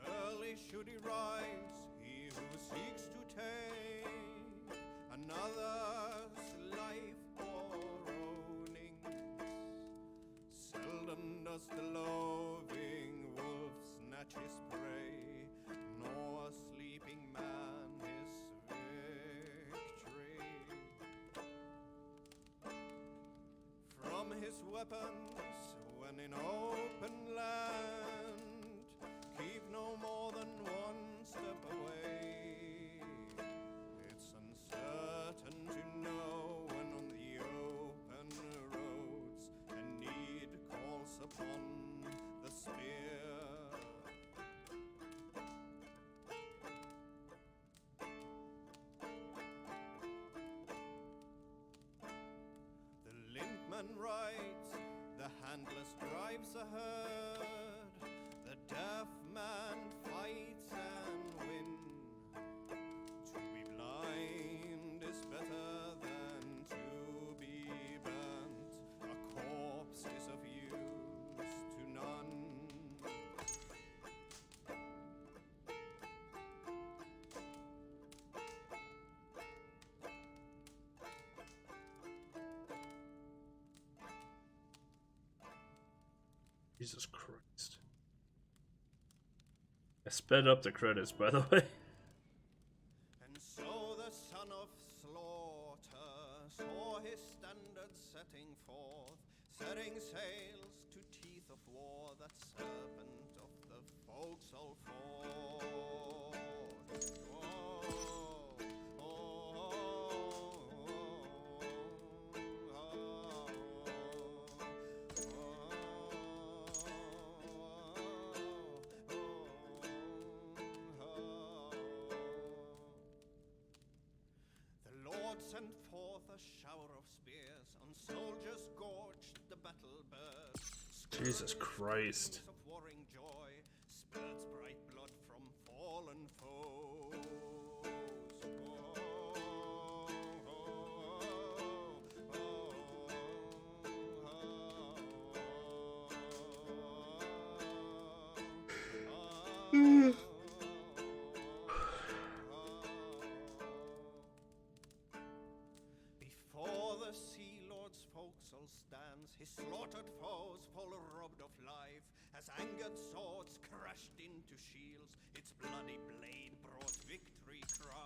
Early should he rise, he who seeks to take another's life borrowing. Seldom does the loving wolf snatch his prey, nor a sleeping man his weapons when in open land. Keep no more than one step away. It's uncertain to know when on the open roads and need calls upon the spear. The limpman rides, the handless drives a herd, the deaf man fights and wins. To be blind is better than to be burnt. A corpse is of use to none. Jesus Christ. I sped up the credits, by the way. And so the son of slaughter saw his standard setting forth, setting sails to teeth of war, that serpent of the forecastle fought. Sent forth a shower of spears on soldiers, gorged the battle birds. Jesus Christ. Of warring joy, spurts bright blood from fallen foes. Stands his slaughtered foes, full robbed of life, as angered swords crashed into shields. Its bloody blade brought victory cries.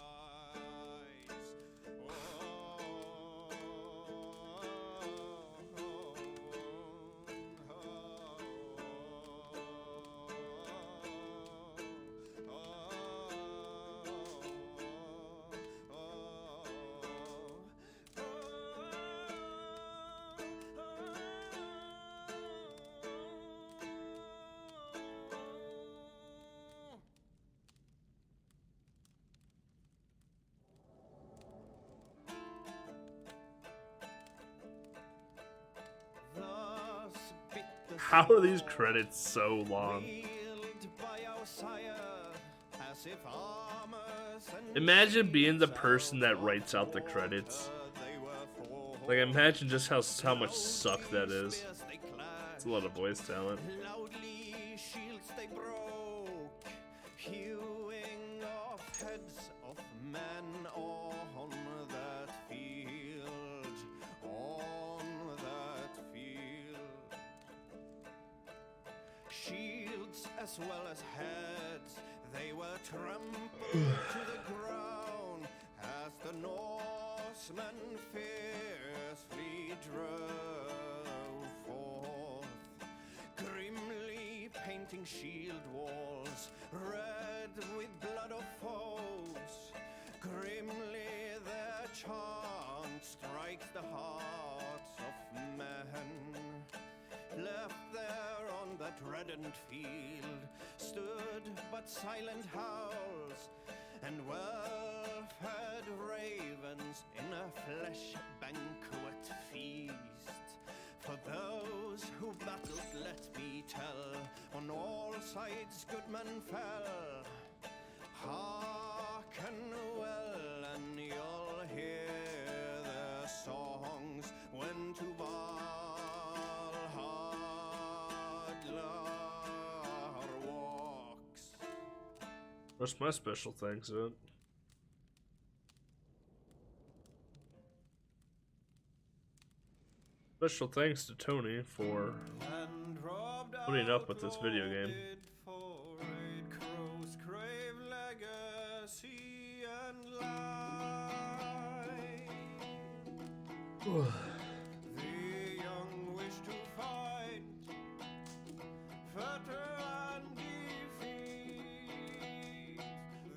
How are these credits so long? Imagine being the person that writes out the credits. Like, imagine just how much suck that is. It's a lot of voice talent. Loudly shields they broke, hewing off heads of men on that field, on that field. Shields as well as heads, they were trampled to the ground as the Norsemen fiercely drove forth, grimly painting shield walls red with blood of foes. Grimly their chant strikes the hearts of men. Left there on that reddened field stood but silent howls and well-fed ravens in a flesh banquet feast. For those who battled, let me tell, on all sides good men fell. Hearken well and you'll hear their songs when to Valhalla walks. What's my special thanks at? Special thanks to Tony for putting up with this video game. The young wish to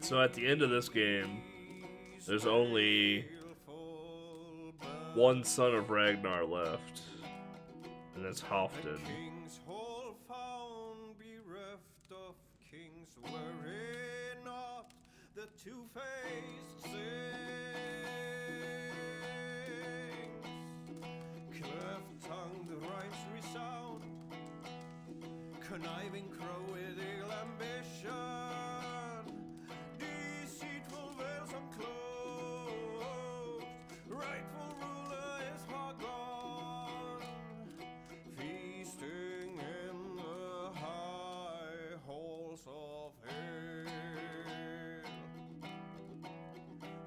So at the end of this game, there's only one son of Ragnar left, and that's Halfdan. King's whole found bereft of kings, worry not the two-faced sings. Cleft-tongued rhymes resound, conniving crow with ill ambition, deceitful veils unclosed, rightful ruler is far gone, feasting in the high halls of hell.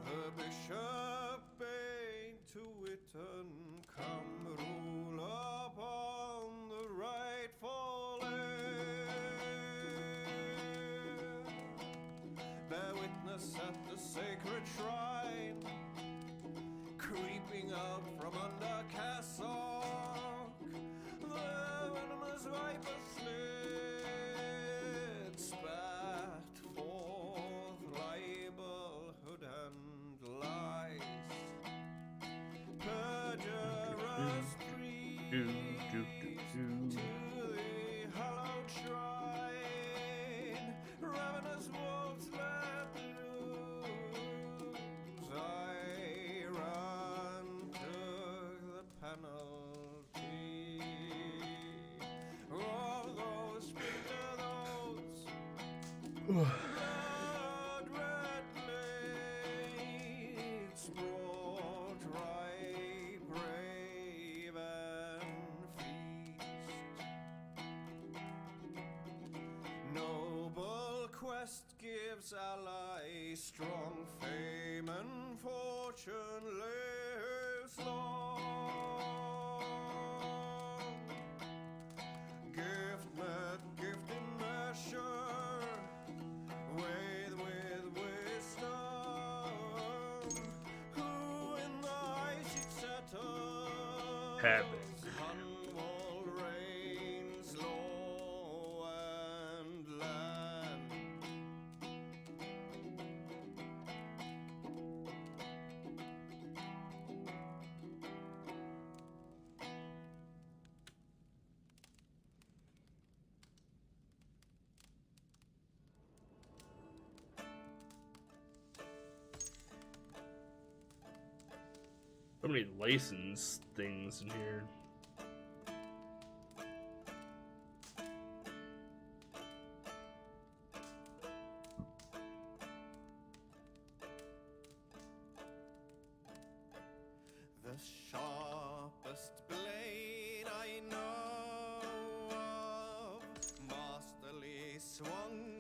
The bishop bade to Witten come rule upon the rightful heir. Bear witness at the sacred shrine, creeping out from under cassock, the venomous viper slit, spat forth libelhood and lies. Perjurous priest to the hallowed shrine, ravenous wolves let loose. I ran to the penalty of those bitter thoughts. Blood red blades brought right brave and feast. Noble quest gives ally strong fame and fortune lives long. Gift met gift in measure, with wisdom, who in the high seat settles, Havoc. unwalled reigns law and land. So many license things in here. The sharpest blade I know of, masterly swung